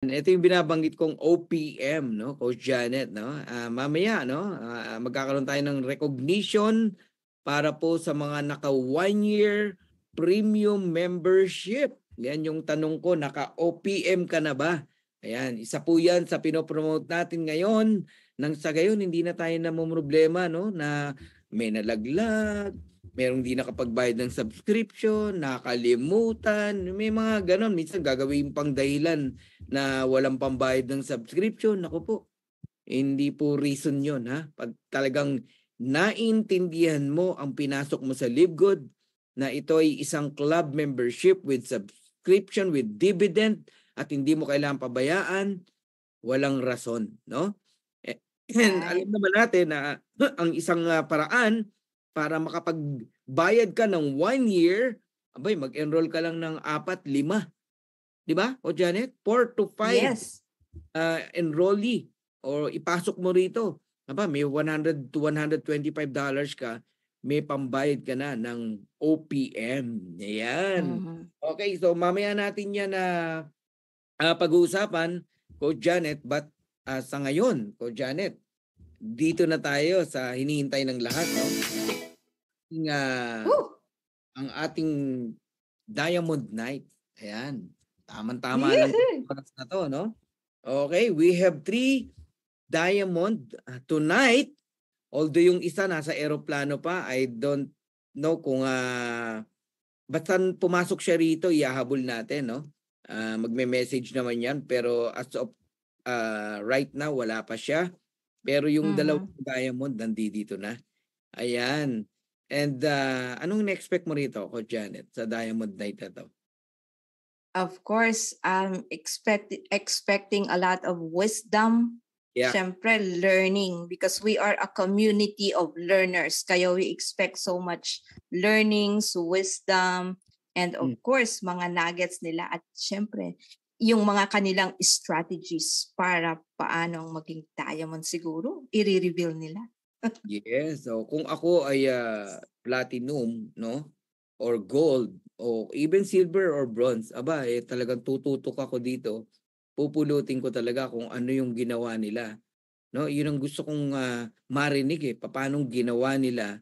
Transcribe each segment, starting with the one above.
Ito yung binabanggit kong OPM, no, Coach Janet, no? Mamaya, no, magkakaroon tayo ng recognition para po sa mga naka 1-year premium membership. Yan yung tanong ko, naka OPM ka na ba? Ayan, isa po yan sa pinopromote natin ngayon. Nang sa gayon, hindi na tayo namumroblema, no, na may nalaglag, merong di nakapagbayad ng subscription, nakalimutan, may mga ganon. Minsan gagawin pang dahilan na walang pambayad ng subscription. Naku po, hindi po reason yon, ha? Pag talagang naintindihan mo ang pinasok mo sa LiveGood, na ito ay isang club membership with subscription, with dividend, at hindi mo kailangan pabayaan, walang rason, no? And alam naman natin na ang isang paraan para makapagbayad ka ng 1 year, abay, mag-enroll ka lang ng 4, 5. Di ba? O Janet, 4 to 5 Yes. enrollee o ipasok mo rito. Aba, may $100 to $125 ka, may pambayad ka na ng OPM. Ayan. Okay, so mamaya natin yan na pag-uusapan, Coach Janet, but sa ngayon, Coach Janet, dito na tayo sa hinihintay ng lahat, no? Ang ating Diamond Night. Ayan. Tama-tama lang oras na to, no? Okay, we have 3 diamond tonight. Although yung isa nasa eroplano pa, I don't know kung basta pumasok siya rito, ihahabol natin, no? Magme-message naman yan, pero as of right now, wala pa siya. Pero yung dalawang diamond, nandito na. Ayan. And anong na-expect mo rito, Coach Janet, sa Diamond Night na to? Of course, I'm expecting a lot of wisdom. Yeah. Siyempre, learning, because we are a community of learners. Kaya we expect so much learnings, wisdom, and of course, mga nuggets nila. At siyempre, yung mga kanilang strategies para paanong maging diamond siguro, i-reveal nila. Yes. So kung ako ay platinum, no? Or gold, o even silver or bronze, aba, talagang tututok ako dito. Pupulutin ko talaga kung ano yung ginawa nila. No, yun ang gusto kong marinig paano ginawa nila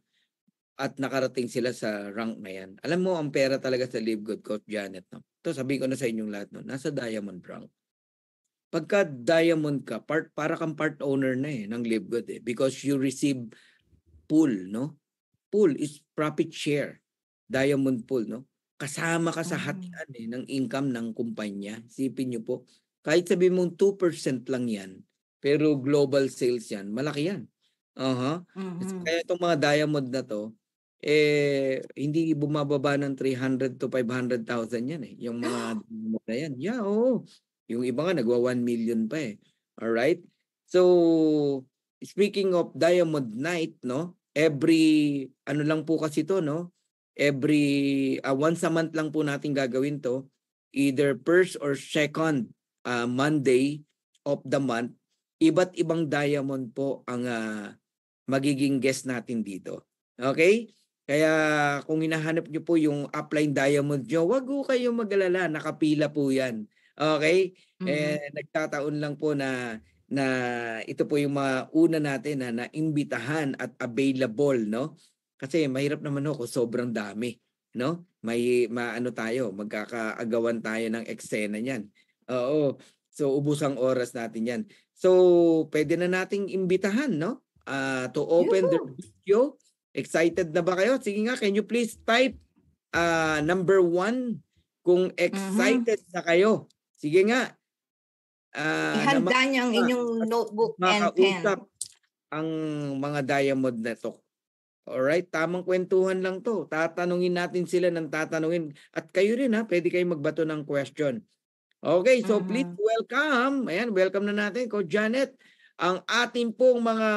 at nakarating sila sa rank na yan. Alam mo, ang pera talaga sa LiveGood, Coach Janet, no? Ito, sabihin ko na sa inyong lahat, no? Nasa diamond rank. Pagka diamond ka, para kang part owner na ng LiveGood because you receive pool, no? Pool is profit share. Diamond pool, no? Kasama ka sa hatian ng income ng kumpanya. Isipin niyo po, kahit sabihin mong 2% lang yan, pero global sales yan, malaki yan. Kaya itong mga diamond na to, hindi bumababa ng 300 to 500,000 yan yung mga diamond na yan. Yeah, oo. Yung iba nga nagwa 1 million pa Alright? So, speaking of Diamond Night, no? Every, ano lang po kasi to, no? Every, once a month lang po natin gagawin to. Either first or second Monday of the month. Iba't ibang diamond po ang magiging guest natin dito. Okay? Kaya kung hinahanap nyo po yung upline diamond nyo, wag po kayong mag-alala. Nakapila po yan. Okay? Nagtataon lang po na ito po yung mga una natin na naimbitahan at available, no? Kasi mahirap naman kung sobrang dami, no? Maano tayo, magkakaagawan tayo ng eksena niyan. Oo. So ubusang oras natin 'yan. So pwede na nating imbitahan, no? To open the video. Excited na ba kayo? Sige nga, can you please type number 1 kung excited na kayo. Sige nga. Ihanda niyo ang inyong notebook and pen. Ang mga diamond na to. Alright, tamang kwentuhan lang to. Tatanungin natin sila ng tatanungin. At kayo rin pwede kayong magbato ng question. Okay, so please welcome. Ayan, welcome na natin, Coach Janet. Ang ating pong mga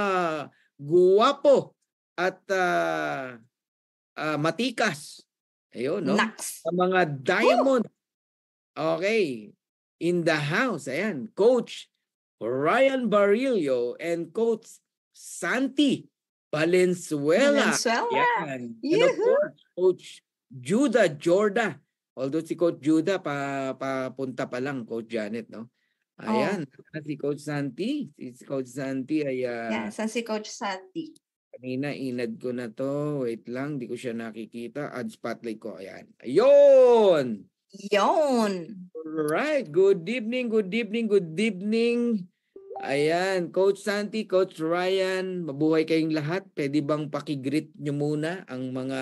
guwapo at matikas. Ayun, no? Ang mga diamond. Okay. In the house, ayan, Coach Ryan Barillo and Coach Santi Valenzuela. Ayan. And of course, Coach Judah Jorda. Although si Coach Judah papunta pa lang, Coach Janet, no? Ayan, si Coach Santi. Si Coach Santi ay Yan, saan si Coach Santi? kanina inad ko na to. Wait lang, di ko siya nakikita. Add spotlight ko. Ayan. Ayun! Yon. Alright. Good evening, good evening, good evening. Ayan, Coach Santi, Coach Ryan, mabuhay kayong lahat. Pwede bang pakigreet nyo muna ang mga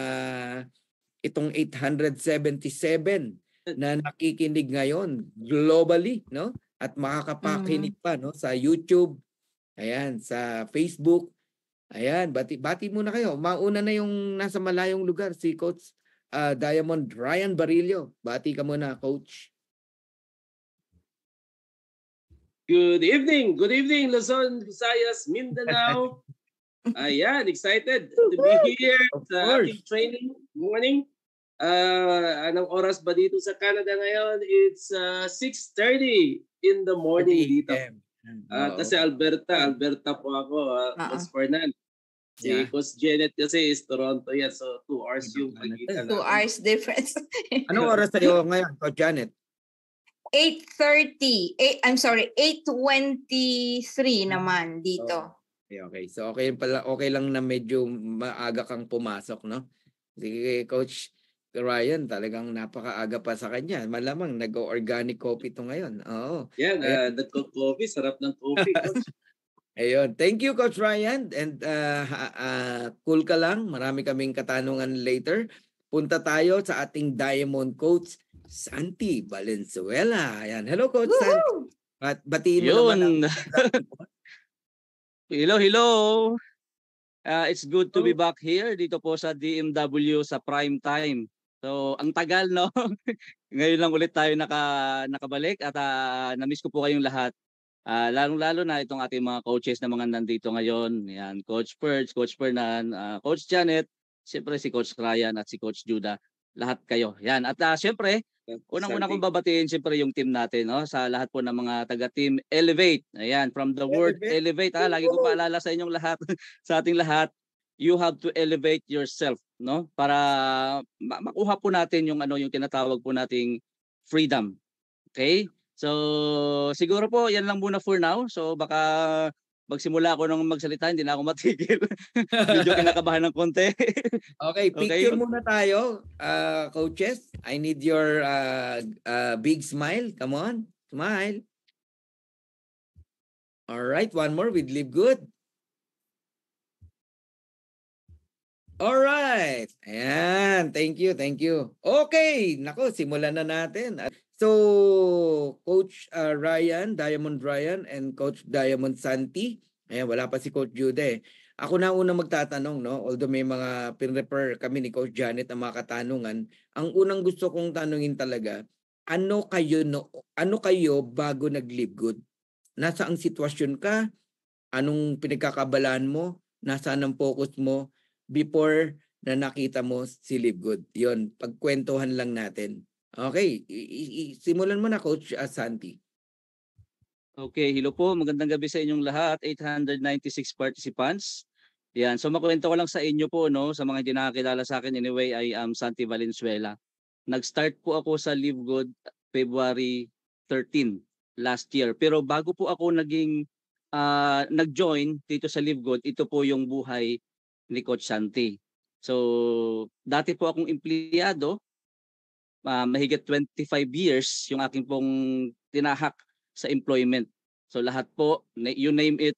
itong 877 na nakikinig ngayon globally, no? At makakapakinig pa, no? Sa YouTube, ayan, sa Facebook. Ayan, bati muna kayo. Mauna na yung nasa malayong lugar, si Coach Diamond Ryan Barillo. Bati ka muna, Coach. Good evening, Luzon, Visayas, Mindanao. Ayan, excited to be here sa ating training morning. Anong oras ba dito sa Canada ngayon? It's 6:30 in the morning dito. Kasi Alberta po ako, Coach Fernan. Si Coach Janet kasi is Toronto yan, so 2 hours yung pagkita natin. 2 hours difference. Anong oras tayo ngayon, Coach Janet? 8:30. 8:23 naman dito. Okay. So okay lang na medyo maaga kang pumasok, no? Sige, Coach Ryan, talagang napakaaga pa sa kanya. Malamang nag-organic coffee to ngayon. Oo. Yan, nagko-coffee, sarap ng coffee, Coach. Ayun. Thank you, Coach Ryan. And cool ka lang. Marami kaming katanungan later. Punta tayo sa ating Diamond Coach, Santi Valenzuela. Ayan. Hello, Coach Santi. At batiin mo naman. Hello. It's good to be back here dito po sa DMW sa prime time. So, ang tagal, no? Ngayon lang ulit tayo nakabalik at na-miss ko po kayong lahat. Lalong-lalo na itong ating mga coaches na mga nandito ngayon. Yan, Coach Perch, Coach Fernan, Coach Janet, siyempre si Coach Ryan at si Coach Judah. Lahat kayo. Yan. At siyempre, unang-una kong babatiin siyempre yung team natin, no? Sa lahat po ng mga taga-team Elevate. Ayan, from the word elevate, lagi ko paalala sa inyong lahat, sa ating lahat, you have to elevate yourself, no? Para makuha po natin yung yung tinatawag po nating freedom. Okay? So, siguro po yan lang muna for now. So, baka magsimula ako nung magsalita, hindi na ako matigil. Medyo kinakabahan ng konti. Okay, picture muna tayo, coaches. I need your big smile. Come on, smile. All right, one more with Live Good. All right. Ayan, thank you. Okay, nako, simulan na natin. So, Coach Ryan, Diamond Ryan, and Coach Diamond Santi. Ayan, wala pa si Coach Jude. Ako na unang magtatanong, no? Although may mga pin-refer kami ni Coach Janet ang mga katanungan, ang unang gusto kong tanungin talaga, ano kayo bago nag-Live Good? Nasa ang sitwasyon ka? Anong pinagkakabalaan mo? Nasaan ang focus mo before na nakita mo si Live Good? Yon, pagkwentuhan lang natin. Okay, simulan mo na, Coach Santi. Okay, hello po. Magandang gabi sa inyong lahat. 896 participants. Yan, so makwento ko lang sa inyo po, no, sa mga hindi nakakilala sa akin. Anyway, I am Santi Valenzuela. Nag-start po ako sa Live Good February 13 last year. Pero bago po ako nag-join dito sa Live Good, ito po yung buhay ni Coach Santi. So, dati po akong empleyado. Mahigit 25 years yung aking pong tinahak sa employment. So lahat po, you name it,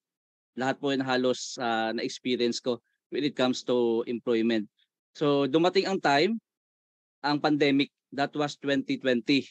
lahat po yung halos na-experience ko when it comes to employment. So dumating ang time, ang pandemic, that was 2020.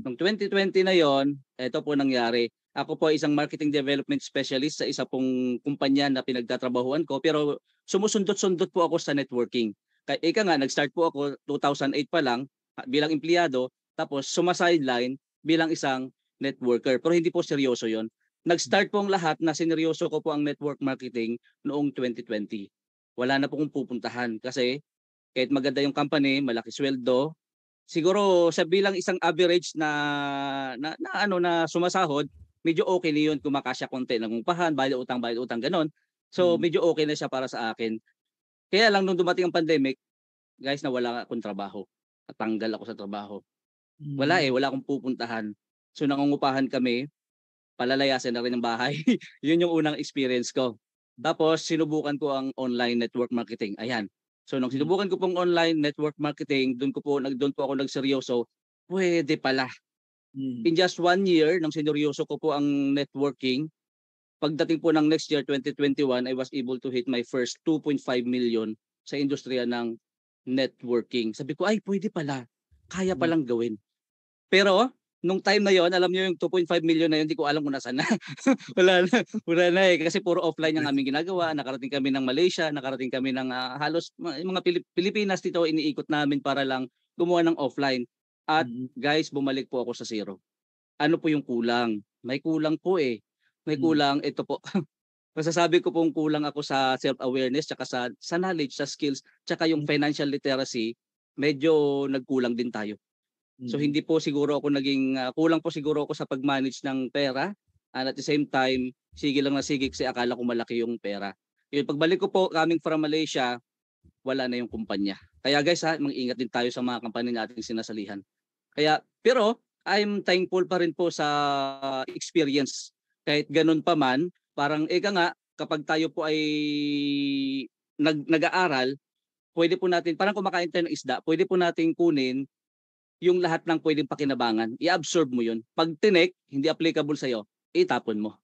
Noong 2020 na yon, ito po nangyari. Ako po isang marketing development specialist sa isa pong kumpanya na pinagtatrabahuan ko, pero sumusundot-sundot po ako sa networking. Ika nga, nag-start po ako 2008 pa lang, bilang empleyado, tapos sumasideline bilang isang networker. Pero hindi po seryoso yon. Nag-start po ang lahat na sineryoso ko po ang network marketing noong 2020. Wala na po kong pupuntahan kasi kahit maganda yung company, malaki sweldo, siguro sa bilang isang average na sumasahod, medyo okay na yun, kumakasya konti ng upahan, bayad utang, ganon. So medyo okay na siya para sa akin. Kaya lang nung dumating ang pandemic, guys, nawala akong trabaho. Natanggal ako sa trabaho. Wala akong pupuntahan. So nangungupahan kami. palalayasin na rin ng bahay. Yun yung unang experience ko. Tapos sinubukan ko ang online network marketing. Ayan. So nung sinubukan ko pong online network marketing, doon po ako nagseryoso, pwede pala. In just 1 year, nang sineryoso ko po ang networking, pagdating po ng next year, 2021, I was able to hit my first 2.5 million sa industriya ng networking. Sabi ko, ay, pwede pala. Kaya palang gawin. Pero, nung time na yon, alam niyo yung 2.5 million na yun, hindi ko alam kung nasaan na. wala na eh. Kasi puro offline yung aming ginagawa. Nakarating kami ng Malaysia, nakarating kami ng halos mga Pilipinas dito, iniikot namin para lang gumawa ng offline. At guys, bumalik po ako sa zero. Ano po yung kulang? May kulang po eh. May kulang, ito po. Masasabi ko pong kulang ako sa self-awareness, tsaka sa knowledge, sa skills, tsaka yung financial literacy, medyo nagkulang din tayo. So hindi po siguro ako kulang po siguro ako sa pag-manage ng pera, and at the same time, sige lang na sige kasi akala ko malaki yung pera. Yung pagbalik ko po coming from Malaysia, wala na yung kumpanya. Kaya guys mag-ingat din tayo sa mga company nating sinasalihan. Pero I'm thankful pa rin po sa experience. Kahit ganun pa man, parang nga kapag tayo po ay nag-aaral, pwede po natin, parang kumakain tayo ng isda, pwede po natin kunin yung lahat ng pwedeng pakinabangan. I-absorb mo yun. Pag tinik, hindi applicable sa'yo, itapon mo.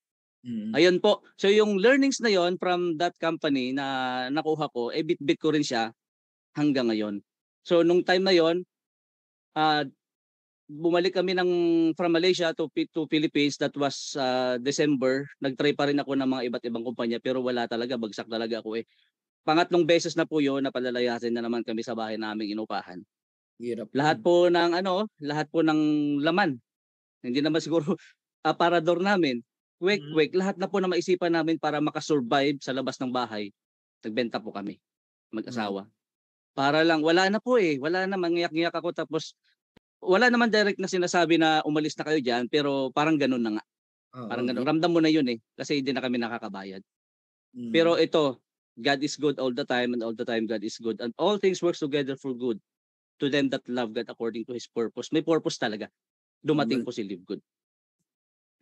Ayun po. So yung learnings na yon from that company na nakuha ko, bit-bit ko rin siya hanggang ngayon. So nung time na yon, bumalik kami from Malaysia to Philippines. That was December. Nag-try pa rin ako ng mga iba't ibang kumpanya pero wala talaga, bagsak talaga ako eh. Pangatlong beses na po yun, napalalayasin na naman kami sa bahay naming inupahan. Hirap. Lahat po ng laman. Hindi naman siguro aparador namin. Lahat na po na maisipan namin para makasurvive sa labas ng bahay. Nagbenta po kami, mag-asawa. Para lang, wala na po eh. Wala na, mangiyak-ngiyak ako tapos wala naman direct na sinasabi na umalis na kayo diyan, pero parang ganoon na nga. Parang ganoon. Ramdam mo na yun eh, kasi hindi na kami nakakabayad. Pero ito, God is good all the time and all the time God is good. And all things works together for good to them that love God according to His purpose. May purpose talaga. Dumating po si Live Good.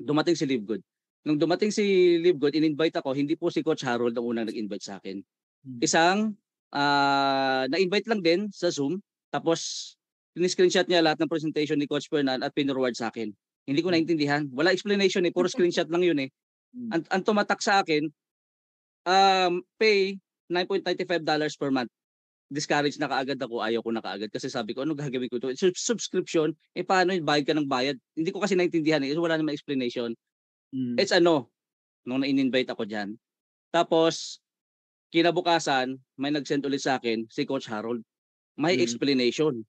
Nung dumating si Live Good, in-invite ako, hindi po si Coach Harold ang unang nag-invite sa akin. Isang na-invite lang din sa Zoom, tapos screenshot niya lahat ng presentation ni Coach Fernan at pinorward sa akin. Hindi ko naintindihan. Wala explanation eh, puro screenshot lang yun eh. Ang tumatak sa akin, pay $9.95 per month. Discourage na kaagad ako, ayaw ko na kaagad kasi sabi ko, ano gagawin ko ito? Subscription, paano yun? Bayad ka ng bayad? Hindi ko kasi naintindihan eh, wala namang explanation. It's nung na-invite ako dyan. Tapos, kinabukasan, may nag-send ulit sa akin, si Coach Harold. May explanation.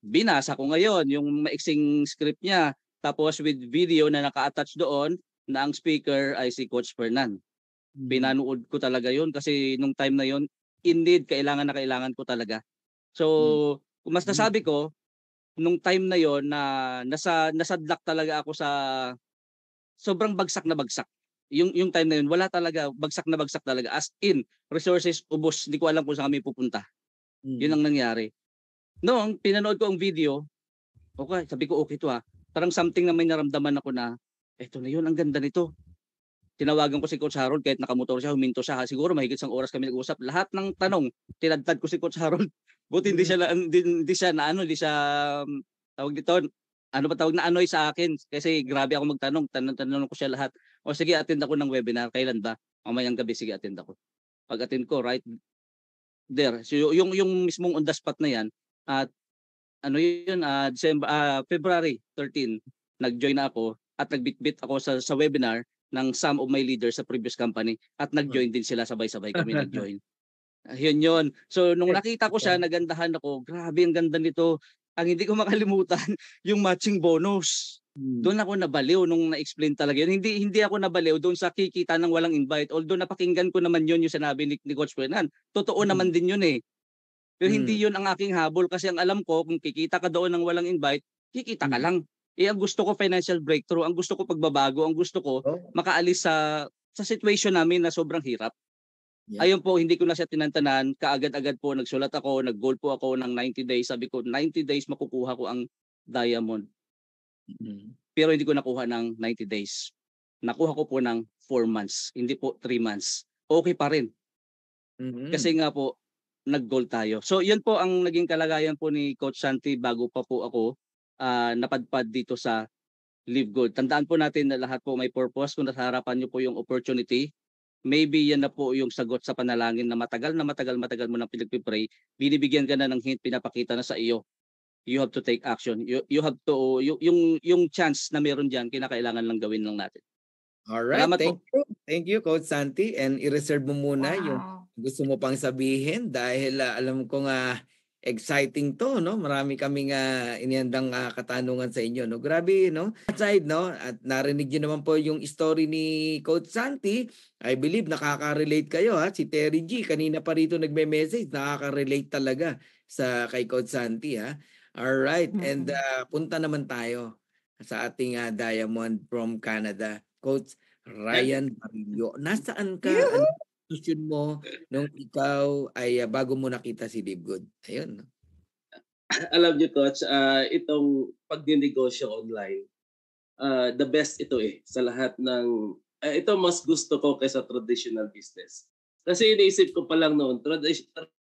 Binasa ko ngayon yung maiksing script niya, tapos with video na naka-attach doon na ang speaker ay si Coach Fernan. Pinanood ko talaga yun kasi nung time na yun, indeed, kailangan ko talaga. So, kung mas nasabi ko, nung time na yon na nasadlak talaga ako sa sobrang bagsak na bagsak. Yung time na yun, wala talaga, bagsak na bagsak talaga. As in, resources ubos, hindi ko alam kung saan kami pupunta. Yun ang nangyari. Noong pinanood ko ang video, okay, sabi ko okay to ha. Parang something na may naramdaman ako na, eto na yun, ang ganda nito. Tinawagan ko si Coach Harold kahit nakamotor siya, huminto siya. Siguro mahigit isang oras kami nag-usap. Lahat ng tanong, tinadtad ko si Coach Harold. Buti hindi siya tawag dito, ano ba tawag na anoy sa akin. Kasi grabe ako magtanong, tanong ko siya lahat. O sige, attend ako ng webinar. Kailan ba? Mamayang gabi, sige, attend ako. Pag-attend ko, right there. So yung mismong on the spot na yan, at February 13, nag-join na ako at nagbitbit ako sa webinar ng some of my leaders sa previous company at nag-join din sila, sabay-sabay kami nag-join. Yun. So nung nakita ko siya, nagandahan ako, grabe ang ganda nito. Ang hindi ko makalimutan, yung matching bonus. Doon ako nabaliw nung na-explain talaga yun. Hindi ako nabaliw doon sa kikita ng walang invite. Although napakinggan ko naman yun yung sinabi ni Coach Fernan. Totoo naman din yun eh. Pero hindi yun ang aking habol kasi ang alam ko, kung kikita ka doon ng walang invite, kikita ka lang. Ang gusto ko financial breakthrough, ang gusto ko pagbabago, ang gusto ko makaalis sa situation namin na sobrang hirap. Ayun po, hindi ko na siya tinantanan, kaagad-agad po nagsulat ako, nag-goal po ako ng 90 days. Sabi ko, 90 days makukuha ko ang diamond. pero hindi ko nakuha ng 90 days. Nakuha ko po ng 4 months, hindi po 3 months. Okay pa rin. Kasi nga po, nag-goal tayo. So yun po ang naging kalagayan po ni Coach Santi bago pa po ako napadpad dito sa Live Good. Tandaan po natin na lahat po may purpose. Kung nasa harapan nyo po yung opportunity, maybe yan na po yung sagot sa panalangin na matagal mo nang pinagpipray, binibigyan ka na ng hint, pinapakita na sa iyo. You have to take action. You have to, yung chance na meron dyan, kinakailangan lang gawin lang natin. Alright, Salamat thank you. Thank you, Coach Santi. And i-reserve mo muna yung Wow. gusto mo pang sabihin dahil alam ko nga exciting to, no? Marami kaming inihandang katanungan sa inyo, no? Grabe, no? Aside, no? At narinig niyo naman po yung story ni Coach Santi. I believe nakaka-relate kayo, ha? Si Terry G, kanina pa rito nagme-message, nakaka-relate talaga sa kay Coach Santi, ha? Alright, and punta naman tayo sa ating Diamond from Canada. Coach Ryan Marillo. Nasaan ka? Ano institution mo nung ikaw ay bago mo nakita si Live Good? Ayun. Alam niyo, Coach, itong pagninegosyo online, the best ito sa lahat ng ito mas gusto ko kaysa traditional business. Kasi iniisip ko pa lang noon,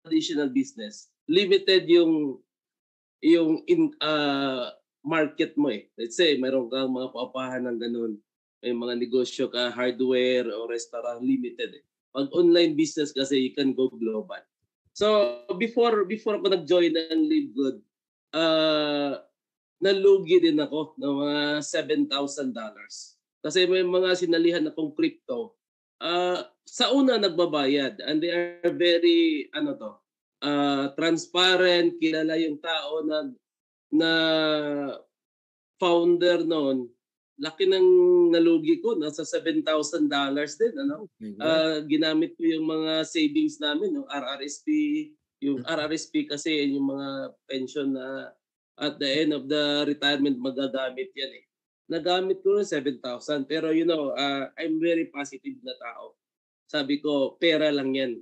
traditional business, limited yung market mo Let's say, mayroon kang mga paupahan ng ganun. May mga negosyo ka, hardware o restaurant, limited Pag online business kasi, you can go global. So, before ako nag-join ng Live Good, nalugi din ako ng mga $7,000. Kasi may mga sinalihan akong crypto. Sa una nagbabayad and they are very transparent, kilala yung tao na founder noon. Laki ng nalugi ko, nasa $7,000 din ginamit ko yung mga savings namin, yung RRSP, kasi yung mga pension na at the end of the retirement magagamit yan Nagamit ko ng 7,000 pero I'm very positive na tao. Sabi ko, pera lang yan.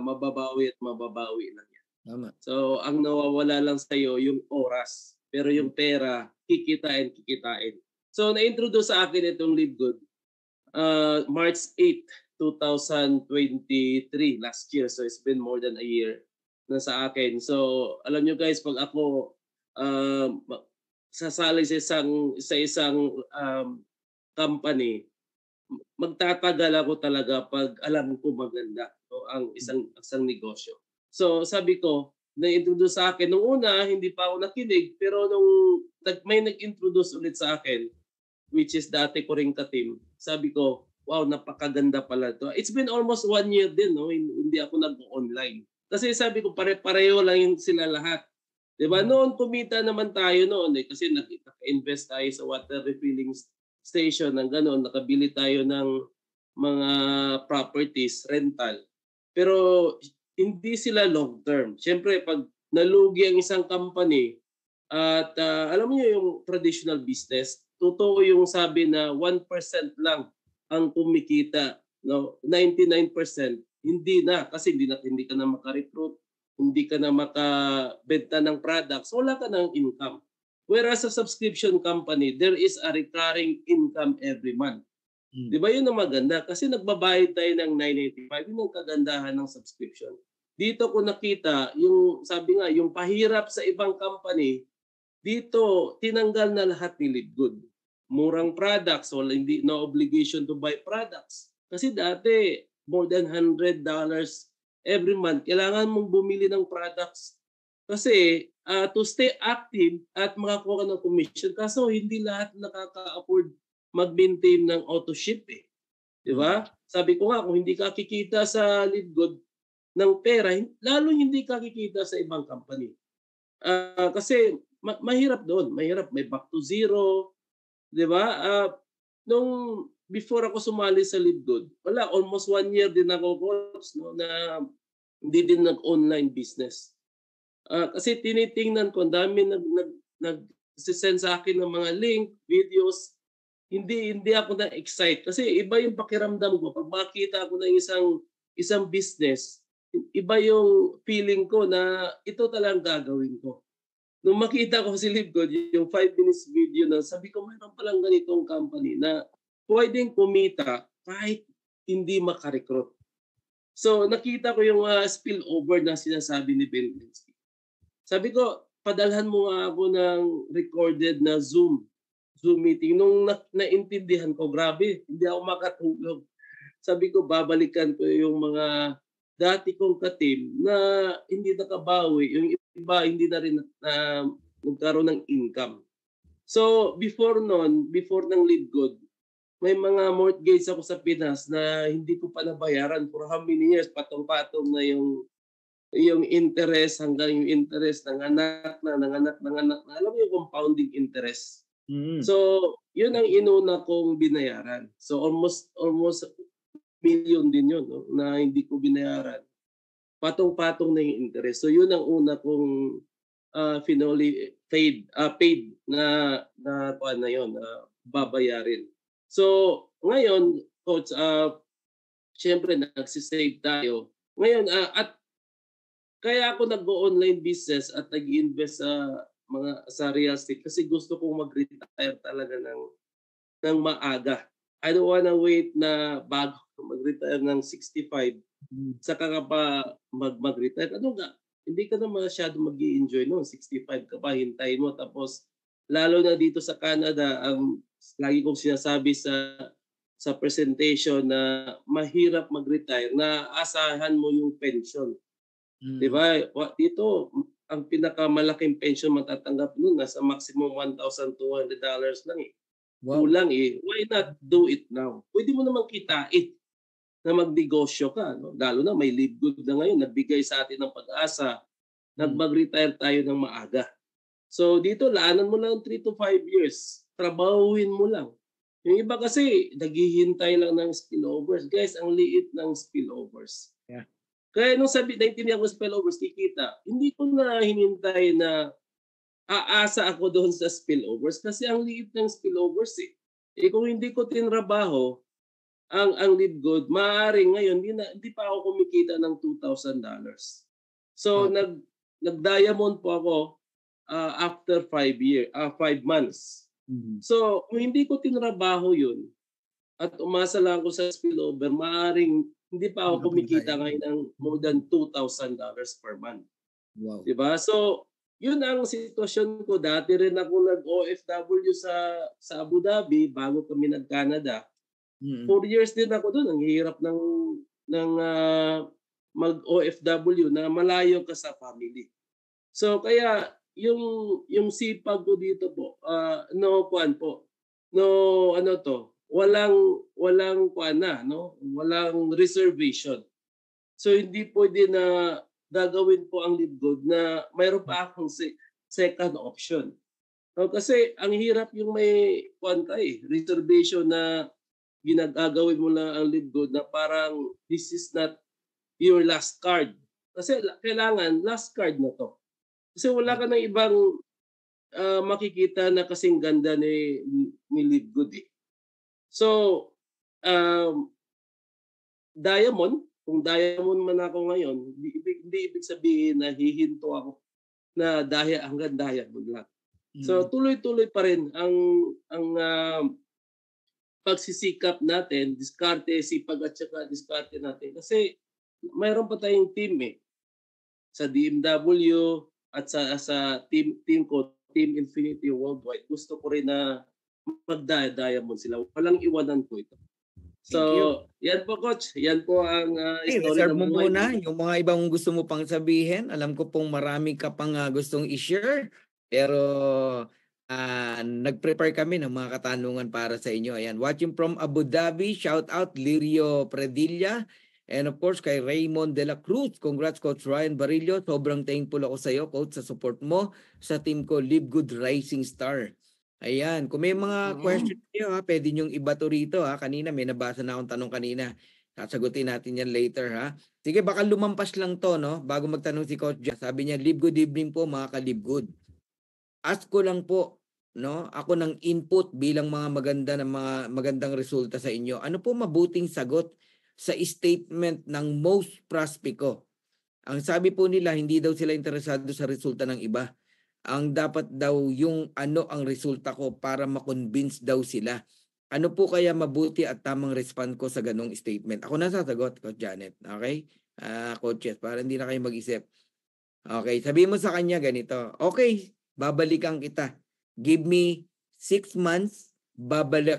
Mababawi lang yan. Tama. So, ang nawawala lang sa iyo yung oras. Pero yung pera, kikitain. So, na-introduce sa akin itong Live Good March 8, 2023, last year. So, it's been more than a year na sa akin. So, alam nyo guys, pag ako sasali sa isang company, magtatagal ako talaga pag alam ko maganda ang isang negosyo. So, sabi ko, na-introduce sa akin. Nung una, hindi pa ako nakinig, pero nung may nag-introduce ulit sa akin, which is dati ko ring ka-team, sabi ko, wow, napakaganda pala to. It's been almost 1 year din, hindi ako nag-online. Kasi sabi ko, pare-pareho lang yung sila lahat. Diba? Noon, kumita naman tayo noon kasi nag-invest tayo sa water refilling station, ng gano'n, nakabili tayo ng mga properties, rental. Pero hindi sila long term. Siyempre, pag nalugi ang isang company, at alam niyo yung traditional business, totoo yung sabi na 1% lang ang kumikita. 99% hindi na kasi hindi ka na maka-recruit, hindi ka na makabenta ng products, wala ka ng income. Whereas sa subscription company, there is a recurring income every month. Di ba yun ang maganda? Kasi nagbabayad tayo ng $985, yun ang kagandahan ng subscription. Dito ko nakita, sabi nga, yung pahirap sa ibang company, dito tinanggal na lahat ni Live Good. Murang products, no obligation to buy products. Kasi dati, more than $100 every month, kailangan mong bumili ng products. Kasi to stay active at makakuha ka ng commission. Kaso hindi lahat nakaka-afford mag-maintain ng auto ship Di ba? Sabi ko nga, kung hindi ka kikita sa Live Good ng pera, lalo hindi ka kikita sa ibang company. Kasi mahirap doon. Mahirap. May back to zero. Di ba? Nung before ako sumali sa Live Good, almost 1 year din ako, coach, na hindi din nag-online business. Kasi tinitingnan ko, ang dami nag-send sa akin ng mga link, videos. Hindi ako na-excite. Kasi iba yung pakiramdam ko. Pag makita ako ng isang business, iba yung feeling ko na ito talagang gagawin ko. nung makita ko si Libgod, yung 5 minutes video na, sabi ko, mayroon palang ganitong company na pwedeng kumita kahit hindi makarecruit. So nakita ko yung spillover na sinasabi ni Ben Linsky. Sabi ko, padalhan mo nga ako ng recorded na Zoom meeting. Nung naintindihan ko, grabe, hindi ako makatulog. Sabi ko, babalikan ko yung mga dati kong ka-team na hindi nakabawi. Yung iba, hindi na rin nagkaroon ng income. So, before ng Libgod, may mga mortgage ako sa Pinas na hindi ko pa nabayaran for how many years, patong-patong na yung interest hanggang yung interest nanganak. Alam mo yung compounding interest. Mm. So, yun ang inuna kong binayaran. So, almost million din yun, no, na hindi ko binayaran. Patong-patong na yung interest. So, yun ang una kong finally paid na yun, babayarin. So, ngayon, Coach, syempre nagsisave tayo. Ngayon, at kaya ako nag-online business at nag-invest sa real estate kasi gusto kong mag-retire talaga ng maaga. I don't wanna wait na bago mag-retire ng 65 saka ka pa mag-retire. Ano nga? Hindi ka na masyado mag-i-enjoy noon. 65 ka pa, hintayin mo. Tapos, lalo na dito sa Canada, ang lagi kong sinasabi sa presentation na mahirap mag-retire, na asahan mo yung pension. Diba? Dito, ang pinakamalaking pension matatanggap nun, nasa maximum $1,200 lang eh. Wow. Kulang eh. Why not do it now? Pwede mo naman kitain na magnegosyo ka. No? Lalo na may Libgod na ngayon, nagbigay sa atin ng pag-asa, mag-retire tayo ng maaga. So dito, laanan mo lang 3 to 5 years. Trabahuin mo lang. Yung iba kasi, naghihintay lang ng spillovers. Guys, ang liit ng spillovers. Yeah. Kaya nung naintindihan ko spillovers, kikita, hindi ko na hinintay na aasa ako doon sa spillovers kasi ang liit ng spillovers eh. Kung hindi ko tinrabaho ang Libgod, maaaring ngayon hindi pa ako kumikita ng $2,000. So nag-diamond po ako after 5 months. So kung hindi ko tinrabaho yun at umasa lang ako sa spillover, maaaring hindi pa ako kumikita ngayon ng more than $2,000 per month. Wow. Diba? So, yun ang sitwasyon ko. Dati rin ako nag-OFW sa Abu Dhabi bago kami nag-Canada. 4 years din ako doon. Ang hirap ng mag-OFW na malayo ka sa family. So, kaya yung sipag ko dito po, walang reservation. So hindi pwede na gagawin po ang Libgod na mayroon pa akong second option. So, kasi ang hirap yung may reservation na ginagagawin mo na ang Libgod na parang this is not your last card. Kasi kailangan last card na to. Kasi wala ka ng ibang makikita na kasing ganda ni Libgod eh. So, diamond, kung diamond man ako ngayon, hindi ibig sabihin na hihinto ako na hanggang diamond lang. So, tuloy-tuloy pa rin ang pagsisikap natin, sipag at saka diskarte natin. Kasi mayroon pa tayong team eh. Sa DMW at sa team ko, Team Infinity Worldwide, gusto ko rin na mag-diamond sila. Walang iwanan po ito. So, yan po Coach. Yan po ang story reserve ng mo buhay. muna yung mga ibang gusto mo pang sabihin. Alam ko pong marami ka pang gustong i-share. Pero nag-prepare kami ng mga katanungan para sa inyo. Ayan, watching from Abu Dhabi. Shout out Lirio Predilla. And of course, kay Raymond De La Cruz. Congrats, Coach Ryan Barillo. Sobrang thankful ako sa iyo, Coach, sa support mo sa team ko, Libgod Rising Star. Ayan, kung may mga question niyo pwede niyong ibato rito Kanina may nabasa na akong tanong kanina. Sasagutin natin yan later Sige, baka lumampas lang to bago magtanong si Coach Jack. Sabi niya, good evening po mga ka-Libgod. Ask ko lang po, ako ng input bilang mga magandang resulta sa inyo. Ano po mabuting sagot sa statement ng most prospect ko? Ang sabi po nila, hindi daw sila interesado sa resulta ng iba. ang dapat daw yung ano ang resulta ko para ma-convince daw sila. Ano po kaya mabuti at tamang response ko sa ganong statement? Ako na sasagot, Coach Janet. Okay? Coaches, para hindi na kayo mag-isip. Okay, sabihin mo sa kanya ganito. Okay, babalikan kita. Give me 6 months,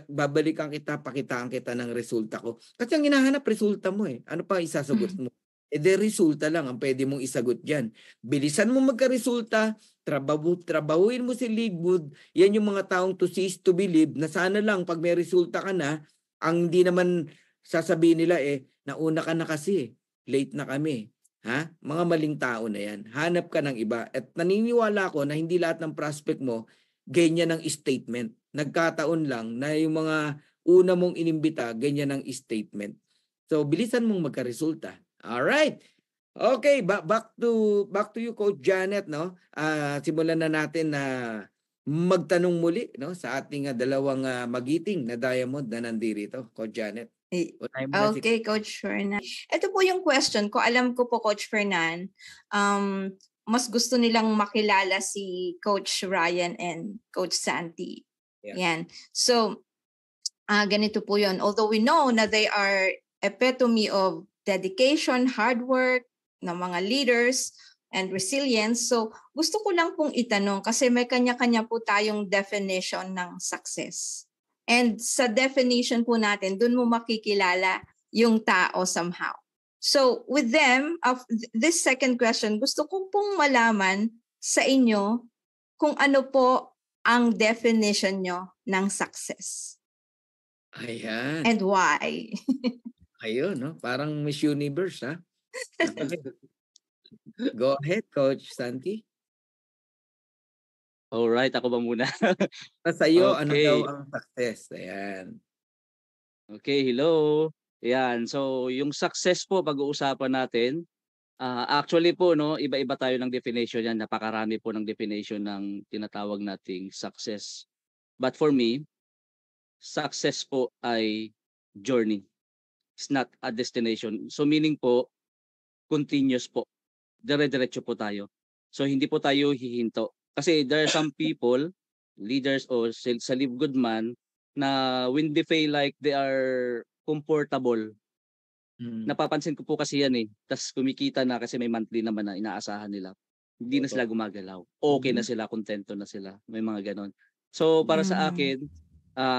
babalikan kita, pakitaan kita ng resulta ko. Kasi ang hinahanap, resulta mo eh. Ano pa isasagot mo? Resulta lang ang pwede mong isagot dyan. Bilisan mo magka-resulta, trabahuin mo si Ligwood, yan yung mga taong to see is to believe, na sana lang pag may resulta ka na, ang hindi naman sasabihin nila nauna ka na kasi, late na kami. Ha? Mga maling tao na yan. Hanap ka ng iba. At naniniwala ko na hindi lahat ng prospect mo ganyan ang statement. Nagkataon lang na yung mga una mong inimbita, ganyan ang statement. So, bilisan mong magka-resulta. Alright. Okay, back to you, Coach Janet, no? Simulan na natin na magtanong muli, no, sa ating dalawang magiting na diamond na nandito, Coach Janet. Okay, Coach Fernan. Ito po yung question ko. Alam ko po, Coach Fernan, mas gusto nilang makilala si Coach Ryan and Coach Santi. Yeah. Yan. So, ganito po yun. Although we know na they are epitome of dedication, hard work ng mga leaders, and resilience. So, gusto ko lang pong itanong kasi may kanya-kanya po tayong definition ng success. And sa definition po natin, dun mo makikilala yung tao somehow. So, with them, of this second question, gusto ko pong malaman sa inyo kung ano po ang definition nyo ng success. Ayan. And why? Ayun, no? Parang Miss Universe, ha? Go ahead, Coach Santi. Alright, ako ba muna? Sa iyo, ano Okay. daw ang success? Ayan. Okay, hello. Ayan, so yung success po pag-uusapan natin. Actually po, no, iba-iba tayo ng definition yan. Napakarami po ng definition ng tinatawag nating success. But for me, success po ay journey. It's not a destination. So meaning po, continuous po. Dire-diretso po tayo. So hindi po tayo hihinto. Kasi there are some people, leaders o sa Live Good Man, na when they feel like they are comfortable, napapansin ko po kasi yan eh. Tapos kumikita na kasi may monthly naman na inaasahan nila. Hindi na sila gumagalaw. Okay na sila, kontento na sila. May mga ganon. So para sa akin,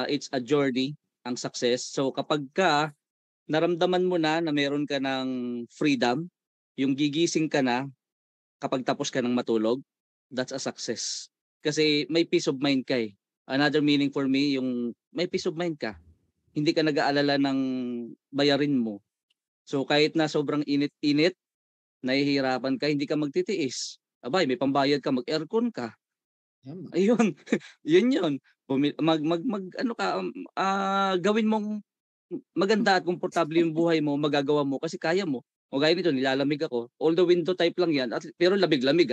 it's a journey, ang success. So kapag ka naramdaman mo na meron ka ng freedom, yung gigising ka na kapag tapos ka ng matulog, that's a success. Kasi may peace of mind ka eh. Another meaning for me, yung may peace of mind ka. Hindi ka nag-aalala ng bayarin mo. So kahit na sobrang init-init, nahihirapan ka, hindi ka magtitiis. Abay, may pambayad ka, mag-aircon ka. Ayun, yun. Gawin mong maganda at komportable yung buhay mo, magagawa mo kasi kaya mo. O gaya nito, nilalamig ako. Although window type lang yan, pero lamig-lamig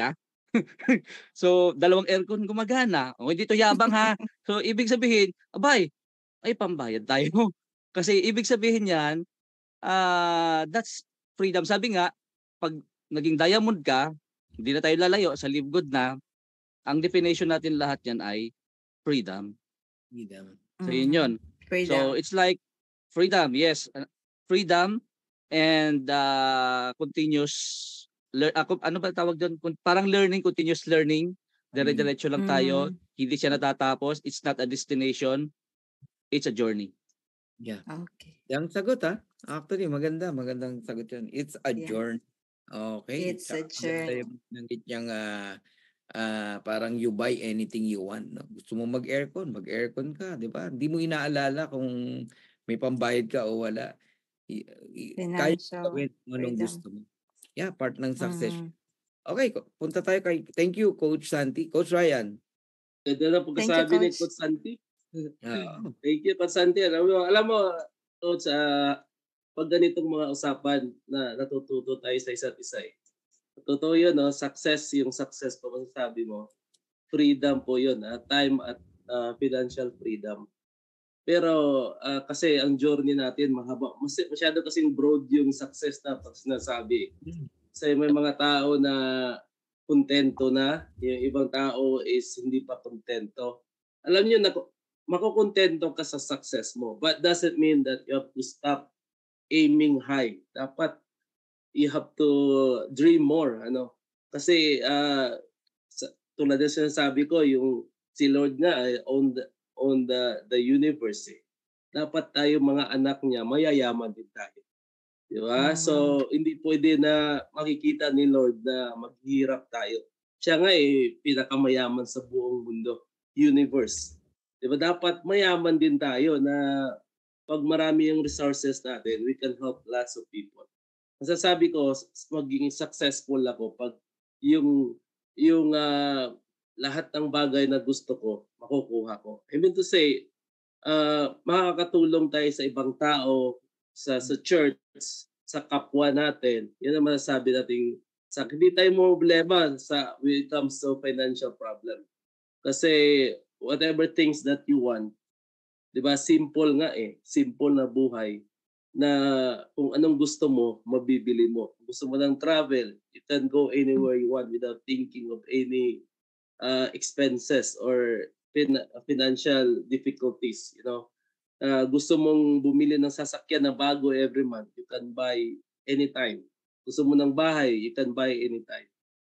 So, dalawang aircon gumagana. O hindi to yabang ha. So, ibig sabihin, abay, ay pambayad tayo. Kasi ibig sabihin yan, that's freedom. Sabi nga, pag naging diamond ka, hindi na tayo lalayo sa Live Good na, ang definition natin lahat yan ay freedom. So, yun yun. Freedom. So, it's like freedom, yes. Freedom and continuous ano ba tawag doon? Parang learning, continuous learning. Dire-diretso lang tayo. Hindi siya natatapos. It's not a destination. It's a journey. Yeah. Okay. Yung sagot actually magandang sagot 'yun. It's a journey. Okay. It's a journey. Nanggit niyang parang you buy anything you want. No? Gusto mo mag-aircon ka, 'di ba? Hindi mo inaalala kung may pambayad ka o wala. Kaya gawin mo anong gusto mo. Yeah, part ng success. Okay, punta tayo kay thank you, Coach Santi. Coach Ryan. Ganda na pagkasabi ni Coach Santi. Thank you, Coach Santi. Alam mo, Coach, pag ganitong mga usapan na natututo tayo sa isa't isa eh. Totoo yun, no? Success, yung success po masasabi mo. Freedom po yun, time at financial freedom. Pero kasi ang journey natin mahaba, masyado kasing broad yung success na pag sinasabi. Kasi may mga tao na kontento na, yung ibang tao is hindi pa kontento. Alam niyo na makokontento ka sa success mo, but doesn't mean that you have to stop aiming high. Dapat you have to dream more, ano? Kasi tulad ng sinasabi ko, yung si Lord nga ay on the universe. Dapat tayo mga anak niya, mayayaman din tayo. Di ba? So, hindi pwede na makikita ni Lord na maghihirap tayo. Siya nga pinakamayaman sa buong mundo, universe. Di ba? Dapat mayaman din tayo na pag marami yung resources natin, we can help lots of people. Masasabi ko, magiging successful ako pag yung lahat ng bagay na gusto ko, makukuha ko. I mean to say, makakatulong tayo sa ibang tao, sa church, sa kapwa natin. Yan ang masasabi natin. Hindi tayo problema when it comes to financial problem. Kasi whatever things that you want, di ba, simple nga simple na buhay na kung anong gusto mo, mabibili mo. Gusto mo ng travel, you can go anywhere you want without thinking of any expenses or financial difficulties, you know. Gusto mong bumili ng sasakyan na bago every month, you can buy anytime. Gusto mo ng bahay, you can buy anytime.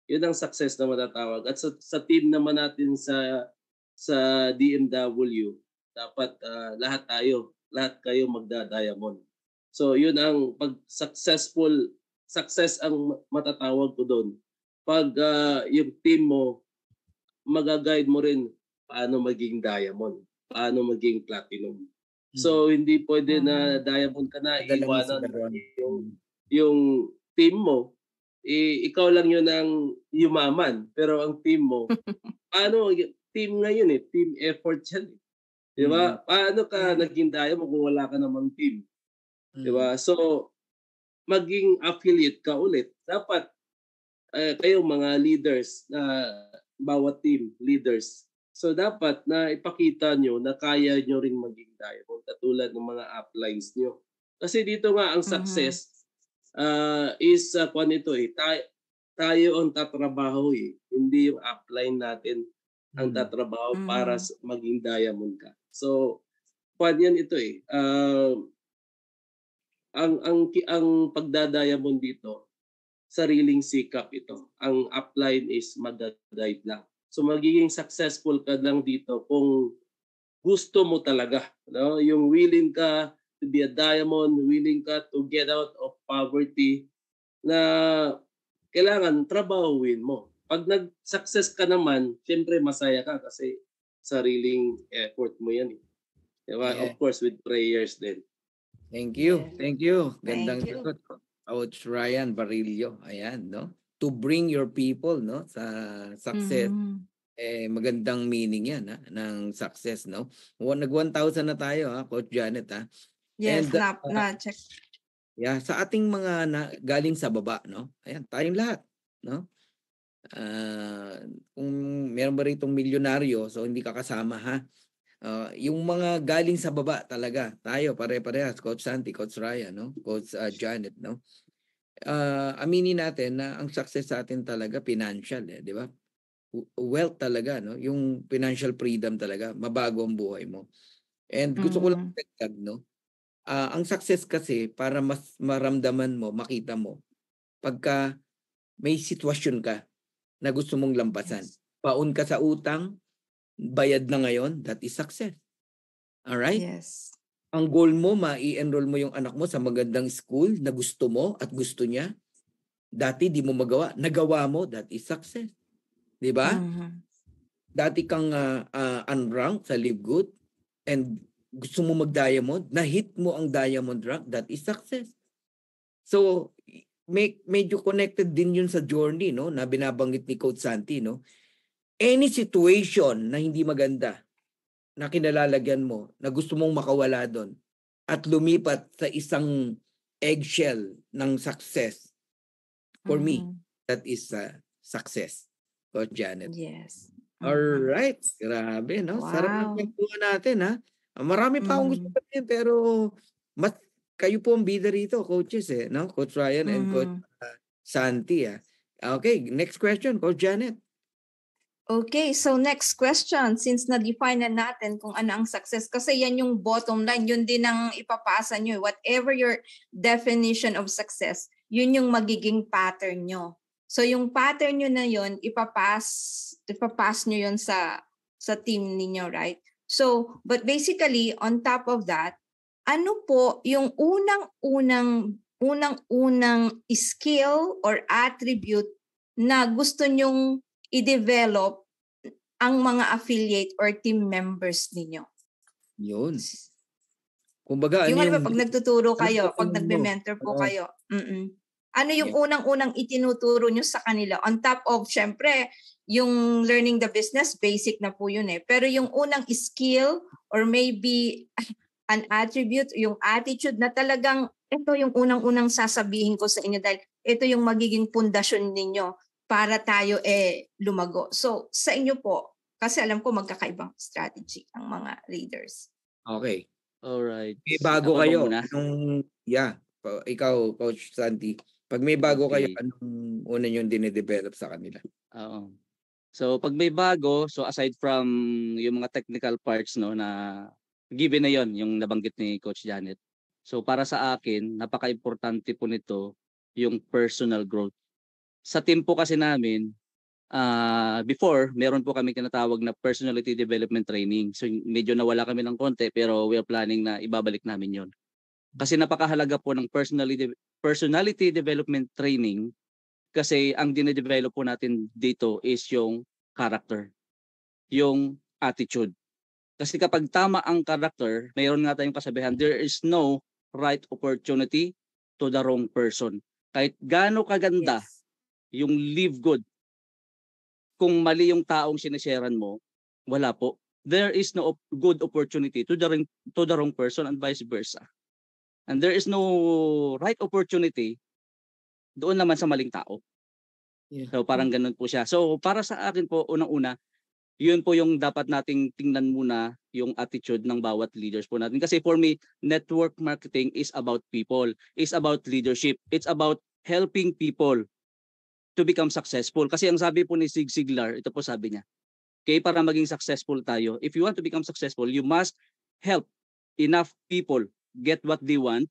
Yun ang success na matatawag. At sa team naman natin sa DMW, dapat lahat kayo magda-diamond. So yun ang success ang matatawag ko doon. Pag yung team mo, magaguide mo rin paano maging diamond, paano maging platinum. So hindi pwede na diamond ka na, iwanan yung team mo. Ikaw lang yun ang yumaman, pero ang team mo, paano team ngayon team effort yan. Di ba? Paano ka naging diamond kung wala ka namang team? Di ba? So maging affiliate ka ulit. Dapat kayo mga leaders na bawat team leaders. So dapat na ipakita nyo na kaya nyo ring maging diamond katulad ng mga uplines nyo. Kasi dito nga ang success is tayo ang tatrabaho hindi yung upline natin ang tatrabaho para maging diamond ka. So yan ito ang pagda-diamond dito, sariling sikap ito. Ang upline is mag-guide lang. So magiging successful ka lang dito kung gusto mo talaga, no? Yung willing ka to be a diamond, willing ka to get out of poverty, na kailangan trabahuin mo. Pag nag-success ka naman, siyempre masaya ka kasi sariling effort mo yan. Diba? Yeah. Of course with prayers din. Thank you. Thank you. Gandang sagot. Coach Ryan Barillo. Ayan, no? To bring your people, no, sa success. Magandang meaning yan ng success, no? Nag 1,000 na tayo, Coach Janet, Yes, na-check. Yeah, sa ating mga galing sa baba, no? Ayan, tayong lahat, no? Kung meron ba rito milyonaryo, so hindi ka kasama, yung mga galing sa baba talaga, tayo pare-parehas, Coach Santi, Coach Ryan, no? Coach Janet, no? Aminin natin na ang success sa atin talaga financial, di ba? Wealth talaga, no? Yung financial freedom talaga, mabago ang buhay mo. And gusto ko lang dagdag, no? Ang success kasi para mas maramdaman mo, makita mo, pagka may sitwasyon ka na gusto mong lampasan. Paun ka sa utang, bayad na ngayon, that is success. Alright? Yes. Ang goal mo, ma-i-enroll mo yung anak mo sa magandang school na gusto mo at gusto niya. Dati di mo magawa. Nagawa mo, that is success. Di ba? Dati kang unranked sa Live Good and gusto mo mag-diamond, na-hit mo ang diamond rank, that is success. So, medyo connected din yun sa journey, no, na binabanggit ni Coach Santi, no? Any situation na hindi maganda, na kinalalagyan mo, na gusto mong makawala doon, at lumipat sa isang eggshell ng success, for me, that is success. Coach Janet. Yes. Alright. Grabe, no? Wow. Sarap ng kwentuhan natin, Marami pa akong gusto sabihin, pero kayo po ang bida rito, coaches, no? Coach Ryan and Coach Santi, Okay, next question, Coach Janet. Okay, so next question. Since na-define na natin kung ano ang success, kasi yan yung bottom line, yun din ang ipapasa nyo. Whatever your definition of success, yun yung magiging pattern nyo. So yung pattern nyo na yun, ipapass nyo yun sa team ninyo, right? So, but basically, on top of that, ano po yung unang-unang skill or attribute na gusto nyong i-develop ang mga affiliate or team members ninyo? Yun. Kumbaga, Yung ano halimbawa, pag nagtuturo kayo, pag ano mo? nagbe-mentor po Oo. kayo, ano yung unang-unang itinuturo nyo sa kanila? On top of, syempre, yung learning the business, basic na po yun eh. Pero yung unang skill or maybe an attribute, yung attitude na talagang ito yung unang-unang sasabihin ko sa inyo dahil ito yung magiging pundasyon ninyo para tayo lumago. So sa inyo po, kasi alam ko magkakaibang strategy ang mga leaders. Okay. Alright. May bago Ako ba kayo, muna? ikaw, Coach Santi, pag may bago kayo, Okay. anong una yung dine-develop sa kanila? Oo. So pag may bago, so aside from yung mga technical parts no na given na yon yung nabanggit ni Coach Janet. So para sa akin, napaka-importante po nito yung personal growth. Sa team po kasi namin, before, meron po kami tinatawag na personality development training. So medyo nawala kami ng konti pero we are planning na ibabalik namin yon. Kasi napakahalaga po ng personality development training kasi ang dine-develop po natin dito is yung character, yung attitude. Kasi kapag tama ang character, mayroon nga tayong kasabihan, there is no right opportunity to the wrong person. Kahit gaano kaganda Yes. yung live good, kung mali yung taong sinisharean mo, wala po. There is no good opportunity to the wrong person and vice versa. And there is no right opportunity doon naman sa maling tao. Yeah. So parang ganun po siya. So para sa akin po, unang-una, yun po yung dapat nating tingnan muna yung attitude ng bawat leaders po natin. Kasi for me, network marketing is about people, is about leadership, it's about helping people to become successful. Kasi ang sabi po ni Zig Ziglar, ito po sabi niya, okay, para maging successful tayo, if you want to become successful, you must help enough people get what they want,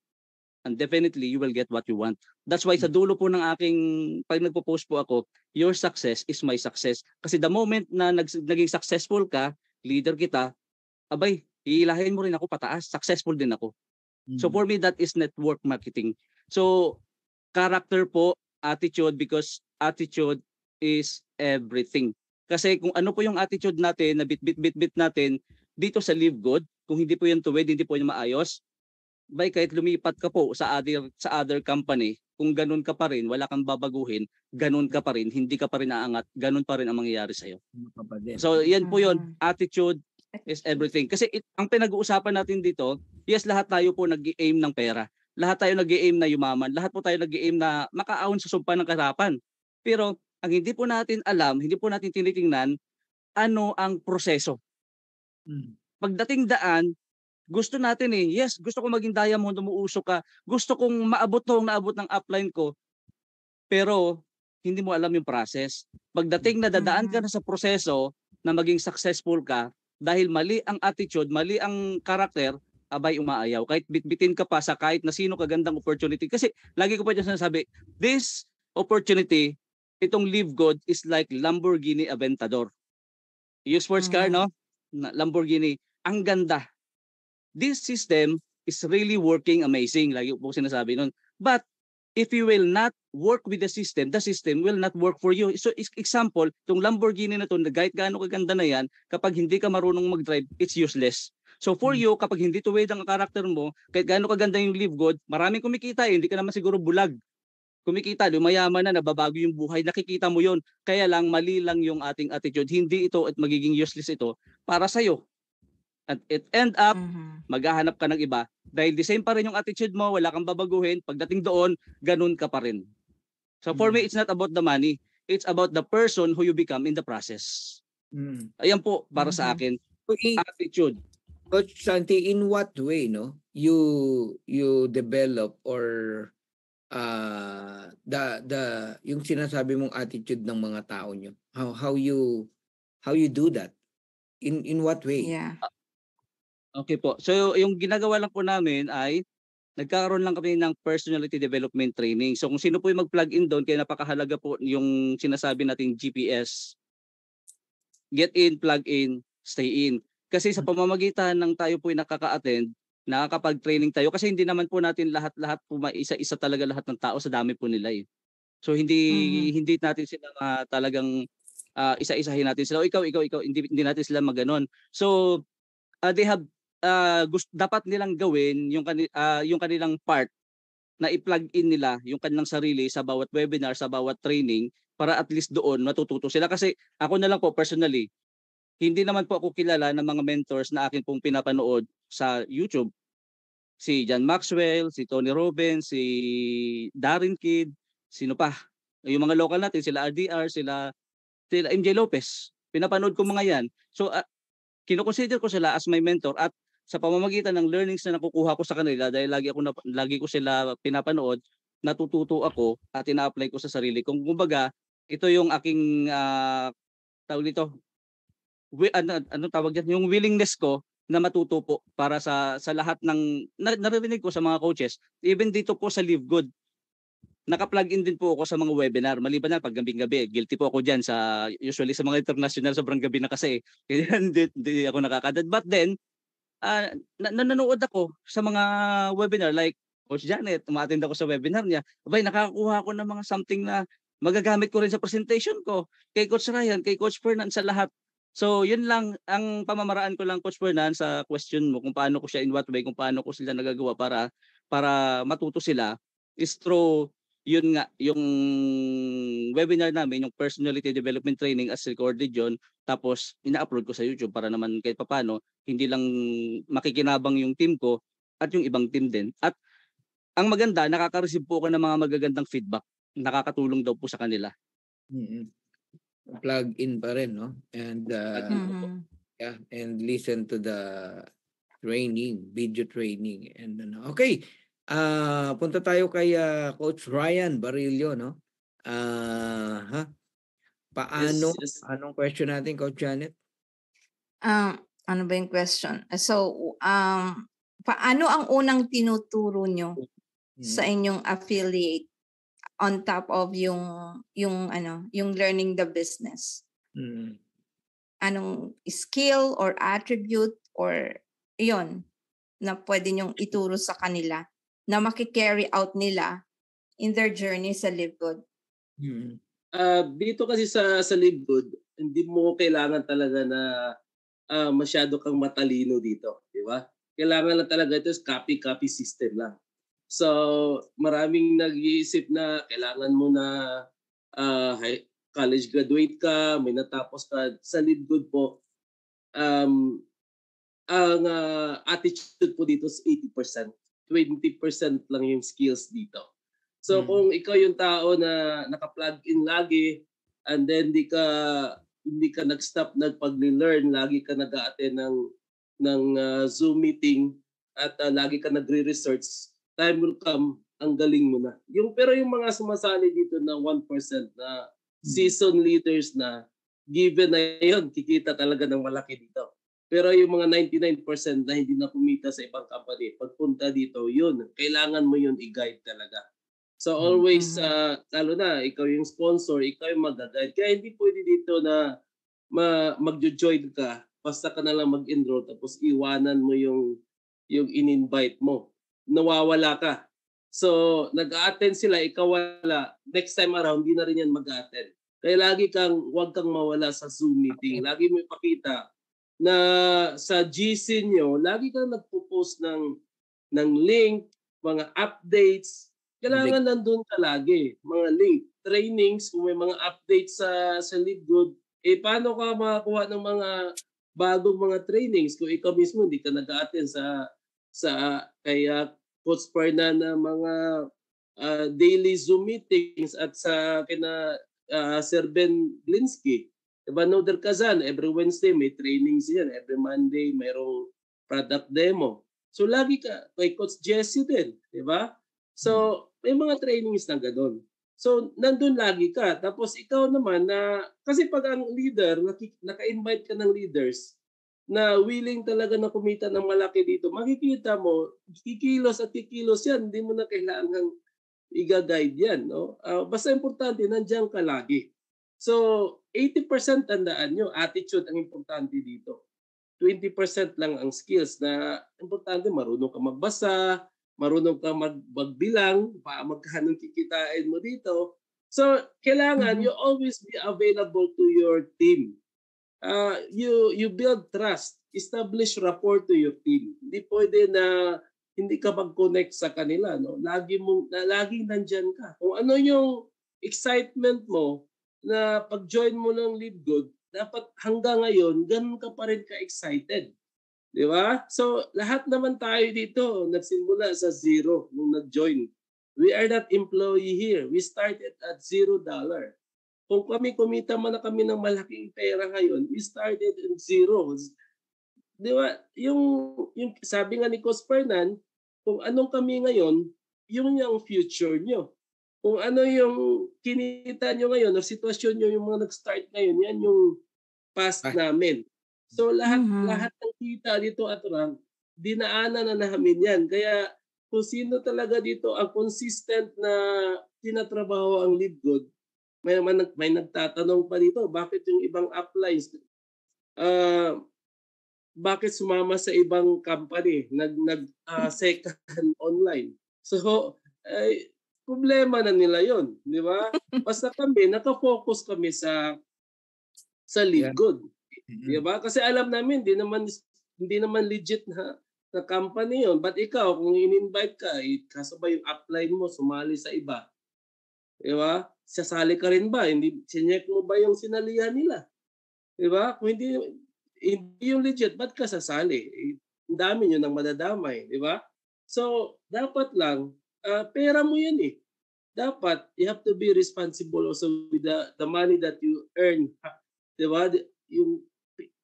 and definitely you will get what you want. That's why sa dulo po ng aking, pag nagpo-post po ako, your success is my success. Kasi the moment na naging successful ka, leader kita, abay, iilahin mo rin ako pataas, successful din ako. So for me, that is network marketing. So character po, attitude, because attitude is everything. Kasi kung ano po yung attitude natin, na bit natin, dito sa Live Good, kung hindi po yung tuwid, hindi po yung maayos, bay kahit lumipat ka po sa other company, kung ganun ka pa rin, wala kang babaguhin, ganun ka pa rin, hindi ka pa rin aangat, ganun pa rin ang mangyayari sa iyo. So yan po yun, attitude is everything. Kasi ang pinag-uusapan natin dito, yes, lahat tayo po nag-i-aim ng pera. Lahat tayo nag-i-aim na yumaman, lahat po tayo nag-i-aim na makaahon sa sumpa ng kahirapan. Pero ang hindi po natin alam, hindi po natin tinitingnan ano ang proseso. Pagdating daan, gusto natin yes, gusto ko maging diamond, umuusok ka. Gusto kong maabot ng upline ko. Pero hindi mo alam yung process. Pagdating na dadaan ka na sa proseso na maging successful ka, dahil mali ang attitude, mali ang character, abay umaayaw. Kahit bitbitin ka pa sa kahit na sino kagandang opportunity. Kasi lagi ko pa dyan sinasabi, this opportunity, itong Live Good is like Lamborghini Aventador. Yung sports car, no? Lamborghini. Ang ganda. This system is really working amazing. Lagi po sinasabi nun. But if you will not work with the system will not work for you. So example, itong Lamborghini na to, kahit gaano kaganda na yan, kapag hindi ka marunong mag-drive, it's useless. So for you, kapag hindi tuwid ang karakter mo, kahit gaano kaganda yung Live Good, maraming kumikita hindi ka naman siguro bulag. Kumikita, lumayaman na, nababago yung buhay, nakikita mo yon. Kaya lang, mali lang yung ating attitude. Hindi ito at magiging useless ito para sa'yo. At it end up, maghahanap ka ng iba. Dahil the same pa rin yung attitude mo, wala kang babaguhin, pagdating doon, ganun ka pa rin. So for me, it's not about the money. It's about the person who you become in the process. Ayan po, para sa akin, attitude. Coach Santi, in what way, no, you develop or yung sinasabi mong attitude ng mga tao nyo? How you do that? In what way? Yeah. Okay po. So yung ginagawa lang po namin ay nagkakaroon lang kami ng personality development training. So kung sino po yung mag-plug in doon, kaya napakahalaga po yung sinasabi nating GPS. Get in, plug in, stay in. Kasi sa pamamagitan ng tayo po yung nakaka-attend, nakakapag-training tayo kasi hindi naman po natin lahat-lahat po isa-isa talaga lahat ng tao, sa dami po nila eh. So hindi natin sila talagang isa-isahin natin sila. O ikaw, hindi natin sila maganon. So they have dapat nilang gawin yung kanilang part na i-plug in nila yung kanilang sarili sa bawat webinar, sa bawat training para at least doon matututo sila. Kasi ako na lang po personally, hindi naman po ako kilala ng mga mentors na akin pong pinapanood sa YouTube. Si John Maxwell, si Tony Robbins, si Darren Kidd, sino pa? Yung mga local natin, sila RDR, sila MJ Lopez. Pinapanood ko mga yan. So kino-consider ko sila as my mentor at sa pamamagitan ng learnings na nakukuha ko sa kanila dahil lagi ko sila pinapanood, natututo ako at ina-apply ko sa sarili ko. Kumbaga, ito yung aking tawag dito, ano tawag diyan, yung willingness ko na matuto po para sa lahat ng naririnig ko sa mga coaches. Even dito po sa Live Good, naka-plug in din po ako sa mga webinar. Maliban na pag gabing-gabi, guilty po ako diyan usually sa mga international, sobrang gabi na kasi. Kaya hindi ako nakakadad. But then nanonood ako sa mga webinar like Coach Janet, umattend ako sa webinar niya. Abay, nakakakuha ako ng mga something na magagamit ko rin sa presentation ko. Kay Coach Ryan, kay Coach Fernan, sa lahat. So, yun lang ang pamamaraan ko lang, Coach Fernan, sa question mo kung paano ko siya in what way, kung paano ko sila nagagawa para matuto sila is through yun nga, yung webinar namin, yung personality development training as recorded yun, tapos ina-upload ko sa YouTube para naman kahit papano, hindi lang makikinabang yung team ko at yung ibang team din. At ang maganda, nakaka-receive po ako ng mga magagandang feedback. Nakakatulong daw po sa kanila. Plug in pa rin, no? And yeah, and listen to the training, video training. And okay. Punta tayo kay Coach Ryan Barillo, no? Paano? Yes. Anong question natin, Coach Janet? Ano ba yung question? So, paano ang unang tinuturo nyo sa inyong affiliate on top of yung learning the business? Anong skill or attribute or yon na pwede nyong ituro sa kanila na maki-carry out nila in their journey sa Live Good? Dito kasi sa Live Good, hindi mo kailangan talaga na masyado kang matalino dito, di ba? Kailangan lang talaga ito is copy system lang. So, maraming nag-iisip na kailangan mo na college graduate ka, may natapos ka. Sa Live Good po, ang attitude po dito is 80%. 20% lang yung skills dito. So kung ikaw yung tao na naka-plug in lagi and then hindi ka nag-stop nagpag-learn, lagi ka nag-a-attend ng Zoom meeting at lagi ka nagre-research, time will come, ang galing mo na. Pero yung mga sumasali dito na 1% na seasoned leaders na given na yun, kikita talaga ng malaki dito. Pero yung mga 99% na hindi na kumita sa ibang company, pagpunta dito, yun, kailangan mo yun i-guide talaga. So always, lalo na, ikaw yung sponsor, ikaw yung mag-guide. Kaya hindi pwede dito na mag-join ka, basta ka na lang mag-enroll, tapos iwanan mo yung in-invite mo. Nawawala ka. So nag-a-attend sila, ikaw wala. Next time around, hindi na rin yan mag-a-attend. Kaya huwag kang mawala sa Zoom meeting. Lagi mo ipakita na sa GC nyo, lagi kang nagpo-post ng link, mga updates. Kailangan nandun ka lagi. Mga link, trainings, kung may mga updates sa Live Good, paano ka makakuha ng mga bagong mga trainings kung ikaw mismo hindi ka nag-a-attend kay Coach Fernan na mga daily Zoom meetings at sa kina Sir Ben Glinsky. Diba, Noder Kazan, every Wednesday may trainings yan. Every Monday mayroong product demo. So lagi ka, kay Coach Jesse din. Diba? So may mga trainings na gano'n. So, nandun lagi ka. Tapos ikaw naman na, kasi pag ang leader, naka-invite ka ng leaders na willing talaga na kumita ng malaki dito, makikita mo, kikilos at kikilos yan. Hindi mo na kailangang i-guide yan. No? Basta importante, nandiyan ka lagi. So, 80% tandaan nyo, attitude ang importante dito. 20% lang ang skills na importante, marunong ka magbasa, marunong ka magbilang, magkano kikitain mo dito. So, kailangan you always be available to your team. You build trust, establish rapport to your team. Hindi pwede na hindi ka mag-connect sa kanila, no? Laging nandiyan ka. Kung ano yung excitement mo na pag-join mo ng LeadGood, dapat hanggang ngayon ganun ka pa rin ka-excited. Di ba? So, lahat naman tayo dito nagsimula sa zero nung nag-join. We are not employee here. We started at $0. Kung kami kumita man na kami ng malaking pera ngayon, we started at zero. Di ba? Yung sabi nga ni Coach Fernan, kung anong kami ngayon, yung future nyo. Kung ano yung kinita nyo ngayon o sitwasyon nyo, yung mga nag-start ngayon, yan yung past namin. So lahat ng kita dito at rank, dinaanan na namin yan. Kaya kung sino talaga dito ang consistent na tinatrabaho ang LeadGood, may nagtatanong pa dito, bakit yung ibang uplines, bakit sumama sa ibang company, second online. So, problema na nila yon, di ba? Basta kami, nakafocus kami sa LeadGood. Di ba? Kasi alam namin, hindi naman legit na company yon. But ikaw, kung in-invite ka, kasabay yung upline mo, sumali sa iba. Di ba? Sasali ka rin ba? Sinyek mo ba yung sinalihan nila? Di ba? Kung hindi yung legit, ba't ka sasali? Ang dami nyo nang madadamay. Di ba? So, dapat lang, pera mo yan eh. Dapat, you have to be responsible also with the money that you earn. Di ba? Yung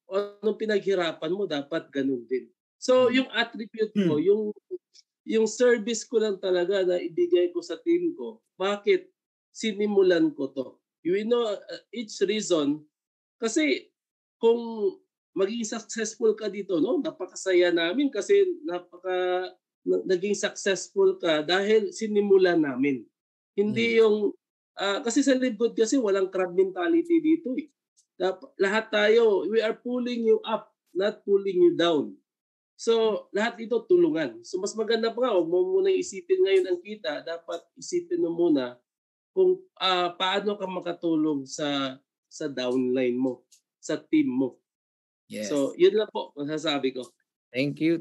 anong pinaghirapan mo, dapat ganun din. So, yung attribute ko, yung service ko lang talaga na ibigay ko sa team ko, bakit sinimulan ko to? You know, each reason, kasi kung maging successful ka dito, no, napakasaya namin kasi naging successful ka dahil sinimulan namin. Hindi yung, kasi sa LeadGood kasi walang crab mentality dito eh. Lahat tayo, we are pulling you up, not pulling you down. So, lahat ito tulungan. So, mas maganda pa nga, huwag mo muna isipin ngayon ang kita, dapat isipin mo muna kung paano ka makatulong sa downline mo, sa team mo. Yes. So, yun lang po masasabi ko. Thank you.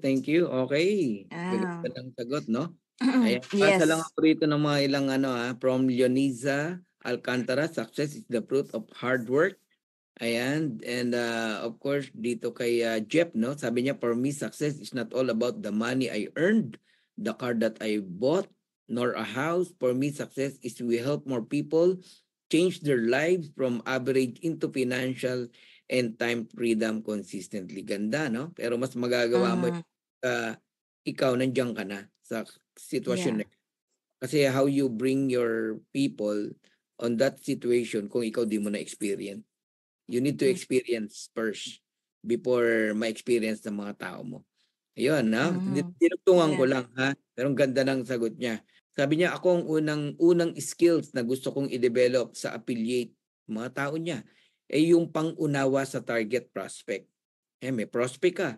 Okay. Gandang sagot, no? Ayan, Yes. pasa lang ako rito ng mga ilang from Leoniza Alcantara, success is the fruit of hard work. Ayan, and of course dito kay Jeff, no, sabi niya, for me success is not all about the money I earned, the car that I bought, nor a house. For me success is we help more people change their lives from average into financial and time freedom consistently. Ganda, no? Pero mas magagawa mo ikaw nandiyan ka na sa sitwasyon na. Kasi how you bring your people on that situation kung ikaw di mo na experience. You need to experience first before ma-experience ng mga tao mo. Ayun, no? Tinugtungan ko lang, ha? Pero ang ganda ng sagot niya. Sabi niya, ako ang unang skills na gusto kong i-develop sa affiliate mga tao niya yung pang-unawa sa target prospect. May prospect ka.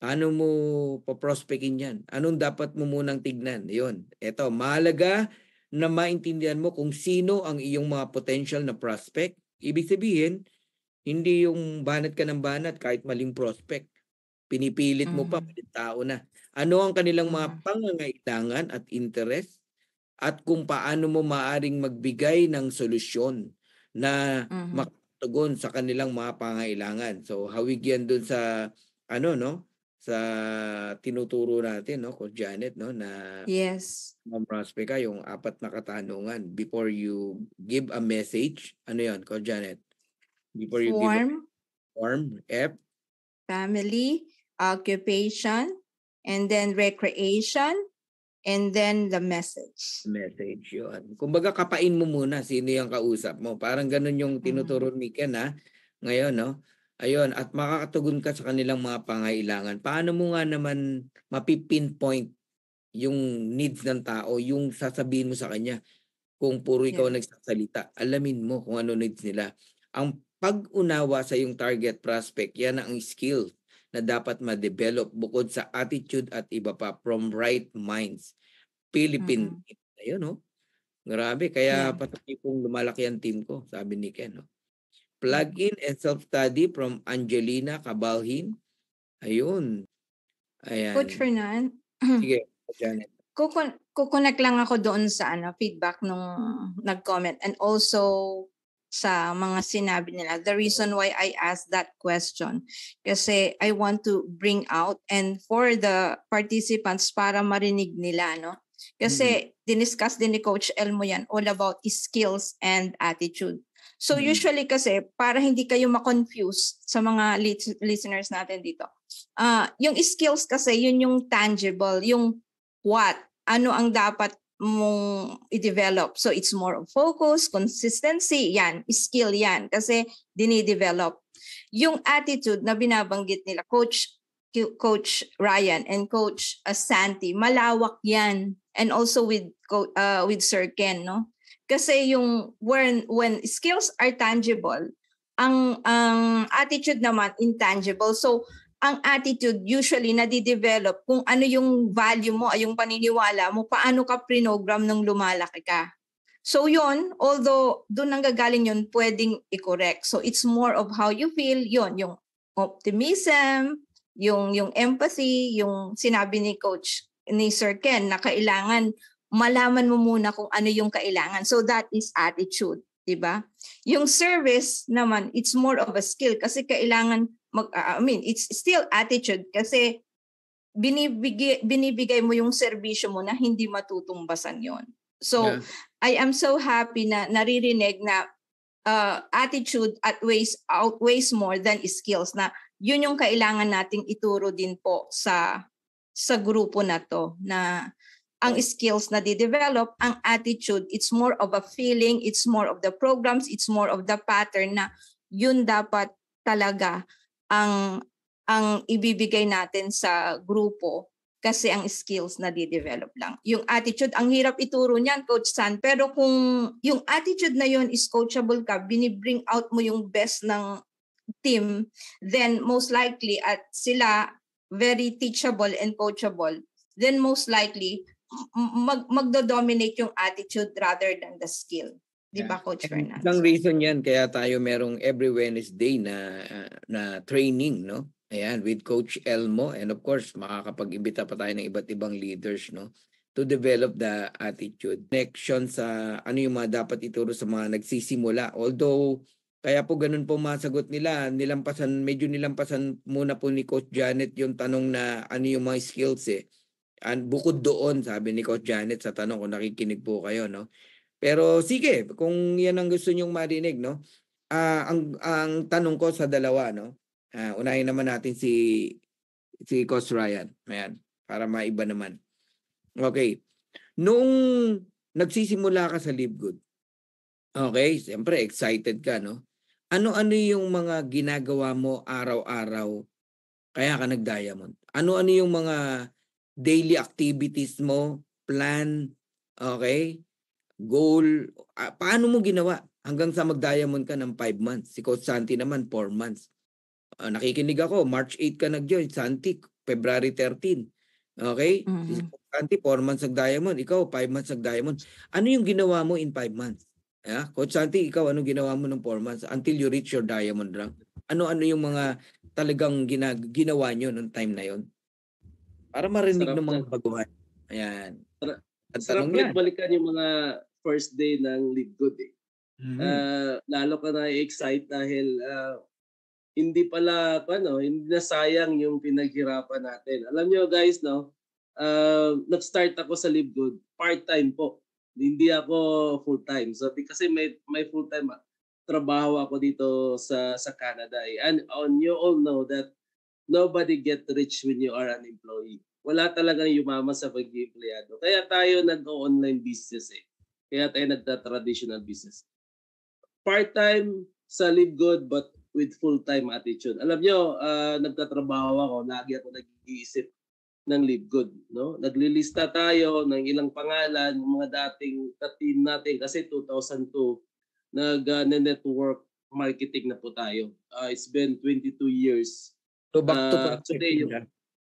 Paano mo pa-prospectin yan? Anong dapat mo munang tignan? Ayun. Ito, mahalaga na maintindihan mo kung sino ang iyong mga potential na prospect. Ibig sabihin, hindi yung banat ka ng banat kahit maling prospect. Pinipilit mo pa, maling tao na. Ano ang kanilang mga pangangailangan at interest at kung paano mo maaring magbigay ng solusyon na makatugon sa kanilang mga pangangailangan. So, hawig yan dun sa, sa tinuturo natin, no, Coach Janet, no, na prospect ka, yung 4 na katanungan before you give a message. Ano yun, Coach Janet? Before you form, F, family, occupation, and then recreation, and then the message. Message yun. Kumbaga kapain mo muna sino yung kausap mo. Parang ganun yung tinuturo ni Ken ngayon, no? Ayun, at makakatugon ka sa kanilang mga pangailangan. Paano mo nga naman mapipinpoint yung needs ng tao, yung sasabihin mo sa kanya kung puro ikaw nagsasalita. Alamin mo kung ano needs nila. Ang pag-unawa sa yung target prospect, yan ang skill na dapat ma-develop bukod sa attitude at iba pa from right minds. Philippine. Ayun, no? Grabe. Kaya patuloy pong lumalaki ang team ko, sabi ni Ken. No? Plug-in and self-study from Angelina Cabalhin. Ayun. Ayan. Coach Fernan. Sige, Janet. Kukonek lang ako doon sa feedback nung nag-comment and also sa mga sinabi nila. The reason why I asked that question kasi I want to bring out and for the participants para marinig nila, no? Kasi diniscuss din ni Coach Elmo yan all about skills and attitude. So usually kasi para hindi kayo ma-confuse sa mga listeners natin dito. Yung skills kasi yun yung tangible, yung what, ano ang dapat mong i-develop. So it's more of focus, consistency, yan, skill yan kasi dinidevelop. Yung attitude na binabanggit nila Coach Ryan and Coach Santi, malawak yan. And also with Sir Ken, no? Kasi yung when skills are tangible, ang attitude naman intangible. So ang attitude usually nadidevelop kung ano yung value mo, yung paniniwala mo, paano ka prinogram nung lumalaki ka. So yon, although doon nanggagaling yun, pwedeng i-correct. So it's more of how you feel, yon, yung optimism, yung empathy, yung sinabi ni Sir Ken na kailangan malaman mo muna kung ano yung kailangan. So that is attitude, di ba? Yung service naman, it's more of a skill kasi kailangan it's still attitude kasi binibigay mo yung serbisyo mo na hindi matutumbasan yon. So, I am so happy na naririnig na attitude outweighs more than skills na yun yung kailangan nating ituro din po sa grupo na to na ang skills na di-develop, ang attitude, it's more of a feeling, it's more of the programs, it's more of the pattern na yun dapat talaga ang ibibigay natin sa grupo kasi ang skills na di-develop lang. Yung attitude, ang hirap ituro niyan, Coach San. Pero kung yung attitude na yun is coachable ka, binibring out mo yung best ng team, then most likely at sila very teachable and coachable, then most likely magdo-dominate yung attitude rather than the skill. Di ba, Coach Fernando? Isang reason yan kaya tayo merong every Wednesday na training, no? Ayan, with Coach Elmo and of course, makakapag-imbita pa tayo ng iba't ibang leaders, no? To develop the attitude. Connection sa ano yung mga dapat ituro sa mga nagsisimula. Although, kaya po ganun po masagot nila, medyo nilampasan muna po ni Coach Janet yung tanong na ano yung mga skills eh. And bukod doon, sabi ni Coach Janet sa tanong kung nakikinig po kayo, no? Pero sige, kung yan ang gusto nyong marinig, no? Ang tanong ko sa dalawa, no? Unahin naman natin si Coach Ryan. Ayan, para maiba naman. Okay. Nung nagsisimula ka sa Live Good, okay, siyempre excited ka, no? Ano-ano yung mga ginagawa mo araw-araw kaya ka nag-diamond? Ano-ano yung mga daily activities mo, plan, okay? Goal, paano mo ginawa hanggang sa mag-diamond ka ng 5 months? Si Coach Santi naman 4 months. Nakikinig ako, March 8 ka nag-join, Santi February 13. Okay? Si Coach Santi 4 months nag-diamond, ikaw 5 months nag-diamond. Ano yung ginawa mo in 5 months? Coach Santi, ikaw ano ginawa mo ng 4 months until you reach your diamond rank? Ano yung mga talagang ginawa nyo nung time na yon? Para marinig ng mga baguhan. Ayan. Sarap balikan yung mga first day ng Live Good eh. Lalo ka na excite dahil hindi pala hindi na sayang yung pinaghirapan natin. Alam nyo guys, no? Nag-start ako sa Live Good, part-time po. Hindi ako full-time. So kasi may full-time trabaho ako dito sa Canada eh. And you all know that nobody get rich when you are an employee. wala talagang yumaman sa pag-empleyado. Kaya tayo nag-online business eh. Kaya tayo nagta-traditional business. Part-time sa Live Good but with full-time attitude. Alam nyo, nagtatrabaho ako, lagi ako nag-iisip ng Live Good. No? Naglilista tayo ng ilang pangalan, mga dating team natin kasi 2002, nag-network marketing na po tayo. It's been 22 years. So back to today,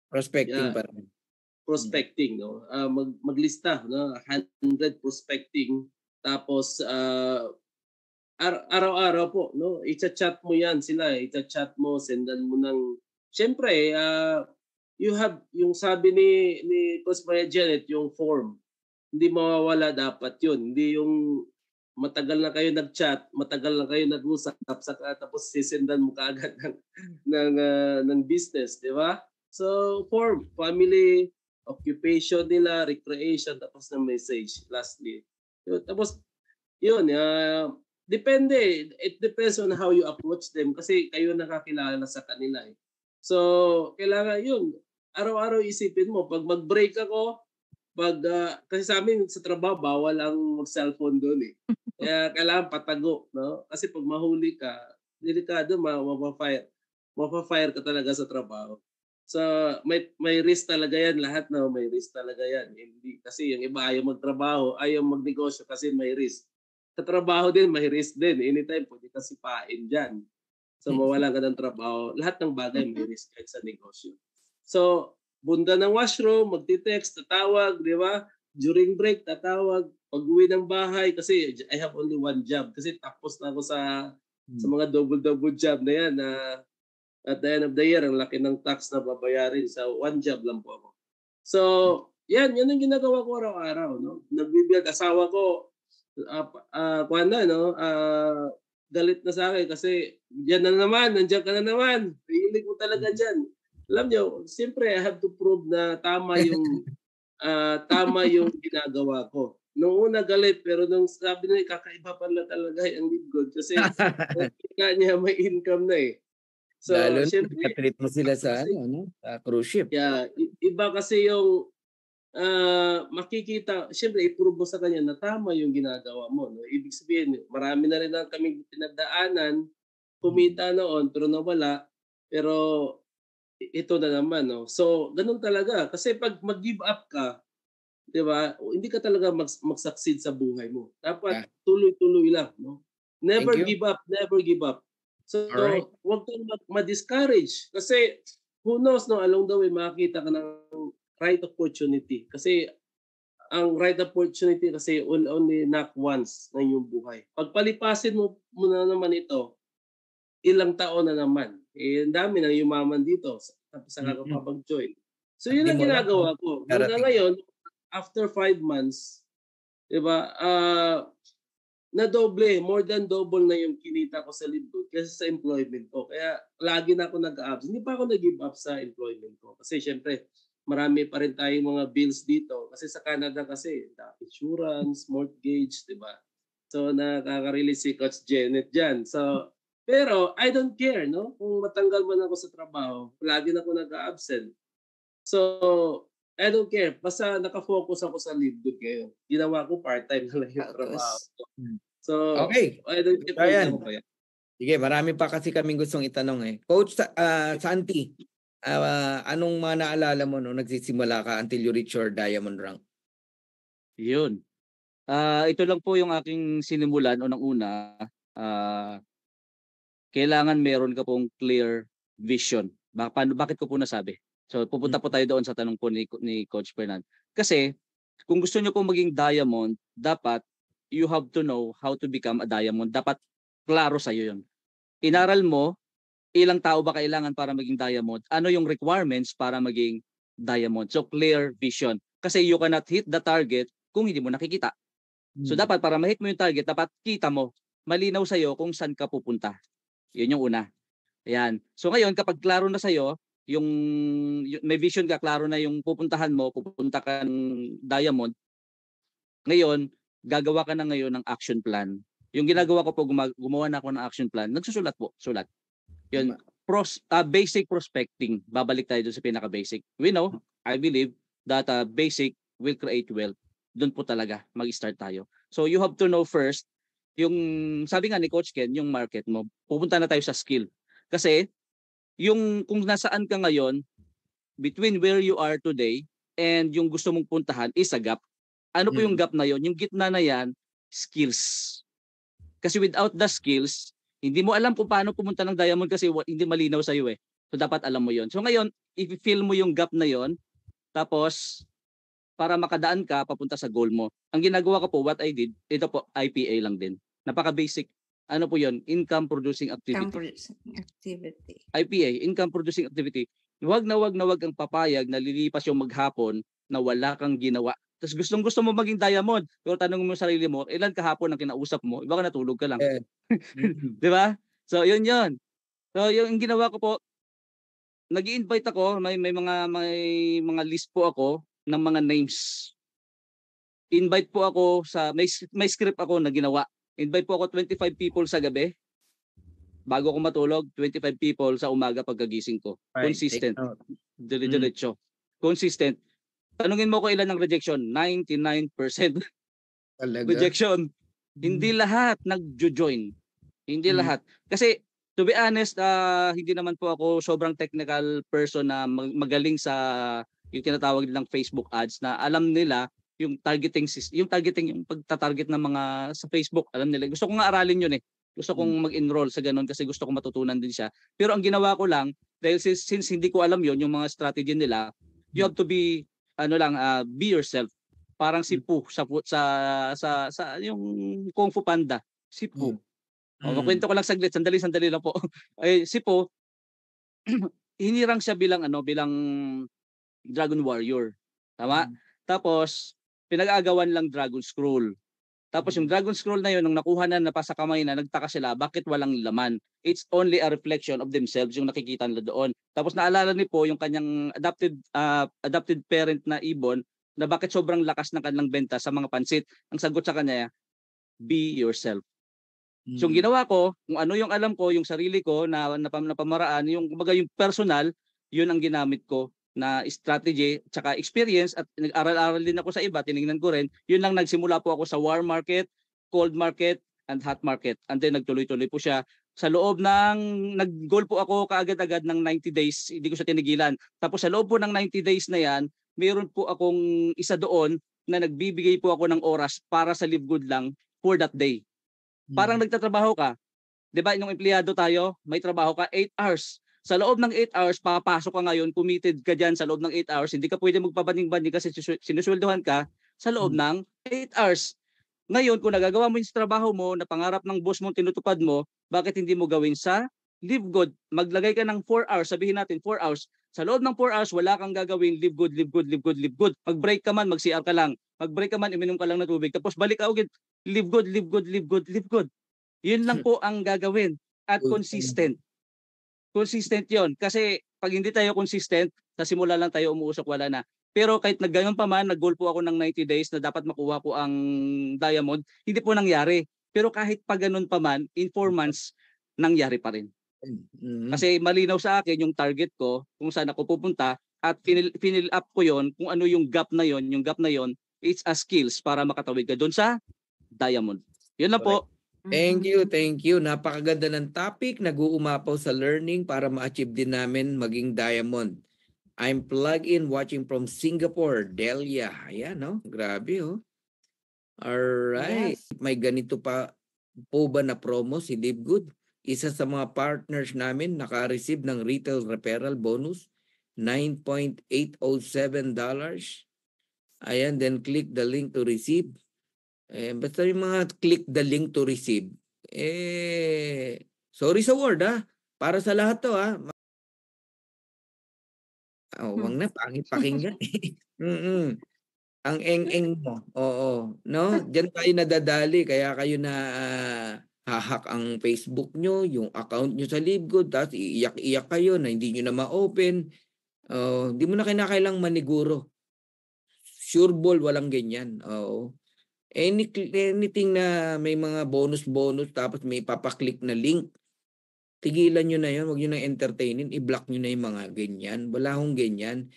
prospecting pa rin. Prospecting, no? Maglista, no? 100 prospecting. Tapos, araw-araw po, no? I-chat mo yan sila. I-chat mo, sendan mo ng... Siyempre, you have, yung sabi ni Coach Maria Janet, yung form. Hindi mawawala dapat yun. Hindi yung matagal na kayo nag-chat, matagal na kayo nag-usap, tapos sisendan mo kaagad ng business, di ba? So, form, family, occupation nila, recreation, tapos ng message, lastly. Tapos, yun, depende. It depends on how you approach them kasi kayo nakakilala sa kanila. Eh. So, kailangan yun. Araw-araw isipin mo, pag mag-break ako, kasi sa amin sa trabaho, bawal ang mag-cellphone doon eh. Kaya kailangan patago. No? Kasi pag mahuli ka, delikado, mapafire ka talaga sa trabaho. So, may risk talaga yan. Lahat na may risk talaga yan. Hindi, kasi yung iba ayaw magtrabaho, ayaw magnegosyo kasi may risk. Sa trabaho din, may risk din. Anytime, pwede ka sipain dyan. So, mawala ka ng trabaho. Lahat ng bagay may risk kahit sa negosyo. So, bunda ng washroom, magti-text, tatawag, di ba? During break, tatawag. Pag-uwi ng bahay, kasi I have only one job. Kasi tapos na ako sa mga double-double job na yan. At the end of the year, ang laki ng tax na babayarin. Sa one job lang po ako. So, yan ang ginagawa ko araw-araw. No? Nagbibuild asawa ko, galit na sa akin kasi diyan na naman, nandiyan ka na naman. Hilig mo talaga dyan. Alam nyo, siyempre I have to prove na tama yung ginagawa ko. Nung una galit, pero nung sabi niya, kakaiba pala talaga yung Live Good kasi niya may income na eh. So, lalo siyempre, na mo sila sa cruise ship. Yeah, iba kasi yung makikita, siyempre i-prove mo sa kanya na tama yung ginagawa mo. No? Ibig sabihin, marami na rin ang kaming pinagdaanan, kumita noon, pero nawala. Pero ito na naman, no? So, ganun talaga. Kasi pag mag-give up ka, di ba, hindi ka talaga mag-succeed sa buhay mo. Dapat tuloy-tuloy lang, no? Never give up, never give up. So, huwag kang ma-discourage. Kasi, who knows, no, along the way, makakita ka ng right opportunity. Kasi, ang right opportunity kasi will only knock once na yung buhay. Pag palipasin mo na naman ito, ilang taon na naman. Eh, ang dami na yumaman dito sa kakapag-join. So, yun ang ginagawa ko. Hanggang ngayon, after 5 months, diba, na doble, more than double na yung kinita ko sa Live Good kasi sa employment ko. Kaya, lagi na ako nag-abs. Hindi pa ako nag-give up sa employment ko. Kasi, syempre, marami pa rin tayong mga bills dito. Kasi sa Canada kasi, insurance, mortgage, diba? So, nakaka-release si Coach Janet dyan. So, pero I don't care, no? Kung matanggal man ako sa trabaho, lagi na ako nag-absent. So, I don't care. Basta nakafocus ako sa Live Good ngayon. Ginawa ko part-time na lang yung trabaho. So, okay. I don't care. Sige, marami pa kasi kaming gustong itanong eh. Coach Santi, anong mga naalala mo nung nagsisimula ka until you reach your diamond rank? Yun. Ito lang po yung aking sinimulan unang-una. Kailangan meron ka pong clear vision. Bakit ko po nasabi? So pupunta po tayo doon sa tanong po ni Coach Fernan. Kasi kung gusto niyo pong maging diamond, dapat you have to know how to become a diamond. Dapat klaro sa iyo 'yon. Inaral mo ilang tao ba kailangan para maging diamond? Ano yung requirements para maging diamond? So clear vision. Kasi you cannot hit the target kung hindi mo nakikita. So dapat para ma-hit mo yung target, dapat kita mo. Malinaw sa iyo kung saan ka pupunta. 'Yun yung una. Ayan. So ngayon kapag klaro na sa iyo, yung may vision ka, klaro na yung pupuntahan mo, pupunta ka ng diamond. Ngayon, gagawa ka na ngayon ng action plan. Yung ginagawa ko po, gumawa na ako ng action plan. Nagsusulat po, sulat. Yun, basic prospecting. Babalik tayo doon sa pinaka-basic. We know, I believe that basic will create wealth. Doon po talaga mag-start tayo. So you have to know first, yung sabi nga ni Coach Ken, yung market mo. Pupunta na tayo sa skill. Kasi yung kung nasaan ka ngayon, between where you are today and yung gusto mong puntahan is a gap. Ano po yung gap na yon? Yung gitna na yan, skills. Kasi without the skills, hindi mo alam kung paano pumunta ng diamond kasi hindi malinaw sa iyo eh. So dapat alam mo 'yon. So ngayon, i-fill mo yung gap na 'yon, tapos para makadaan ka papunta sa goal mo. Ang ginagawa ko po, what I did, ito po IPA lang din. Napaka-basic. Ano po 'yon? Income producing activity. IPA, income producing activity. Huwag na wag ang papayag na lilipas yung maghapon na wala kang ginawa. Tapos gusto mo maging diamond. Pero tanong mo sa sarili mo, ilan kahapon ang kinausap mo? Iba ka natulog ka lang. Di ba? So, yun. So, yung ginawa ko po, nag-i-invite ako, may mga list po ako ng mga names. Invite po ako may script ako na ginawa. Invite po ako 25 people sa gabi. Bago ako matulog, 25 people sa umaga pagkagising ko. Right. Consistent. Diretso. Consistent. Tanungin mo ko ilan ng rejection? 99% rejection. Hindi lahat nag-join. Hindi lahat. Kasi to be honest, hindi naman po ako sobrang technical person na magaling sa yung tinatawag nilang Facebook ads na alam nila yung targeting, yung pagta-target ng mga sa Facebook, alam nila. Gusto ko nga aralin yun eh. Gusto kong mag-enroll sa ganun kasi gusto ko matutunan din siya. Pero ang ginawa ko lang, dahil since hindi ko alam yun, yung mga strategy nila, you have to be be yourself. Parang si Pooh sa yung Kung Fu Panda, si Pooh. Makwento ko lang saglit, sandali lang po. Ay si Pooh hinirang siya bilang Dragon Warrior. Tama? Tapos pinag-aagawan lang Dragon Scroll. Tapos yung Dragon Scroll na yun, nung nakuha na napasa kamay na, nagtaka sila, bakit walang laman? It's only a reflection of themselves yung nakikita nila doon. Tapos naalala ni po yung kanyang adopted parent na ibon, na bakit sobrang lakas ng kanilang benta sa mga pansit. Ang sagot sa kanya, be yourself. So yung ginawa ko, kung ano yung alam ko, yung sarili ko na pamaraan, yung kumbaga yung personal, yun ang ginamit ko na strategy tsaka experience at nag-aral-aral din ako sa iba, tiningnan ko rin. Yun lang nagsimula po ako sa warm market, cold market, and hot market. And then nagtuloy-tuloy po siya. Sa loob ng nag-goal po ako kaagad-agad ng 90 days, hindi ko siya tinigilan. Tapos sa loob po ng 90 days na yan, mayroon po akong isa doon na nagbibigay po ako ng oras para sa Live Good lang for that day. Parang nagtatrabaho ka. 'Di ba, nung empleyado tayo, may trabaho ka 8 hours. Sa loob ng 8 hours, papasok ka ngayon, committed ka dyan sa loob ng 8 hours. Hindi ka pwede magpabaning-baning kasi sinusweldohan ka sa loob ng 8 hours. Ngayon, kung nagagawa mo yung trabaho mo, na pangarap ng boss mo, tinutupad mo, bakit hindi mo gawin sa Live Good? Maglagay ka ng 4 hours, sabihin natin 4 hours. Sa loob ng 4 hours, wala kang gagawin, Live Good, Live Good, Live Good, Live Good. Mag-break ka man, mag-CR ka lang. Mag-break ka man, uminom ka lang ng tubig. Tapos balik ka ulit, Live Good, Live Good, Live Good, Live Good. Yun lang po ang gagawin. At consistent. Consistent yon. Kasi pag hindi tayo consistent, sa simula lang tayo umuusok, wala na. Pero kahit nagganon pa man, nag-goal po ako ng 90 days na dapat makuha ko ang diamond, hindi po nangyari. Pero kahit pa ganun pa man, in 4 months, nangyari pa rin. Kasi malinaw sa akin yung target ko, kung saan ako pupunta, at finil up ko yon kung ano yung gap na yon. Yung gap na yon, it's a skills para makatawid ka doon sa diamond. Yun lang po. Thank you. Napakaganda ng topic. Nag-uumapaw sa learning para ma-achieve din namin maging diamond. I'm plugged in watching from Singapore, Delia. Ayan, no? Grabe, oh. Alright. Yes. May ganito pa po ba na promo si Live Good? Isa sa mga partners namin naka-receive ng retail referral bonus, $9.807. Ayan, then click the link to receive. Basta yung mga click the link to receive. Sorry sa word para sa lahat to wag na, pangit pakinggan. Ang eng-eng mo. Oo, no? Diyan tayo nadadali kaya kayo na hahack ang Facebook nyo, yung account nyo sa Live Good, tapos iiyak-iyak kayo na hindi nyo na ma-open. Hindi mo na kinakailang maniguro. Sure ball, walang ganyan. Oo. Anything na may mga bonus tapos may papaklik na link, tigilan nyo na yun, huwag nyo na entertainin, i-block nyo na yung mga ganyan. Wala akong ganyan.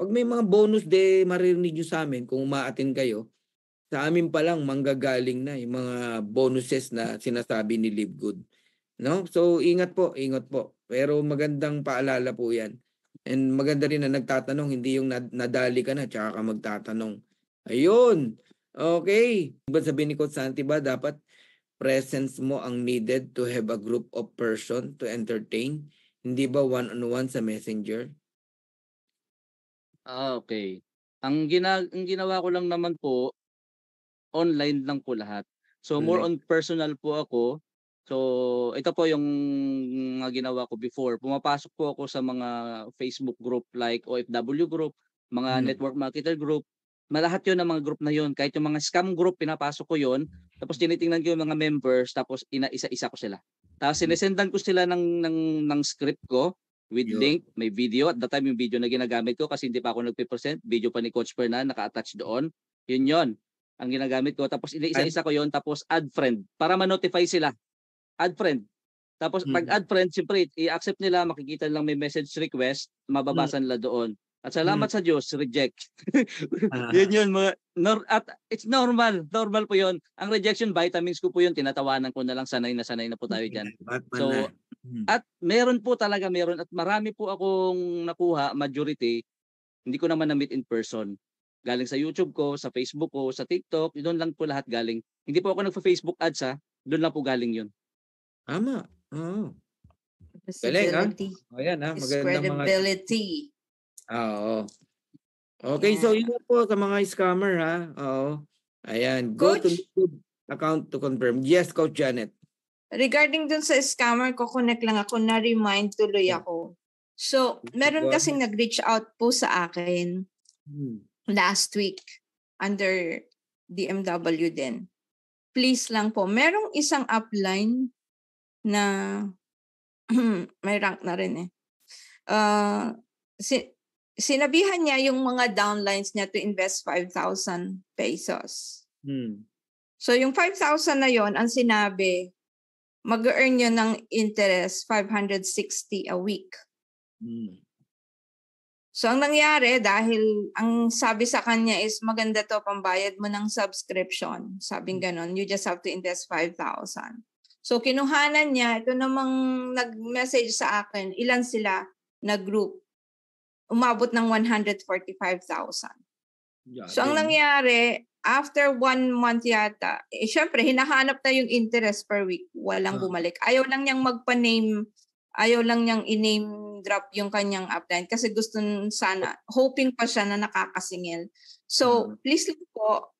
Pag may mga bonus de maririnig nyo sa amin kung umaattend kayo, sa amin pa lang manggagaling na yung mga bonuses na sinasabi ni Live Good. No? So ingat po. Pero magandang paalala po 'yan. And maganda rin na nagtatanong, hindi yung nadali ka na tsaka ka magtatanong. Ayun. Okay. Ba sabihin ni Coach Santi ba dapat presence mo ang needed to have a group of person to entertain? Hindi ba one-on-one sa messenger? Okay. Ang ginawa ko lang naman po, online lang po lahat. So more on personal po ako. So ito po yung mga ginawa ko before. Pumapasok po ako sa mga Facebook group like OFW group, mga network marketer group. Malahat yun ang mga group na yun. Kahit yung mga scam group, pinapasok ko yun. Tapos tinitingnan ko yung mga members, tapos isa-isa ko sila. Tapos sinesendan ko sila ng script ko with link, may video. At that time yung video na ginagamit ko kasi hindi pa ako nagpe-present. Video pa ni Coach Fernan, naka-attach doon. Yun ang ginagamit ko. Tapos isa-isa ko yon, tapos add friend para ma-notify sila. Add friend. Tapos pag add friend, siyempre i-accept nila, makikita lang may message request, mababasa nila doon. At salamat sa Diyos, reject. Yun at it's normal po yun. Ang rejection, vitamins ko po yun, tinatawanan ko na lang, sanay na po tayo dyan. So at meron at marami po akong nakuha, majority hindi ko naman na-meet in person. Galing sa YouTube ko, sa Facebook ko, sa TikTok, doon lang po lahat galing. Hindi po ako nagfa-Facebook ads doon lang po galing yun. Tama. Oo. Galing, ha? Ayan, ha? Magandang credibility. Oo. Okay, so yun po sa mga scammer, ha? Oo. Ayan. Go to YouTube account to confirm. Yes, Coach Janet. Regarding dun sa scammer, connect lang ako, na-remind tuloy ako. So, meron kasing nag-reach out po sa akin last week under DMW din. Please lang po, merong isang upline na may rank na rin sinabihan niya yung mga downlines niya to invest 5,000 pesos. So yung 5,000 na yon, ang sinabi, mag-earn yun ng interest 560 a week. So ang nangyari, dahil ang sabi sa kanya is maganda to, pambayad mo ng subscription. Sabing ganon, you just have to invest 5,000. So kinuhanan niya, ito namang nag-message sa akin, ilan sila na group. Umabot ng 145,000. So ang nangyari, after 1 month yata, syempre hinahanap na yung interest per week, walang bumalik. Ayaw lang niyang magpa-name, ayaw lang niyang i-name drop yung kanyang upline kasi gusto sana, hoping pa siya na nakakasingil. So please lang po,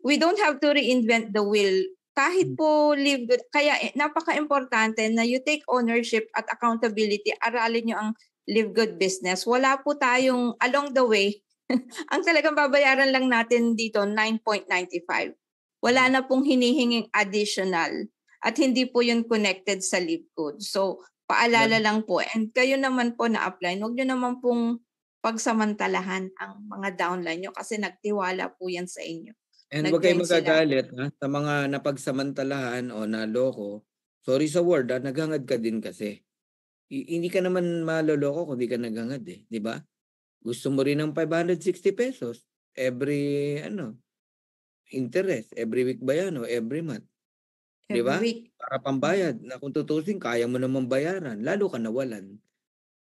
we don't have to reinvent the wheel. Kahit po live good, kaya napaka-importante na you take ownership at accountability, aralin nyo ang live good business. Wala po tayong along the way, ang talagang babayaran lang natin dito 9.95. Wala na pong hinihinging additional at hindi po yun connected sa live good. So paalala lang po, and kayo naman po na upline, huwag nyo naman pong pagsamantalahan ang mga downline nyo kasi nagtiwala po yan sa inyo. And huwag kayong magagalit sa mga napagsamantalahan o naloko. Sorry sa word, naghangad ka din kasi. Hindi ka naman maloloko kung di ka naghangad di ba? Gusto mo rin ng 560 pesos every interest, every week ba yan o every month? Di ba? Para pambayad na kung tutusin, kaya mo naman bayaran, lalo ka nawalan.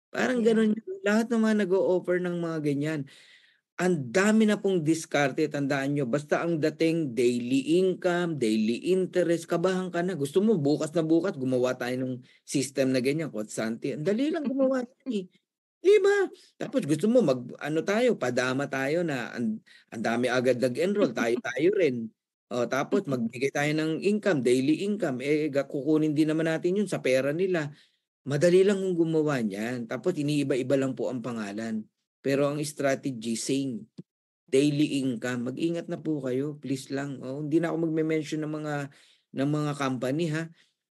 Parang ganun yun. Lahat ng mga nag-o-offer ng mga ganyan. Ang dami na pong diskarte, tandaan nyo. Basta ang dating daily income, daily interest, kabahan ka na. Gusto mo bukas na bukas, gumawa tayo ng system na ganyan, Coach Santi. Ang dali lang gumawa tayo. Diba? Tapos gusto mo padama tayo na ang dami agad nag-enroll, tayo rin. Tapos magbigay tayo ng income, daily income. Kukunin din naman natin yun sa pera nila. Madali lang kung gumawa niyan. Tapos iniiba-iba lang po ang pangalan. Pero ang strategy, same. Daily income. Mag-ingat na po kayo. Please lang. Hindi na ako magme-mention ng mga company, ha.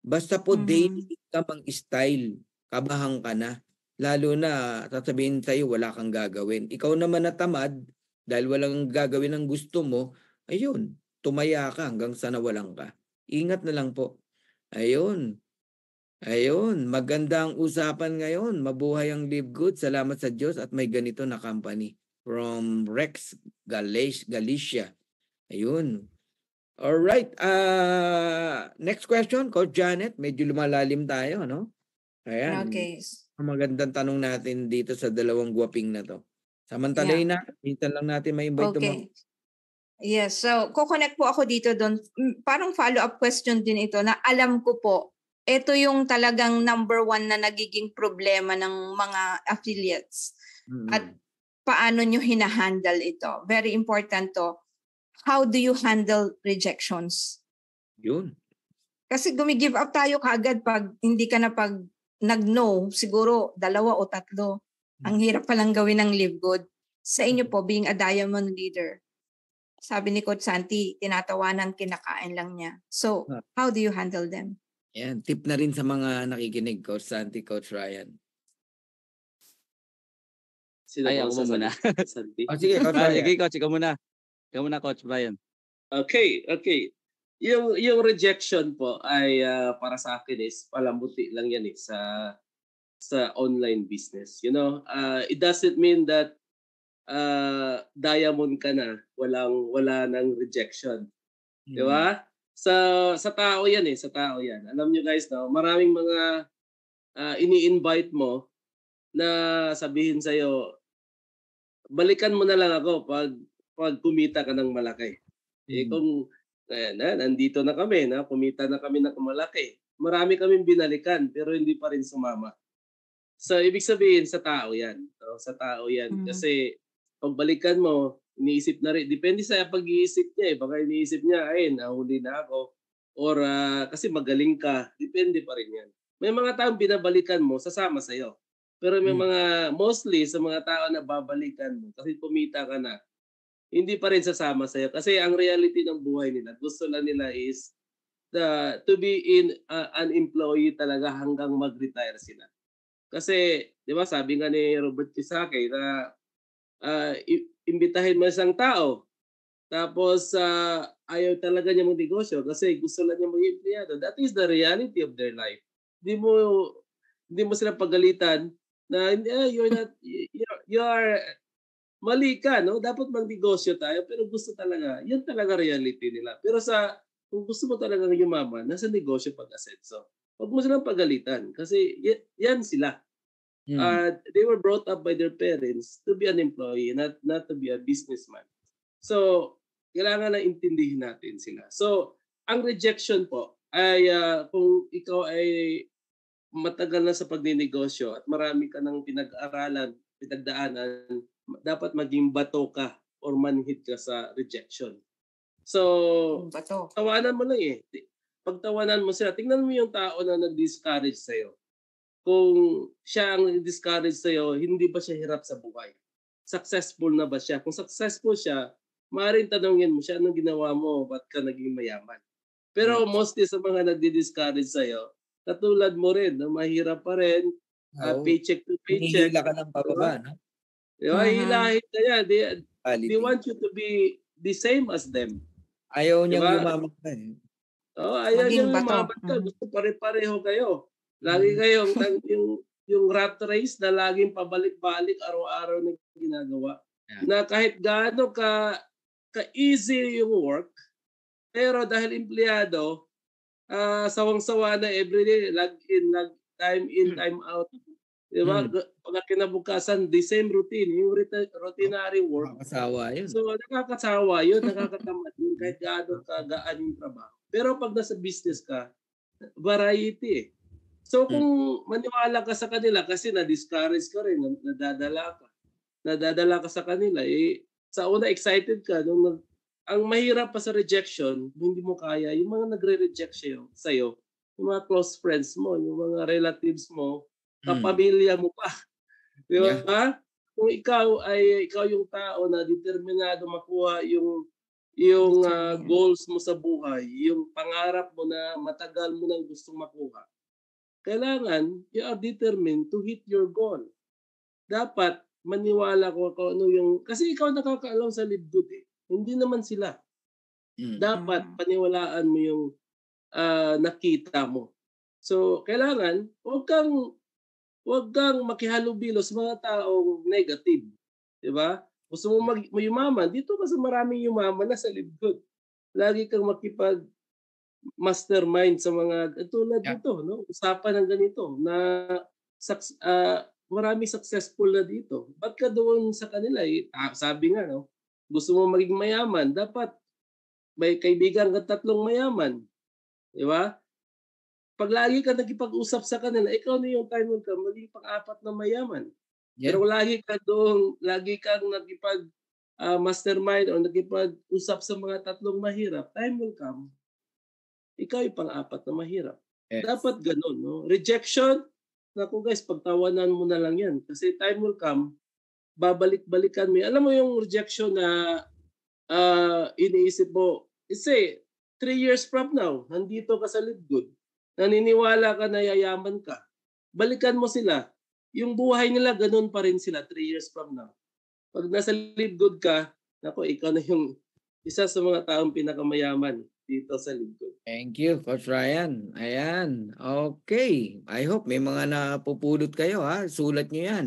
Basta po daily income ang style. Kabahan ka na. Lalo na sasabihin sa'yo, wala kang gagawin. Ikaw naman na tamad, dahil walang gagawin ang gusto mo, ayun, tumaya ka hanggang sa nawalan ka. Ingat na lang po. Ayun. Ayun, magandang usapan ngayon. Mabuhay ang Live Good. Salamat sa Diyos at may ganito na company. From Rex Galicia. Ayun. Alright. Next question, Coach Janet. Medyo lumalalim tayo, no? Ayan. Okay. Ang magandang tanong natin dito sa dalawang guwaping na to. Samantalahin na, minsan lang natin may invite Okay. Yes, so ko-connect po ako dito doon. Parang follow-up question din ito na alam ko po, ito yung talagang number 1 na nagiging problema ng mga affiliates. At paano nyo hinahandle ito? Very important to. How do you handle rejections? Yun. Kasi gumigive up tayo kaagad pag hindi ka na pag nag-no, siguro 2 o 3. Ang hirap palang gawin ng Live Good. Sa inyo po, being a diamond leader, sabi ni Coach Santi, tinatawanan, kinakain lang niya. So, how do you handle them? Yan, tip na rin sa mga nakikinig, Coach Santi, Coach Ryan. Ay, ako muna. Sige, Coach Ryan. Sige, Coach, ikaw muna. Ikaw muna, Coach Brian. Okay. Yung rejection po ay para sa akin is palambuti lang yan sa online business. It doesn't mean that diamond ka na, wala nang rejection. Di ba? Sa tao yan sa tao yan. Alam nyo guys, maraming mga ini-invite mo na sabihin sa'yo, balikan mo na lang ako pag kumita ka ng malaki. Kung nandito na kami, kumita na kami ng malaki. Marami kaming binalikan pero hindi pa rin sumama. So ibig sabihin sa tao yan. Sa tao yan. Kasi pagbalikan mo, iniisip na rin. Depende sa pag-iisip niya. Baka iniisip niya, nahuli na ako. Or kasi magaling ka. Depende pa rin yan. May mga taong binabalikan mo, sasama sa'yo. Pero may mga, mostly sa mga tao na babalikan mo, kasi kumita ka na, hindi pa rin sasama sa'yo. Kasi ang reality ng buhay nila, gusto lang nila is to be an employee talaga hanggang mag-retire sila. Kasi, di ba, sabi nga ni Robert Kiyosaki na imbitahin mo isang tao, tapos ayaw talaga niya magnegosyo kasi gusto lang niya maging empleyado. That is the reality of their life. Hindi mo sila pagalitan na you are mali ka, no? Dapat magnegosyo tayo pero gusto talaga, yun talaga reality nila. Pero kung gusto mo talaga yumaman, nasa negosyo pag-asenso. Huwag mo silang pagalitan kasi yan sila. They were brought up by their parents to be an employee, not to be a businessman. So, kailangan na intindihin natin sila. So, ang rejection po ay kung ikaw ay matagal na sa pagninegosyo at marami ka ng pinag-aralan, pinagdaanan, dapat maging bato ka or manhid ka sa rejection. So, tawanan mo lang Pagtawanan mo sila, tingnan mo yung tao na nag-discourage sa'yo. Kung siya ang discourage sa'yo, hindi ba siya hirap sa buhay? Successful na ba siya? Kung successful siya, maaaring tanongin mo siya, anong ginawa mo? Ba't ka naging mayaman? Pero mostly sa mga nagdi-discourage sa'yo, katulad mo rin, na mahirap pa rin, paycheck to paycheck. Hinihila ka ng pababa, no? Hilahin ka yan. They want you to be the same as them. Ayaw niyang yumaman ka ayaw niyang yumaman ka. Gusto pare-pareho kayo. Lagi kayong yung rat race na laging pabalik-balik araw-araw na ginagawa. Na kahit gaano ka-easy yung work, pero dahil empleyado, sawang-sawa na everyday, log in, time out. Diba? Pag kinabukasan, the same routine, yung routinary work. Nakakasawa yun. So nakakasawa yun, nakakatamad yun, kahit gaano kagaan yung trabaho. Pero pag nasa business ka, variety So kung maniwala ka sa kanila kasi na-discourage ka rin, nadadala ka sa kanila, sa una excited ka, ang mahirap pa sa rejection, hindi mo kaya, yung mga nagre-reject sa'yo, yung mga close friends mo, yung mga relatives mo, kapamilya mo pa. Di ba? Yeah. Kung ikaw yung tao na determinado makuha yung goals mo sa buhay, yung pangarap mo na matagal mo nang gustong makuha, kailangan you are determined to hit your goal. Dapat maniwala ko ano yung, kasi ikaw nakakaalam sa Live Good hindi naman sila. Dapat paniwalaan mo yung nakita mo. So, kailangan, huwag kang makihalubilo sa mga taong negative. Di ba? Gusto mo yumaman, dito ka sa maraming yumaman na sa lingkod. Lagi kang mastermind sa mga tulad nito, no? Usapan ng ganito na marami successful na dito. Ba't ka doon sa kanila? Sabi nga, no? Gusto mo maging mayaman, dapat may kaibigan ka 3 mayaman. Di ba? Pag lagi ka nakipag-usap sa kanila, ikaw na yung time mo ka maging pang-4 na mayaman. Yeah. Pero lagi kang nakipag mastermind o nakipag-usap sa mga 3 mahirap, time will come, ikaw yung pang-4 na mahirap. Yes. Dapat ganun, no? Rejection, naku guys, pagtawanan mo na lang yan. Kasi time will come, babalik-balikan mo. Alam mo yung rejection na iniisip mo, say, 3 years from now, nandito ka sa Lidgood, naniniwala ka na yayaman ka, balikan mo sila. Yung buhay nila, ganun pa rin sila 3 years from now. Pag nasa Lidgood ka, naku, ikaw na yung isa sa mga taong pinakamayaman dito sa Lidgood. Thank you, Coach Ryan. Ayan. Okay. I hope may mga napupulot kayo, ha? Sulat nyo yan.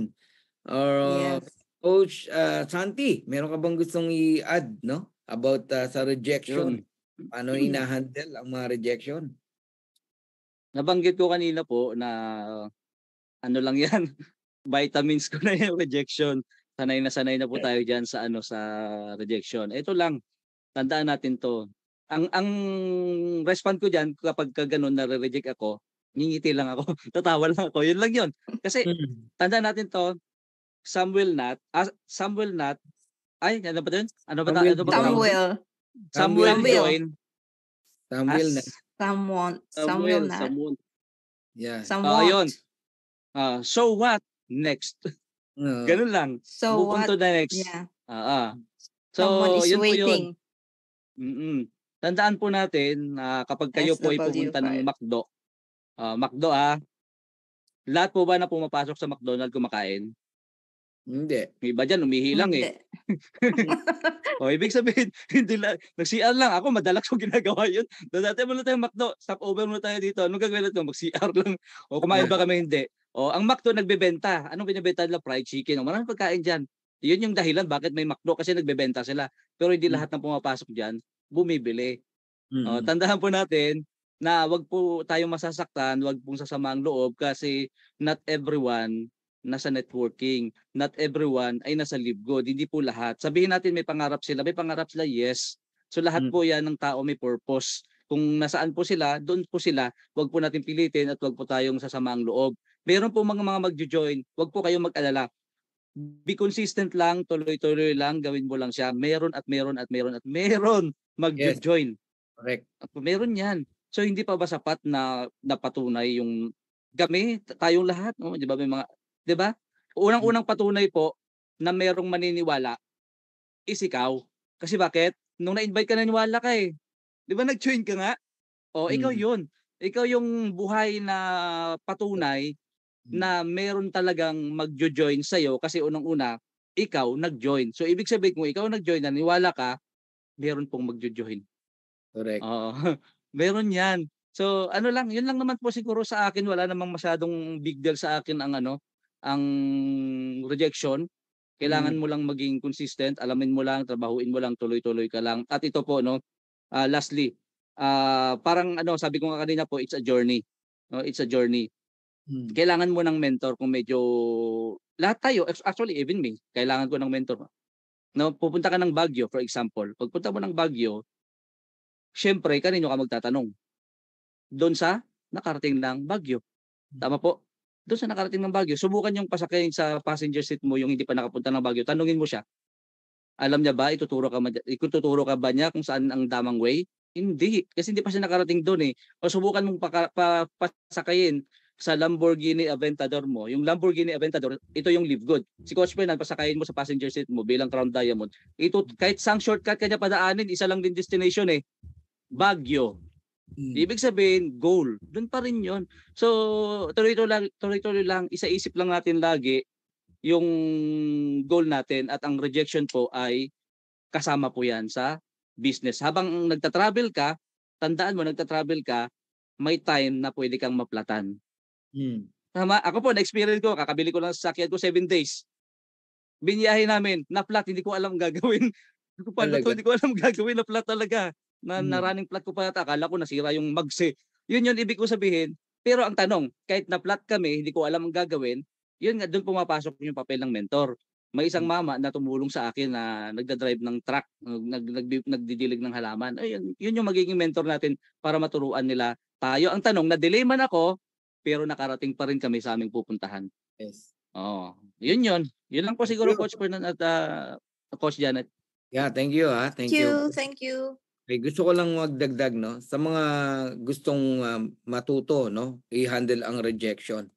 Yes. Coach Santi, meron ka bang gustong i-add, no? About sa rejection? Paano ina-handle ang mga rejection? Nabanggit ko kanina po na ano lang yan, vitamins ko na yung rejection. Sanay na po tayo diyan sa sa rejection. Ito lang, tandaan natin 'to. Ang respond ko diyan kapag gano'n na-reject ako, ngingiti lang ako, tatawa lang ako. Yun lang 'yon. Kasi tandaan natin 'to, Samuel Nat, ay ano ba 'yun? Ano ba Samuel join. Samuel Nat. Yeah. Ayun. So what next? Ganun lang. So Move on what? to the next. Yeah. So Someone is yun waiting. po yun. Tandaan po natin na kapag kayo po ay pupunta ng McDo, lahat po ba na pumapasok sa McDonald's kumakain? Hindi. May iba dyan, umihi lang eh. Ibig sabihin, hindi lang, nag-CR lang. Ako, madalas ko ginagawa yun. Dati muna tayo McDo, stop over muna tayo dito. Anong gagawin natin? Mag-CR lang. O kumain ba kami? Hindi. Ang McDo nagbebenta. Anong binibenta nila? Fried chicken. Maraming pagkain dyan. Yun yung dahilan bakit may McDo kasi nagbebenta sila. Pero hindi lahat ng pumapasok dyan, bumibili. Tandaan po natin na wag po tayong masasaktan, wag pong sasama ang loob kasi not everyone nasa networking. Not everyone ay nasa Libgod. Hindi po lahat. Sabihin natin may pangarap sila. May pangarap sila, yes. So lahat po yan ng tao may purpose. Kung nasaan po sila, doon po sila. Wag po natin pilitin at wag po tayong sasama ang loob. Meron po mga magjo-join. Wag po kayong mag-alala. Be consistent lang, tuloy-tuloy lang, gawin mo lang siya. Meron magjo-join. Yes. Correct. Meron yan. So hindi pa ba sapat na napatunay yung kami, tayong lahat, no? Di ba may mga 'di ba? Unang-unang patunay po na merong maniniwala is ikaw. Kasi bakit? Nung na-invite ka naniwala ka eh. 'Di ba nag-join ka nga? Ikaw 'yun. Ikaw yung buhay na patunay na meron talagang magjo-join sa iyo kasi unang-una ikaw nag-join. So ibig sabihin kung ikaw nag-join, naniwala ka, meron pong magjo-join. Correct. Meron 'yan. So ano lang, 'yun lang naman po siguro sa akin, wala namang masyadong big deal sa akin ang rejection. Kailangan mo lang maging consistent, alamin mo lang, trabahuin mo lang, tuloy-tuloy ka lang. At ito po lastly, parang sabi ko nga kanina po, it's a journey. No, it's a journey. Kailangan mo ng mentor kung medyo lahat tayo, actually even me, kailangan ko ng mentor. No, pupunta ka ng Baguio for example. Pagpunta mo ng Baguio, syempre kanino ka magtatanong? Doon sa nakarating ng Baguio. Tama po? Doon sa nakarating ng Baguio, subukan yung pasakayin sa passenger seat mo yung hindi pa nakapunta ng Baguio. Tanungin mo siya. Alam niya ba, ituturo ka ba niya kung saan ang tamang way? Hindi, kasi hindi pa siya nakarating doon eh. O subukan mong pasakayin sa Lamborghini Aventador mo. Yung Lamborghini Aventador, ito yung Live Good. Si Coach Fernan, pasakayin mo sa passenger seat mo bilang Crown Diamond. Ito, kahit sang shortcut kanya padaanin, isa lang din destination eh. Baguio. Ibig sabihin, goal. Doon pa rin yun. So, tuloy-tuloy lang, isa-isip lang natin lagi yung goal natin at ang rejection po ay kasama po yan sa business. Habang nagta-travel ka, tandaan mo, nagta-travel ka, may time na pwede kang maplatan. Hmm. Tama? Ako po, na-experience ko, kakabili ko lang sa sakyan ko 7 days. Binyahe namin, na-flat, hindi ko alam gagawin. Paano to, Talaga. hindi ko alam gagawin, na-flat talaga. Na Hmm. running flat ko pa yata, akala ko nasira yung magse. Yun ibig ko sabihin. Pero ang tanong, kahit na-flat kami, hindi ko alam ang gagawin, yun nga, doon pumapasok yung papel ng mentor. May isang mama na tumulong sa akin na nagda-drive ng truck, nagdidilig ng halaman. Ayun, yun yung magiging mentor natin para maturuan nila tayo. Ang tanong, na-delay man ako, pero nakarating pa rin kami sa aming pupuntahan. Yes. Oo. Yun. Yun lang po Thank siguro, you. Coach Fernan at Coach Janet. Yeah, thank you ha. Thank you. Thank you. Okay, gusto ko lang magdagdag no sa mga gustong matuto no, i-handle ang rejection.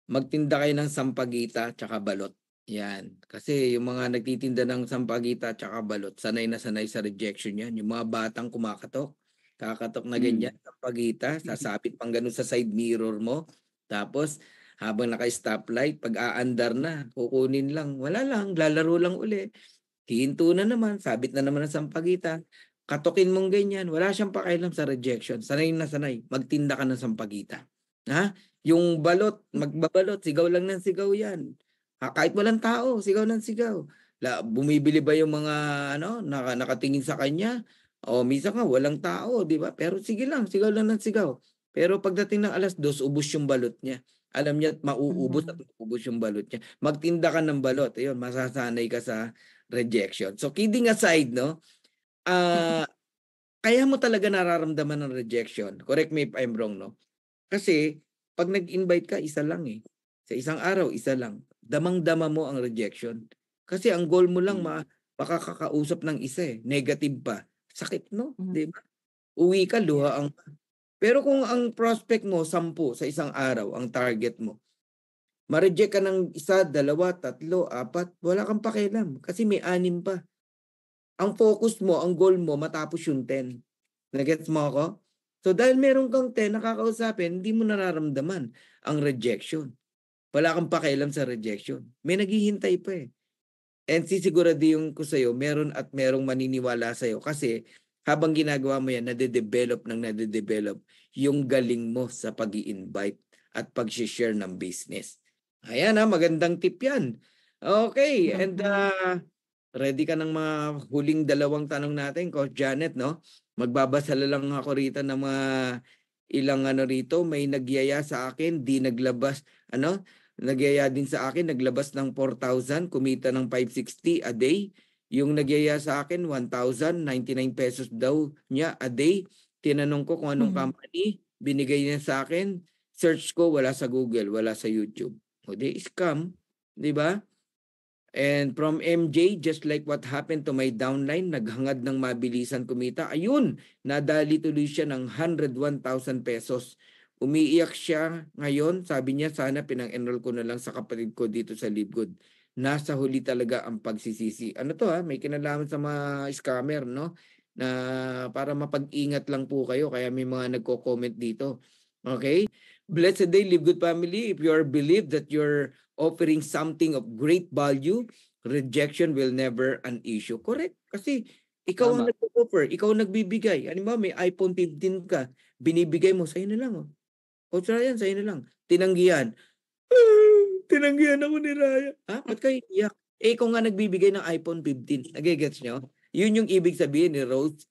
Magtinda kayo ng sampagita tsaka balot. Yan. Kasi yung mga nagtitinda ng sampagita tsaka balot, sanay na sanay sa rejection yan. Yung mga batang kumakatok, kakatok na ganyan, sampagita, sasapit pang ganun sa side mirror mo. Tapos, habang naka-stoplight, pag aandar na, kukunin lang. Wala lang, lalaro lang uli. Hihinto na naman, sabit na naman ang sampagita. Katokin mong ganyan, wala siyang pakialam sa rejection. Sanay na sanay, magtinda ka ng sampagita. Ha? Yung balot, magbabalot, sigaw lang ng sigaw yan. Kahit walang tao, sigaw ng sigaw. Bumibili ba yung mga nakatingin sa kanya? O minsan nga walang tao, di ba? Pero sige lang, sigaw lang ng sigaw. Pero pagdating ng 2:00, ubos yung balot niya. Alam niya mauubos at ubos yung balot niya. Magtinda ka ng balot, ayun, masasanay ka sa rejection. So kidding aside, no? Kaya mo talaga nararamdaman ng rejection. Correct me if I'm wrong, no? Kasi pag nag-invite ka, isa lang eh. Sa isang araw, isa lang. Damang-dama mo ang rejection. Kasi ang goal mo lang makakakausap ng isa eh. Negative pa. Sakit, no? Di ba? Uwi ka, luha ang... Pero kung ang prospect mo, 10 sa isang araw, ang target mo, ma-reject ka ng 1, 2, 3, 4, wala kang pakialam. Kasi may 6 pa. Ang focus mo, ang goal mo, matapos yung 10. Nagets mo ako? So dahil meron kang 10 nakakausapin, hindi mo nararamdaman ang rejection. Wala kang pakialam sa rejection. May naghihintay pa eh. And sisiguraduhin ko sa'yo, meron at merong maniniwala sa'yo. Kasi habang ginagawa mo yan, nade-develop yung galing mo sa pag-i-invite at pag-share ng business. Ayan ha, magandang tip yan. Okay, and ready ka ng mga huling 2 tanong natin, Coach Janet, no? Magbabasa lang ako rito ng mga ilang rito. May nagyaya sa akin, di naglabas, nagyaya din sa akin, naglabas ng 4,000, kumita ng 560 a day. Yung nagyaya sa akin, 1,099 pesos daw niya a day. Tinanong ko kung anong company, binigay niya sa akin. Search ko, wala sa Google, wala sa YouTube. O di, scam, di ba? And from MJ, just like what happened to my downline, naghangad ng mabilisan kumita. Ayun, nadali tuloy siya ng 101,000 pesos. Umiiyak siya ngayon. Sabi niya, sana pinang-enroll ko na lang sa kapatid ko dito sa Libgood. Nasa huli talaga ang pagsisisi. Ano to may kinalaman sa mga scammer, no? Na para mapag-ingat lang po kayo. Kaya may mga nagko-comment dito. Okay? Blessed day, Libgood family. If you are believed that you're offering something of great value, rejection will never an issue. Correct? Kasi ikaw ang nag-offer, ikaw ang nagbibigay. Ano ba, may iPhone 15 ka, binibigay mo, sa'yo na lang. Coach Ryan, sa'yo na lang. Tinanggihan. Tinanggihan ako ni Raya. Ba't kayo iyak? Ikaw nga nagbibigay ng iPhone 15. Nagigets nyo? Yun yung ibig sabihin ni Rose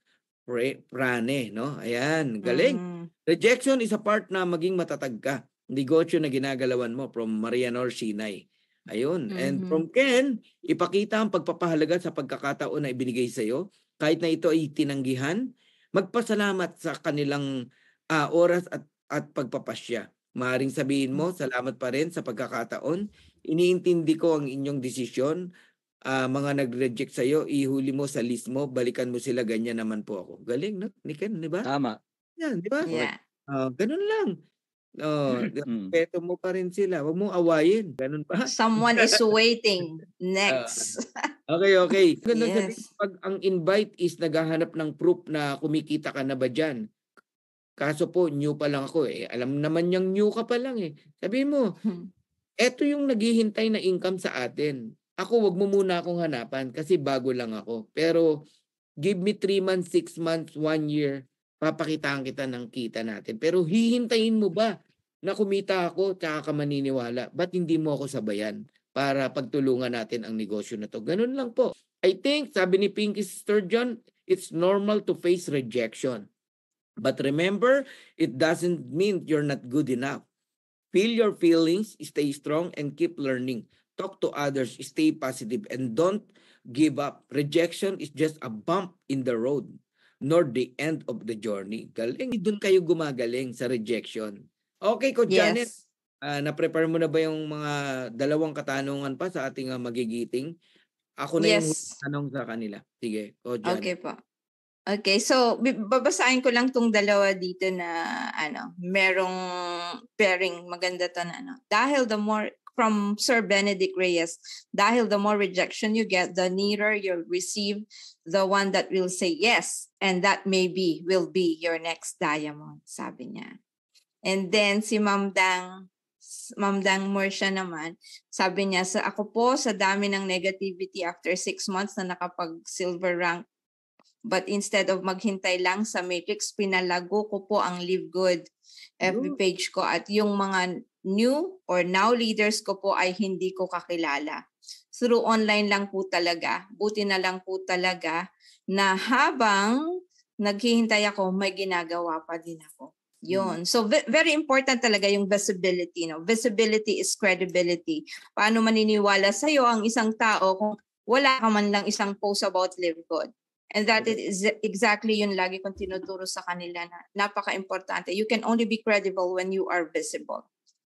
Prane, no? Ayan, galing. Rejection is a part na maging matatag ka. Negosyo na ginagalawan mo from Marianor Sinay. Ayun. And from Ken, ipakita ang pagpapahalaga sa pagkakataon na ibinigay sa iyo. Kahit na ito ay tinanggihan, magpasalamat sa kanilang oras at pagpapasya. Maaring sabihin mo, salamat pa rin sa pagkakataon. Iniintindi ko ang inyong desisyon. Mga nag-reject sa iyo, ihuli mo sa list mo, balikan mo sila, ganyan naman po ako. Galing, no? Ni Ken, di ba? Tama. Yan, di ba? Yeah. Ganun lang. Respeto mo pa rin sila. Huwag mong awayin. Ganun pa. Someone is waiting. Next. Okay. Ganun Yes. sabihin, pag ang invite is naghahanap ng proof na kumikita ka na ba dyan? Kaso po, new pa lang ako eh. Alam naman niyang new ka pa lang eh. Sabihin mo, eto yung naghihintay na income sa atin. Ako, wag mo muna akong hanapan kasi bago lang ako. Pero give me 3 months, 6 months, 1 year papakitaan kita ng kita natin. Pero hihintayin mo ba na kumita ako tsaka ka maniniwala? Ba't hindi mo ako sabayan para pagtulungan natin ang negosyo na to? Ganun lang po. I think, sabi ni Pinky Sturgeon, it's normal to face rejection. But remember, it doesn't mean you're not good enough. Feel your feelings, stay strong, and keep learning. Talk to others, stay positive, and don't give up. Rejection is just a bump in the road, nor the end of the journey. Galing, doon kayo gumagaling sa rejection. Okay, Coach Janet, Yes. na-prepare mo na ba yung mga dalawang katanungan pa sa ating magigiting? Ako na yung Yes. tanong sa kanila. Sige, Coach Janet. Okay po. Okay, so babasahin ko lang tong dalawa dito na merong pairing maganda to na Dahil the more from Sir Benedict Reyes, dahil the more rejection you get, the nearer you'll receive the one that will say yes, and that maybe will be your next diamond, sabi niya. And then si Ma'am Dang Morsha naman, sabi niya, ako po sa dami ng negativity after 6 months na nakapag-silver rank, but instead of maghintay lang sa matrix, pinalago ko po ang Live Good FB page ko at yung mga new or now leaders ko po ay hindi ko kakilala. Through online lang po talaga. Buti na lang po talaga na habang naghihintay ako, may ginagawa pa din ako. Yun. So very important talaga yung visibility. No? Visibility is credibility. Paano maniniwala sa'yo ang isang tao kung wala ka man lang isang post about Live Good? And that is exactly yun lagi kong tinuturo sa kanila na napaka-importante. You can only be credible when you are visible.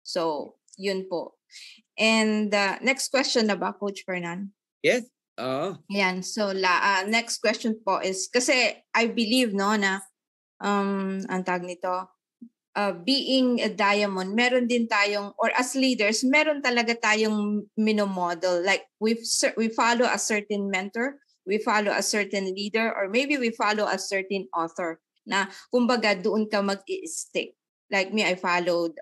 So, yun po. And next question na ba, Coach Fernan? Yes. Yan. So, next question po is, kasi I believe na ang tag nito, being a diamond, meron din tayong, or as leaders, meron talaga tayong minomodel. Like, we follow a certain mentor, we follow a certain leader, or maybe we follow a certain author na kumbaga doon ka mag-i-stick. Like me, I followed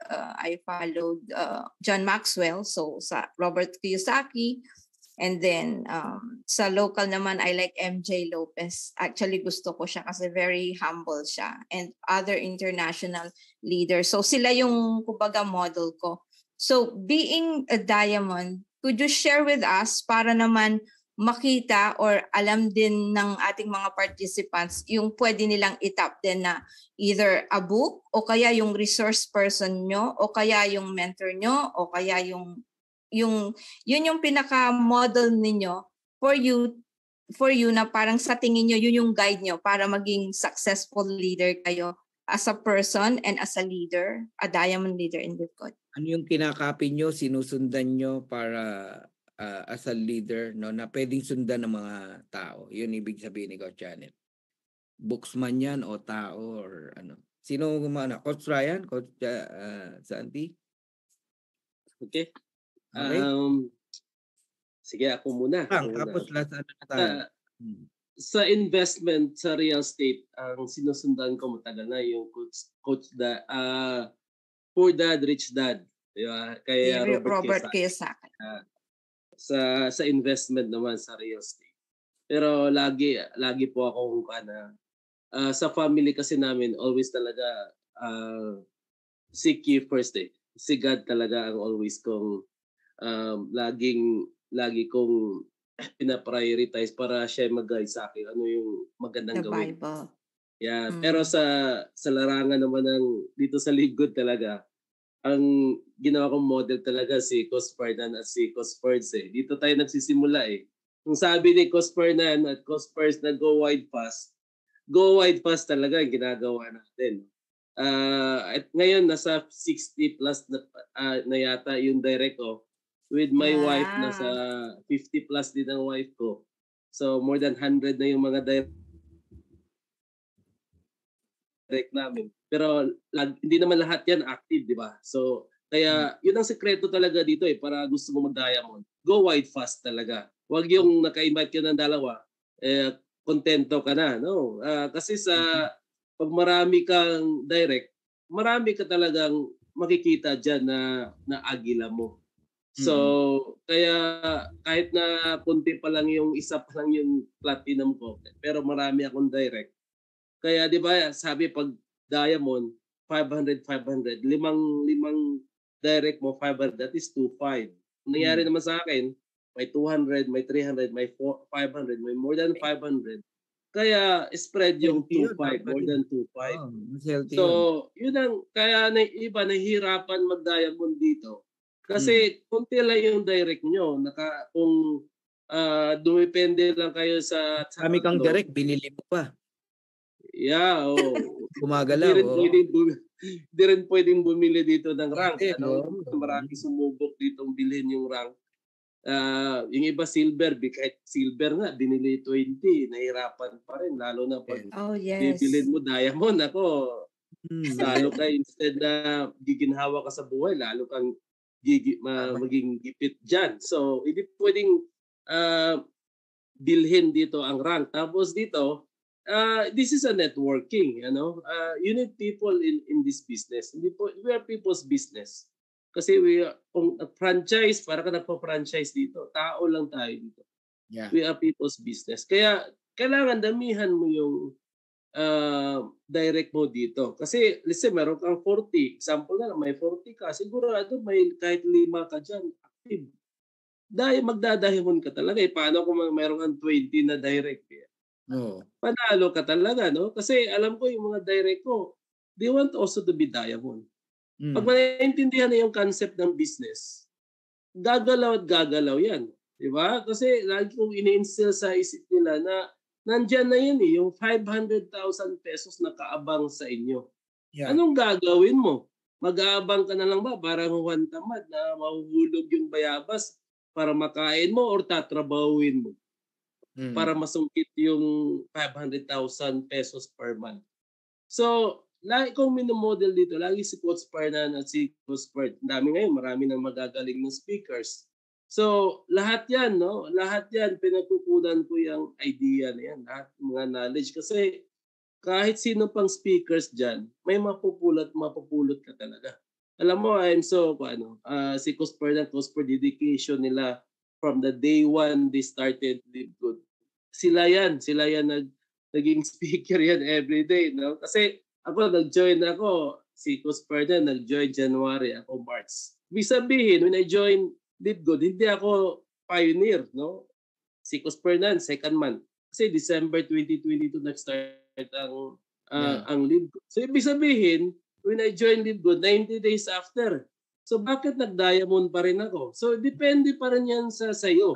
John Maxwell, so sa Robert Kiyosaki, and then sa local naman, I like MJ Lopez. Actually, gusto ko siya kasi very humble siya, and other international leaders. So sila yung kumbaga model ko. So being a diamond, could you share with us para naman makita or alam din ng ating mga participants yung pwede nilang itap din na either a book o kaya yung resource person nyo o kaya yung mentor nyo o kaya yun yung pinaka-model ninyo for you na parang sa tingin nyo yun yung guide nyo para maging successful leader kayo as a person and as a leader, a diamond leader in Live Good. Ano yung kinakapi nyo, sinusundan nyo para as a leader na pwedeng sundan ng mga tao? Yun ibig sabihin ni Coach Janet. Books man yan o tao or ano? Sino gumana? Coach Ryan? Coach Santi? Okay. Okay. Sige, ako muna. Tapos last ano na tayo? Sa investment sa real estate, ang sinusundan ko matagal na yung coach Poor Dad, Rich Dad. Diba? Kay Robert Kiyosaki. Sa investment naman sa real estate. Pero lagi po akong sa family kasi namin always talaga seek ye first eh. Si God talaga ang always kong lagi kong pina-prioritize para siya mag-guide sa akin ano yung magandang gawin. The Bible. Yeah, pero sa larangan naman ng dito sa Live Good talaga, ang ginawa kong model talaga si Coach Fernan at si Coach Ferds eh. Dito tayo nagsisimula eh. Kung sabi ni Coach Fernan at Coach Ferds na go wide fast talaga ang ginagawa natin. At ngayon nasa 60 plus na yata yung direct ko. With my wife, nasa 50 plus din ang wife ko. So more than 100 na yung mga direct namin. Pero hindi naman lahat yan active, di ba? So kaya yun ang sekreto talaga dito eh, para gusto mo mag-diamond. Go wide fast talaga. Huwag yung naka-invite ka ng dalawa, kontento ka na. No? Kasi pag marami kang direct, marami ka talagang makikita dyan na agila mo. So, kaya kahit na punti pa lang yung isa pa lang yung platinum ko, pero marami akong direct. Kaya di ba sabi pag diamond 500, limang direct mo 500, that is 2.5. Nangyari naman sa akin, may 200, may 300, may 500, may more than 500. Kaya spread yung 2.5, more than 2.5. So, yun ang, kaya iba nahihirapan mag-diamond dito. Kasi kunti lang yung direct nyo. Kung dumipende lang kayo sa... Kami kang direct, binili mo pa. Yeah, Gumagalaw. Hindi rin pwedeng bumili dito ng rank. Marami sumubok ditong bilhin yung rank. Yung iba silver, kahit silver nga, binili 20, nahirapan pa rin. Lalo na pag bibilin mo diamond, ako, lalo ka instead na giginhawa ka sa buhay, lalo kang maging gipit dyan. So, hindi pwedeng bilhin dito ang rank. Tapos dito, this is a networking, you need people in this business. We are people's business. Kasi kung franchise, para ka nagpa-franchise dito. Tao lang tayo dito. Yeah. We are people's business. Kaya kailangan damihan mo yung direct mo dito. Kasi let's say meron kang 40. Example na, may 40 ka. Sigurado may kahit 5 ka dyan active. Dahil magdadahimon ka talaga. Paano kung meron kang 20 na direct? Panalo ka talaga, no? Kasi alam ko yung mga direct ko, they want also to be diamond. Pag maintindihan na yung concept ng business, gagalaw at gagalaw yan. Diba? Kasi lagi kong ini-instill sa isip nila na nandyan na yan yung 500,000 pesos na kaabang sa inyo. Yeah. Anong gagawin mo? Mag-aabang ka na lang ba? Parang Juan Tamad na mahuhulog yung bayabas para makain mo or tatrabahuin mo? Para masungkit yung 500,000 pesos per month. So, lagi kong minomodel dito, lagi si Coach Parnan at si Coach Bert. Dami ngayon, marami nang magagaling ng speakers. So, lahat yan, no? Lahat yan, pinagkukunan ko yung idea na yan. Lahat mga knowledge. Kasi kahit sino pang speakers dyan, may mapupulot ka talaga. Alam mo, I'm so, si Coach Parnan, Coach Bert, dedication nila from the day one they started Live Good. Sila yan naging speaker yan every day, no? Kasi ako, si Coach Parnan, nag-join January, ako March. Ibig sabihin, when I joined Live Good, hindi ako pioneer, no? Si Coach Parnan, second month. Kasi December 2022 nag-start ang Live Good. So, ibig sabihin, when I joined Live Good, 90 days after. So, bakit nag-diamond pa rin ako? So, depende pa rin yan sa sayo.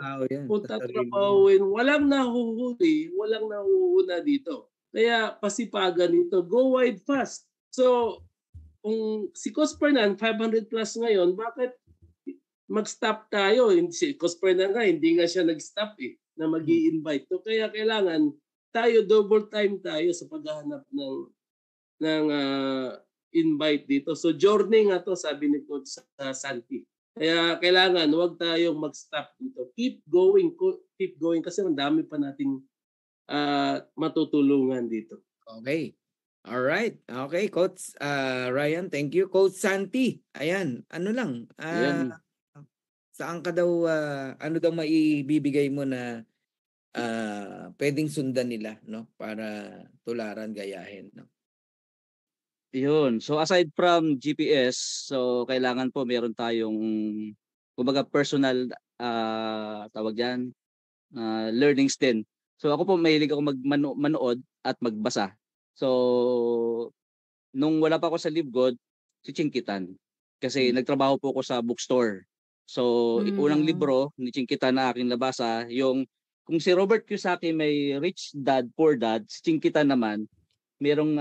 Kung tatrapahuin, walang nahuhuli, walang nahuhuna dito. Kaya pasipagan nito, go wide fast. So, kung si Coach Parnan 500 plus ngayon, bakit mag-stop tayo? Si Coach Parnan nga, hindi nga siya nag-stop na mag-i-invite. So, kaya kailangan tayo, double time tayo sa paghahanap ng invite dito. So, journey nga to, sabi ni Coach Santi. Kaya kailangan, huwag tayong mag-stop dito. Keep going kasi ang dami pa nating matutulungan dito. Okay. All right. Okay, Coach Ryan, thank you. Coach Santi, ayan, ano lang, saan ka daw, ano daw maibibigay mo na pwedeng sundan nila, no? Para tularan, gayahin, no? Yun. So aside from GPS, so kailangan po meron tayong kumbaga personal tawag diyan, learnings din. So ako po mahilig ako manood at magbasa. So nung wala pa ako sa Live Good, si Chinkitan. Kasi nagtrabaho po ako sa bookstore. So unang libro ni Chinkitan na aking nabasa, yung kung si Robert Kiyosaki may Rich Dad, Poor Dad, si Chinkitan naman merong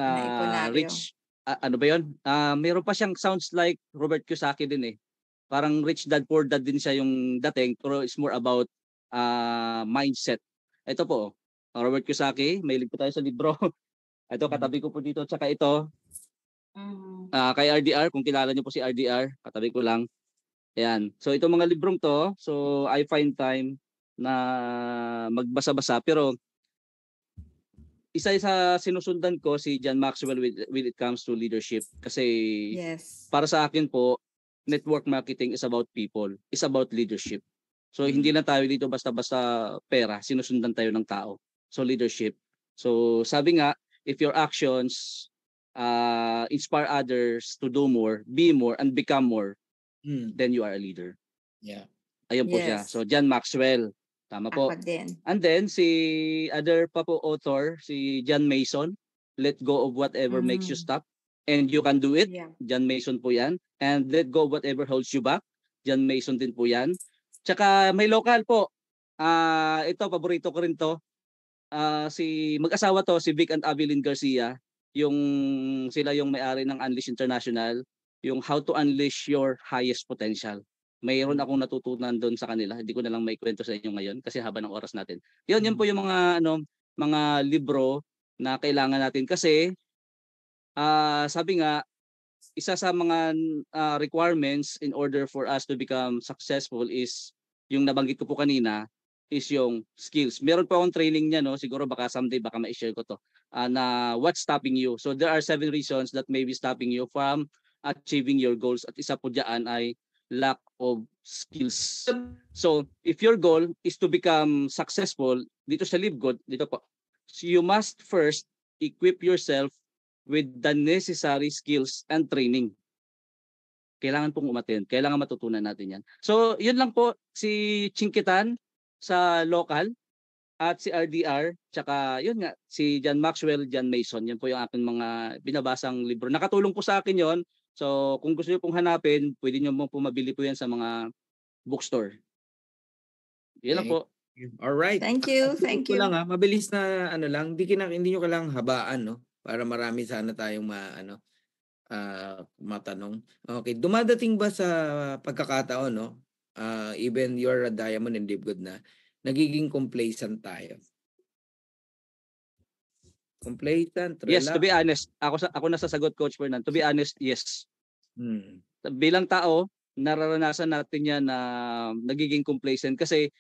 Rich ano ba 'yon? Meron pa siyang sounds like Robert Kiyosaki din eh. Parang Rich Dad Poor Dad din siya yung dating, pero it's more about mindset. Ito po, Robert Kiyosaki, may link po tayo sa libro. Ito katabi ko po dito, tsaka ito. Kay RDR, kung kilala niyo po si RDR, katabi ko lang. Ayan. So itong mga librong to, so I find time na magbasa-basa, pero isa sa sinusundan ko si John Maxwell when it comes to leadership, kasi para sa akin po, network marketing is about people, is about leadership. So hindi na tayo dito basta-basta pera, sinusundan tayo ng tao. So leadership. So sabi nga, if your actions inspire others to do more, be more, and become more, then you are a leader. Yeah. Ayun po siya. Yes. So John Maxwell. Tama po. Ako din. And then si other pa po author, si John Mason, Let Go of Whatever Makes You Stop and You Can Do It. Yeah. John Mason po yan. And Let Go of Whatever Holds You Back. John Mason din po yan. Tsaka may local po. Ito, paborito ko rin to. Mag-asawa to, si Vic and Abilene Garcia. Sila yung may-ari ng Unleash International. Yung How to Unleash Your Highest Potential. Mayroon akong natutunan doon sa kanila. Hindi ko na lang maikwento sa inyo ngayon kasi haba ng oras natin. Yun po yung mga libro na kailangan natin kasi sabi nga isa sa mga requirements in order for us to become successful is yung nabanggit ko po kanina is yung skills. Meron pa akong training niya, no? Siguro baka someday baka ma-share ko to na what's stopping you. So there are 7 reasons that may be stopping you from achieving your goals at isa po diyan ay lack of skills. So, if your goal is to become successful dito sa LiveGood, dito po, so you must first equip yourself with the necessary skills and training. Kailangan pong umattend, kailangan matutunan natin yan. So, yun lang po si Chinkitan sa local at si RDR, tsaka yun nga, si John Maxwell, John Mason. Yan po yung aking mga binabasang libro. Nakatulong po sa akin yon. So, kung gusto niyo pong hanapin, pwede niyo po mabili po yan sa mga bookstore. Yan lang po. All right. Thank you. Thank you. Lang mabilis na lang, hindi niyo kailangang habaan, no? Para marami sana tayong matanong. Okay, dumadating ba sa pagkakataon, no? Even you're a diamond and LiveGood na, nagiging complacent tayo. Complacent, relax. Yes, to be honest, ako nasasagot, Coach Fernand. To be honest, yes. Bilang tao, nararanasan natin yan na nagiging complacent kasi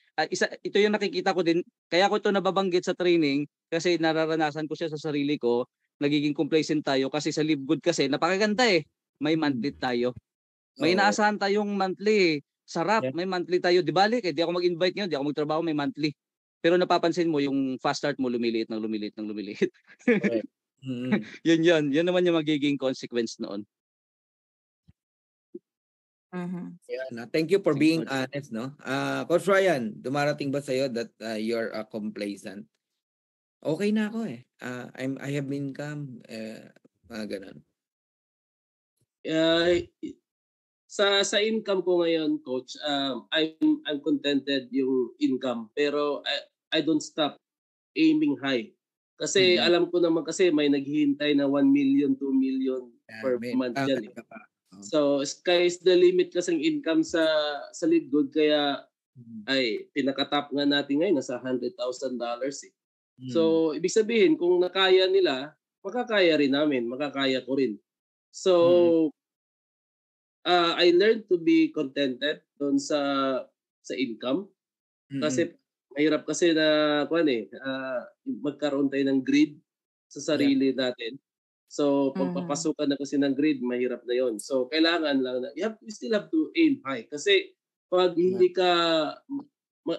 ito yung nakikita ko din, kaya ko ito nababanggit sa training kasi nararanasan ko siya sa sarili ko, nagiging complacent tayo kasi sa LiveGood kasi napakaganda may monthly tayo. May inaasahan tayong monthly. Sarap, may monthly tayo. Di balik, di ako mag-invite ngayon, di ako magtrabaho, may monthly. Pero napapansin mo yung fast start mo lumiliit. Okay. Yun naman yung magiging consequence noon. Yeah, thank you for being honest, no? Coach Ryan, dumarating ba sa'yo that you're complacent? Okay na ako I have income, mga ganun. Sa income ko ngayon, Coach, I'm contented yung income, pero I don't stop aiming high. Kasi alam ko naman kasi may naghihintay na 1 million, 2 million per month dyan. So sky's the limit kasi ng income sa LiveGood, kaya ay pinakatap nga natin ngayon nasa $100,000 So ibig sabihin kung nakaya nila, makakaya rin namin, makakaya ko rin. So I learned to be contented doon sa income kasi mahirap kasi na magkaroon tayo ng greed sa sarili natin. So pagpapasukan na kasi ng greed, mahirap na yon. So kailangan lang na you still have to aim high kasi pag hindi ka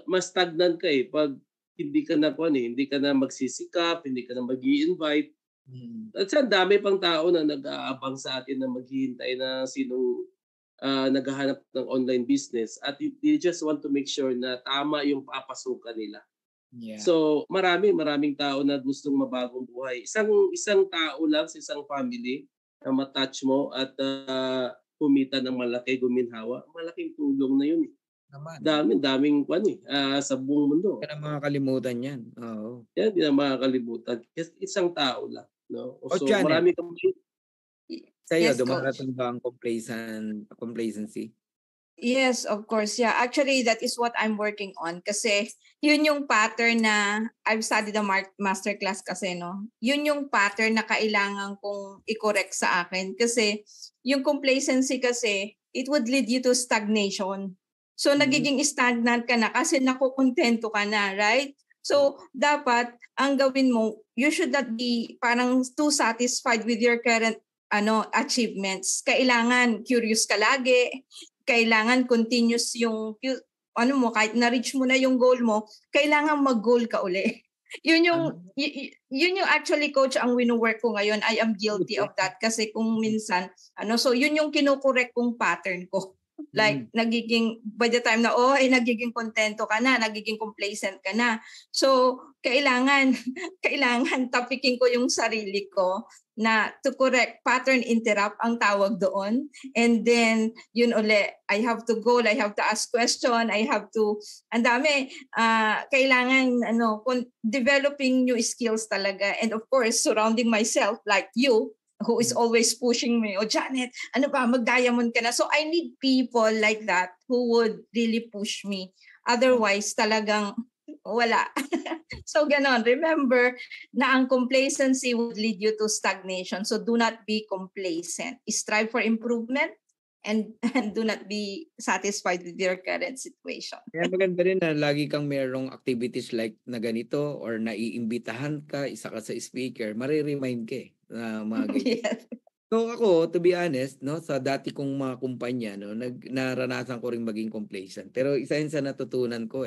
mas stagnant ka pag hindi ka na hindi ka na magsisikap, hindi ka na magi-invite. At ang dami pang tao na nag-aabang sa atin na maghihintay na sinong naghahanap ng online business at they just want to make sure na tama yung papasukan nila. Yeah. So maraming tao na gustong mabagong buhay. Isang tao lang sa isang family na matouch mo at kumita ng malaki, guminhawa, malaking tulong na yun. Daming sa buong mundo. Hindi na makakalimutan yan. Oo. Yan, hindi na makakalimutan. Kasi isang tao lang. No? So Janet, marami kang sa'yo, Yes, dumarating ba ang complacency? Yes, of course. Yeah, actually, that is what I'm working on. Kasi yun yung pattern na I've studied the masterclass kasi, no? Yun yung pattern na kailangan kong i-correct sa akin. Kasi yung complacency kasi, it would lead you to stagnation. So, nagiging stagnant ka na kasi nakukontento ka na, right? So, dapat, ang gawin mo, you should not be parang too satisfied with your current achievements. Kailangan curious ka lagi. Kailangan continuous yung kahit na-reach mo na yung goal mo, kailangan mag-goal ka uli. Yun yung actually coach ang wino-work ko ngayon. I am guilty of that kasi kung minsan so yun yung kino-correct kong pattern ko. Like nagiging by the time na nagiging kontento ka na, nagiging complacent ka na. So kailangan tapikin ko yung sarili ko na to correct pattern interrupt ang tawag doon. And then yun uli, I have to go, I have to ask question, I have to ang dami kailangan developing new skills talaga, and of course surrounding myself like you who is always pushing me, Janet, mag-diamond ka na. So I need people like that who would really push me. Otherwise talagang wala. So ganon, remember na ang complacency would lead you to stagnation. So do not be complacent. Strive for improvement and do not be satisfied with your current situation. Kaya maganda rin na lagi kang merong activities like na ganito or naiimbitahan ka, isa ka sa speaker, mariremind ka na mga ganyan. Yes. So ako, to be honest, sa dati kong mga kumpanya, naranasan ko rin maging complacent. Pero isa yun sa natutunan ko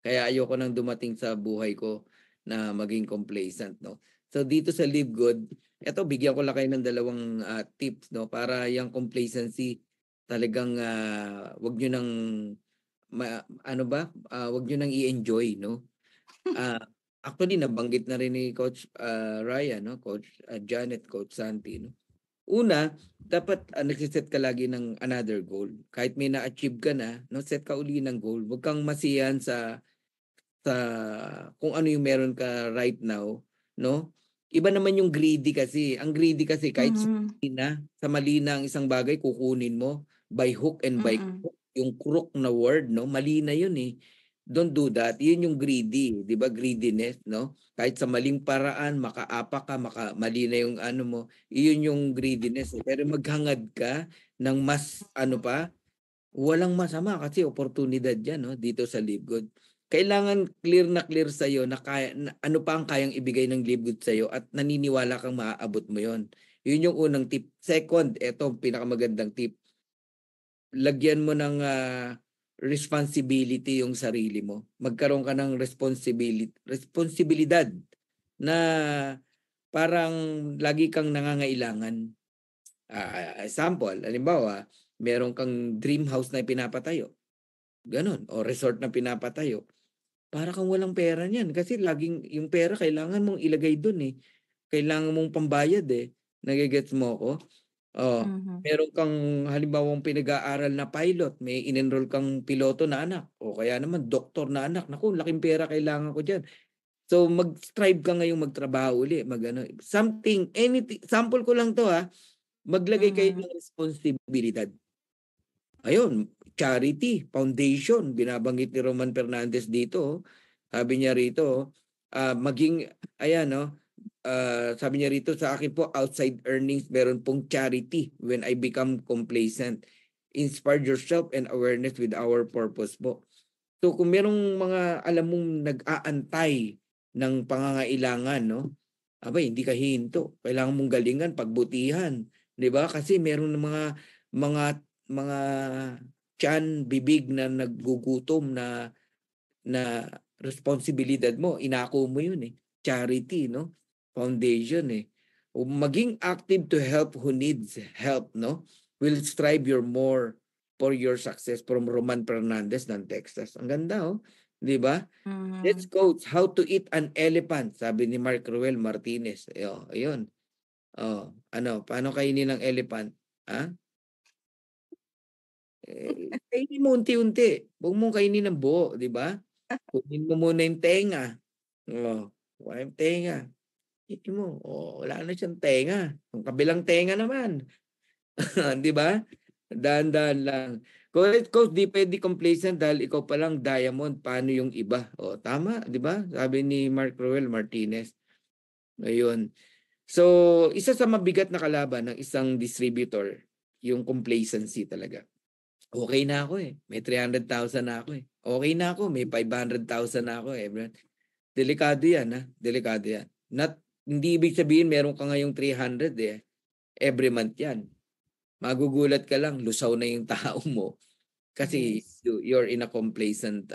Kaya ayoko nang dumating sa buhay ko na maging complacent, So dito sa Live Good, eto bigyan ko lang kayo ng dalawang tips, para yung complacency talagang wag niyo nang wag niyo nang i-enjoy, Actually nabanggit na rin ni Coach Ryan, Coach Janet, Coach Santi, Una, dapat nagsiset ka lagi ng another goal. Kahit may na-achieve ka na, set ka uli ng goal. Huwag kang masiyahan sa kung ano yung meron ka right now, Iba naman yung greedy kasi. Ang greedy kasi kahit sa mali na ang isang bagay kukunin mo by hook and by crook. Yung crook na word, mali na yun Don't do that. Yun yung greedy, 'di ba? Greediness, Kahit sa maling paraan, makaapa ka, mali na yung mo. Iyon yung greediness. Pero maghangad ka ng mas walang masama kasi oportunidad 'yan, dito sa Live Good. Kailangan clear na clear sa iyo na ano pa ang kayang ibigay ng Live Good sa iyo at naniniwala kang maaabot mo 'yon. Yun yung unang tip. Second, eto pinakamagandang tip. Lagyan mo ng responsibility yung sarili mo. Magkaroon ka ng responsibilidad na parang lagi kang nangangailangan. Example, halimbawa, meron kang dream house na pinapatayo. Ganon. O resort na pinapatayo. Para kang walang pera niyan. Kasi laging yung pera kailangan mong ilagay dun Kailangan mong pambayad Nagigets mo ko? Meron kang halimbawang pinag-aaral na pilot, may in-enroll kang piloto na anak o kaya naman doktor na anak. Naku, laking pera kailangan ko diyan. So mag-strive ka ngayong magtrabaho uli, anything, sample ko lang to maglagay kayo ng responsibilidad. Ayun, charity, foundation, binabanggit ni Roman Fernandez dito. Sabi niya rito, maging sabi niya rito sa akin po, outside earnings, meron pong charity when I become complacent. Inspire yourself and awareness with our purpose po. So kung merong mga alam mong nag-aantay ng pangangailangan, hindi ka hinto. Kailangan mong galingan, pagbutihan. 'Di ba? Kasi meron mga tiyan, bibig na naggugutom na responsibilidad mo. Inako mo yun Charity, foundation maging active to help who needs help, will strive more for your success, from Roman Fernandez ng Texas. Ang ganda, 'di ba? Let's coach how to eat an elephant, sabi ni Mark Ruel Martinez. Ayun. Paano kainin ng elephant? Kainin mo unti-unti. Huwag mong kainin ng buo, 'di ba? Kunin mo muna yung tenga. Yung tenga. Itin mo, wala na siyang tenga. Ang kabilang tenga naman. 'Di ba? Dahan-dahan lang. Coach, di pwede complacent dahil ikaw pa lang diamond. Paano yung iba? Tama, 'di ba? Sabi ni Mark Roel Martinez. Ayun. So, isa sa mabigat na kalaban ng isang distributor, yung complacency talaga. Okay na ako May 300,000 na ako Okay na ako, may 500,000 na ako Delikado yan Delikado yan. Hindi ibig sabihin meron ka ngayong 300 every month yan. Magugulat ka lang, lusaw na yung tao mo kasi you're in a complacent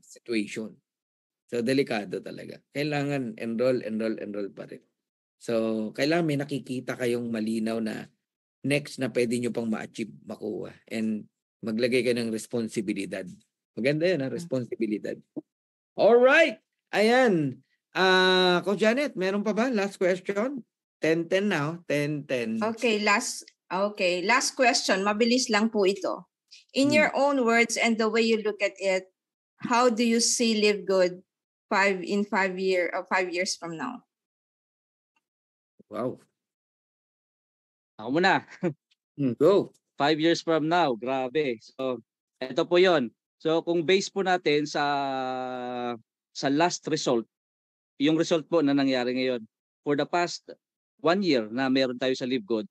situation. So, delikado talaga. Kailangan enroll pa rin. So, kailangan may nakikita kayong malinaw na next na pwede nyo pang ma-achieve, makuha. And maglagay kayo ng responsibilidad. Maganda yun, responsibilidad. Alright! Ayan. Coach Janet, meron pa ba? Last question? 10-10 now. 10-10. Okay, last question. Mabilis lang po ito. In your own words and the way you look at it, how do you see Live Good 5 years from now? Wow. Ako muna. Go. 5 years from now, grabe. So, ito po 'yon. So, kung base po natin sa last result, yung result po na nangyari ngayon, for the past 1 year na meron tayo sa Live Good,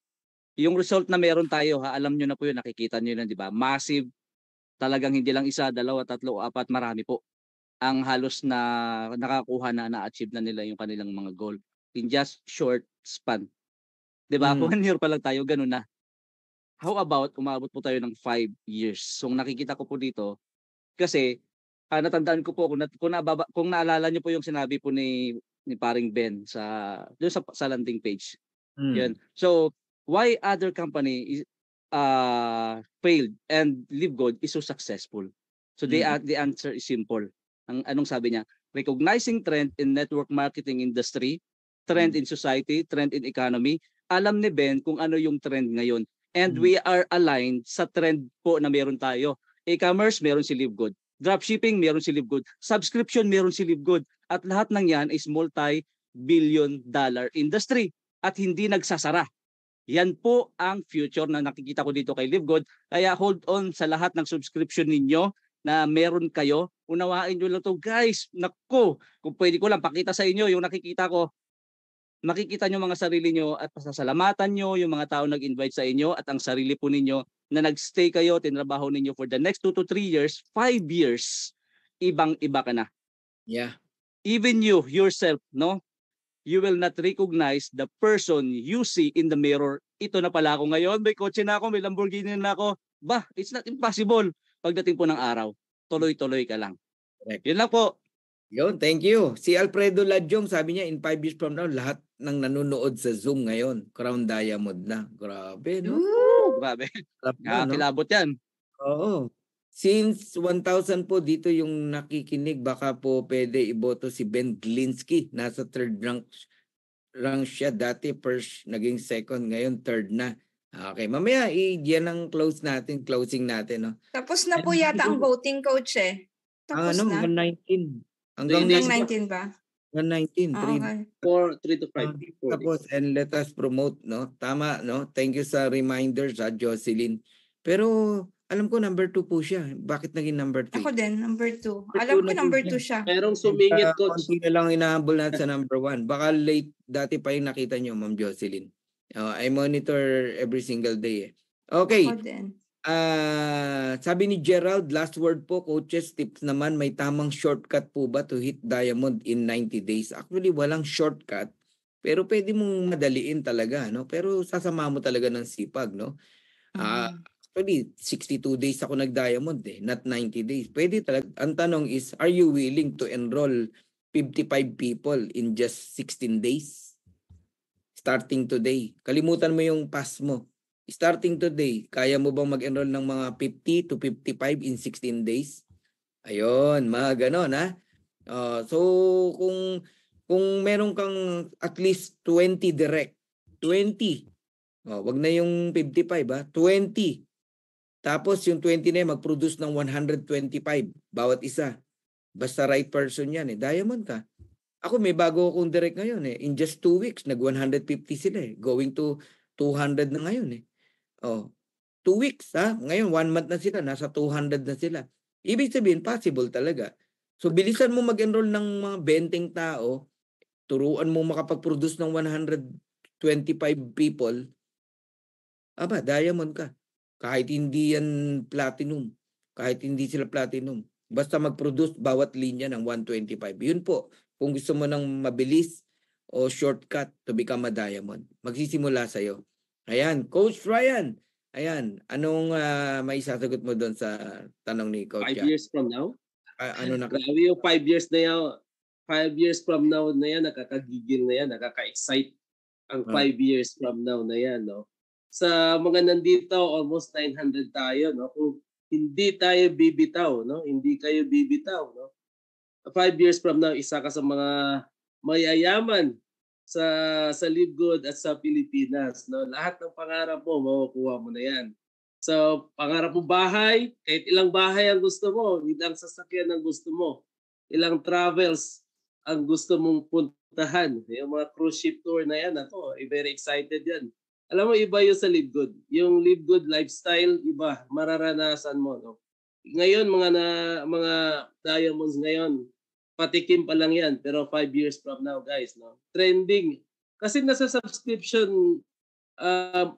yung result na meron tayo, alam nyo na po yun, nakikita nyo na, di ba? Massive, talagang hindi lang isa, dalawa, tatlo, apat, marami po ang halos na nakakuha na-achieve na nila yung kanilang mga goal in just short span. Di ba? 1 year pa lang tayo, ganun na. How about umabot po tayo ng 5 years? So nakikita ko po dito, kasi natandaan ko po kung naalala niyo po yung sinabi po ni paring Ben doon sa landing page. Yan. So why other company failed and Live Good is so successful? So the answer is simple. Anong sabi niya? Recognizing trend in network marketing industry, trend in society, trend in economy. Alam ni Ben kung ano yung trend ngayon. And we are aligned sa trend po na meron tayo. E-commerce, meron si Live Good. Dropshipping, meron si Live Good. Subscription, meron si Live Good. At lahat ng yan is multi-billion-dollar industry. At hindi nagsasara. Yan po ang future na nakikita ko dito kay Live Good. Kaya hold on sa lahat ng subscription ninyo na meron kayo. Unawain nyo lang to, guys. Naku, kung pwede ko lang pakita sa inyo yung nakikita ko. Makikita nyo mga sarili nyo at pasasalamatan nyo yung mga tao nag-invite sa inyo at ang sarili po ninyo na nag-stay kayo, tinrabaho ninyo for the next 2 to 3 years, 5 years, ibang-iba ka na. Yeah. Even you, yourself, no? You will not recognize the person you see in the mirror. Ito na pala ako ngayon, may kotse na ako, may Lamborghini na ako. Bah, it's not impossible. Pagdating po ng araw, tuloy-tuloy ka lang. Correct. Yun lang po. Yun, thank you. Si Alfredo Ladjong, sabi niya, in 5 years from now, lahat ng nanonood sa Zoom ngayon, Crown Diamond na. Grabe, no? Grabe. No? Kilabot yan. Oo. Since 1,000 po dito yung nakikinig, baka po pwede iboto si Ben Glinsky. Nasa 3rd rank siya. Dati first, naging 2nd, ngayon 3rd na. Okay, mamaya yan ang closing natin. No? Tapos na po yata ang voting, coach eh. Tapos na. 119. Hanggang 19 ba? 119. Okay. 3 to 5. Tapos, and let us promote, no? Tama, no? Thank you sa reminders, Jocelyn. Pero, alam ko number 2 po siya. Bakit naging number 3? Ako din, number 2. Alam ko number 2 siya. Merong sumingit, coach. Konti na lang inahabol natin sa number 1. Baka late, dati pa yung nakita nyo, Ma'am Jocelyn. I monitor every single day. Okay. Ako din. Sabi ni Gerald, last word po, coaches, tips naman, may tamang shortcut po ba to hit diamond in 90 days? Actually, walang shortcut, pero pwede mong madaliin talaga, no? Pero sasama mo talaga ng sipag, no? Actually, 62 days ako nag-diamond not 90 days. Pwede talaga. Ang tanong is, are you willing to enroll 55 people in just 16 days? Starting today. Kalimutan mo yung past mo. Starting today, kaya mo bang mag-enroll ng mga 50 to 55 in 16 days? Ayun, mga ganon, ha? So, kung meron kang at least 20 direct, 20, wag na yung 55, ha? 20. Tapos yung 20 na yun, mag-produce ng 125 bawat isa. Basta right person yan, diamond ka. Ako, may bago akong direct ngayon, In just 2 weeks, nag-150 sila, Going to 200 na ngayon, 2 weeks, ha? Ngayon, 1 month na sila, nasa 200 na sila. Ibig sabihin, possible talaga. So, bilisan mo mag-enroll ng mga 20 tao, turuan mo makapag-produce ng 125 people, diamond ka. Kahit hindi yan platinum, kahit hindi sila platinum, basta mag-produce bawat linya ng 125. Yun po, kung gusto mo ng mabilis o shortcut to become a diamond, magsisimula sa'yo. Ayan, Coach Ryan. Ayan, anong may sasagot mo doon sa tanong ni Coach? 5 years from now? Ano na? Grabe yung 5 years na yan. 5 years from now na yan, nakakagigil na yan, nakaka-excite ang 5 years from now na yan, no? Sa mga nandito, almost 900 tayo, no? Kung hindi tayo bibitaw, no? Hindi kayo bibitaw, no? 5 years from now, isa ka sa mga mayayaman sa Live Good at sa Pilipinas, no? Lahat ng pangarap mo, makukuha mo na yan. So, pangarap mo bahay, kahit ilang bahay ang gusto mo, ilang sasakyan ang gusto mo, ilang travels ang gusto mong puntahan. Yung mga cruise ship tour na yan, ako, very excited yan. Alam mo, iba yung sa Live Good. Yung Live Good lifestyle, iba, mararanasan mo. No? Ngayon, mga diamonds ngayon, patikim pa lang yan, pero 5 years from now, guys, no? Trending. Kasi nasa subscription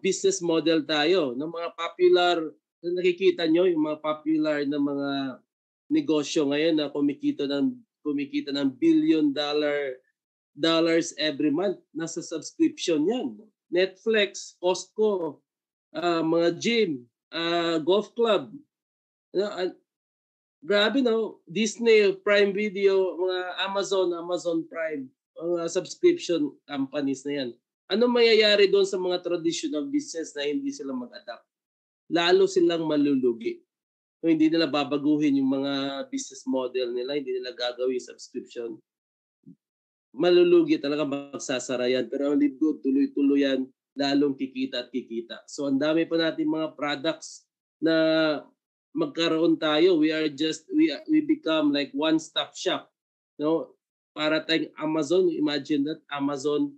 business model tayo. No? Mga popular, nakikita nyo, yung mga popular na mga negosyo ngayon na kumikita ng $billion every month. Nasa subscription yan. Netflix, Costco, mga gym, golf club. Grabe, no? Disney, Prime Video, mga Amazon Prime, mga subscription companies na yan. Ano mangyayari doon sa mga traditional business na hindi sila mag-adapt? Lalo silang malulugi. Kung hindi nila babaguhin yung mga business model nila, hindi nila gagawin subscription, malulugi talaga, magsasara yan. Pero ang Live Good, tuloy-tuloy yan, lalong kikita at kikita. So ang dami pa natin mga products na magkaroon tayo. We become like one-stop shop. No? Para tayong Amazon, imagine that Amazon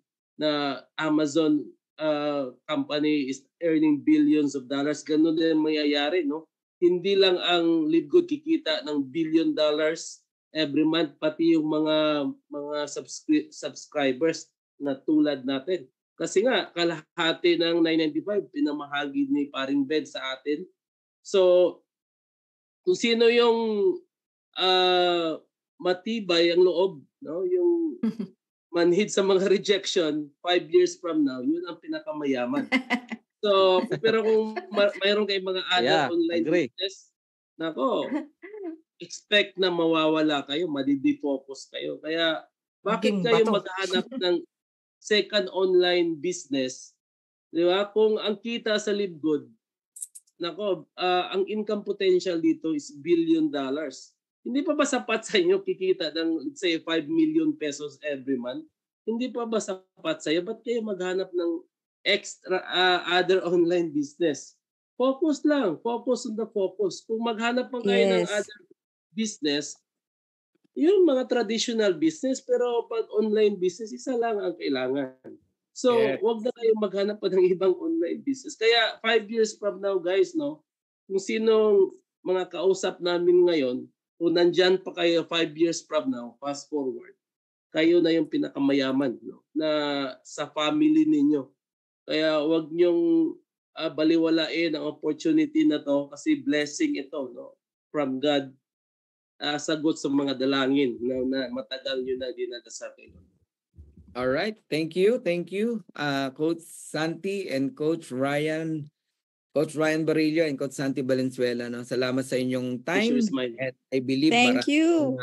company is earning billions of dollars. Ganun din mangyayari, no? Hindi lang ang Live Good kikita ng $1 billion every month, pati yung mga subscribers na tulad natin. Kasi nga, kalahati ng 995 pinamahagi ni Paring Ben sa atin. So, kung sino yung matibay ang loob, no? Yung manhid sa mga rejection, 5 years from now, yun ang pinakamayaman. So, pero kung mayroon kayong mga other online business, nako, expect na mawawala kayo, madidi-focus kayo. Kaya, bakit kayo maghahanap ng second online business? Di ba? Kung ang kita sa Live Good, nako, ang income potential dito is $1 billion. Hindi pa ba sapat sa inyo kikita ng, let's say, 5 million pesos every month? Hindi pa ba sapat sa iyo? Ba't kayo maghanap ng extra other online business? Focus lang. Focus on the focus. Kung maghanap pa kayo ng other business, yung mga traditional business, pero pag online business, isa lang ang kailangan. So, wag na kayong maghanap pa ng ibang online business. Kaya 5 years from now, guys, no, kung sinong mga kausap namin ngayon, kung nandyan pa kayo 5 years from now, fast forward, kayo na yung pinakamayaman, no, na sa family ninyo. Kaya wag nyong baliwalain ang opportunity na to kasi blessing ito, no, from God. Sagot sa mga dalangin na matagal nyo na dinadasal kayo. All right, thank you, Coach Santi and Coach Ryan Barillo and Coach Santi Valenzuela. No, salamat sa inyong time. At I believe thank you.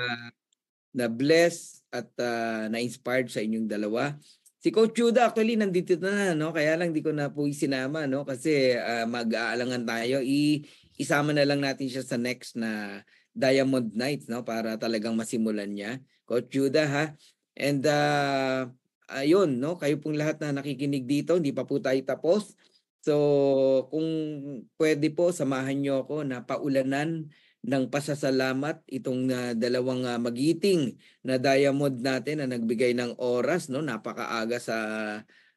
Na-bless at na-inspired sa inyong dalawa. Si Coach Judah actually nandito na, no? Kaya lang di ko na po isinama, no? Kasi mag-aalangan tayo. Isama na lang natin siya sa next na Diamond Nights, no? Para talagang masimulan niya. Coach Judah, ha? And ayun, no? Kayo pong lahat na nakikinig dito, hindi pa po tayo tapos. So, kung pwede po, samahan niyo ako na paulanan ng pasasalamat itong dalawang magiting na diamond natin na nagbigay ng oras, no? Napakaaga sa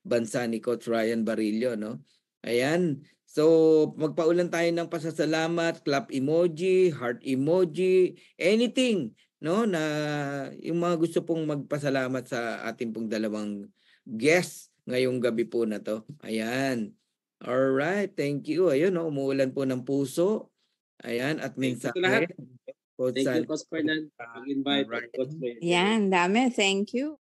bansa ni Coach Ryan Barillo, no? Ayan. So, magpaulan tayo ng pasasalamat, clap emoji, heart emoji, anything, no? Na yung mga gusto pong magpasalamat sa ating pong dalawang guests ngayong gabi po na to. Ayan. All right, thank you. Ayun, no? Umuulan po ng puso. Ayan, at mensahe. Thank you, Coach Fernand. Pag-invite, Coach Fernand. Yan, dami. Thank you.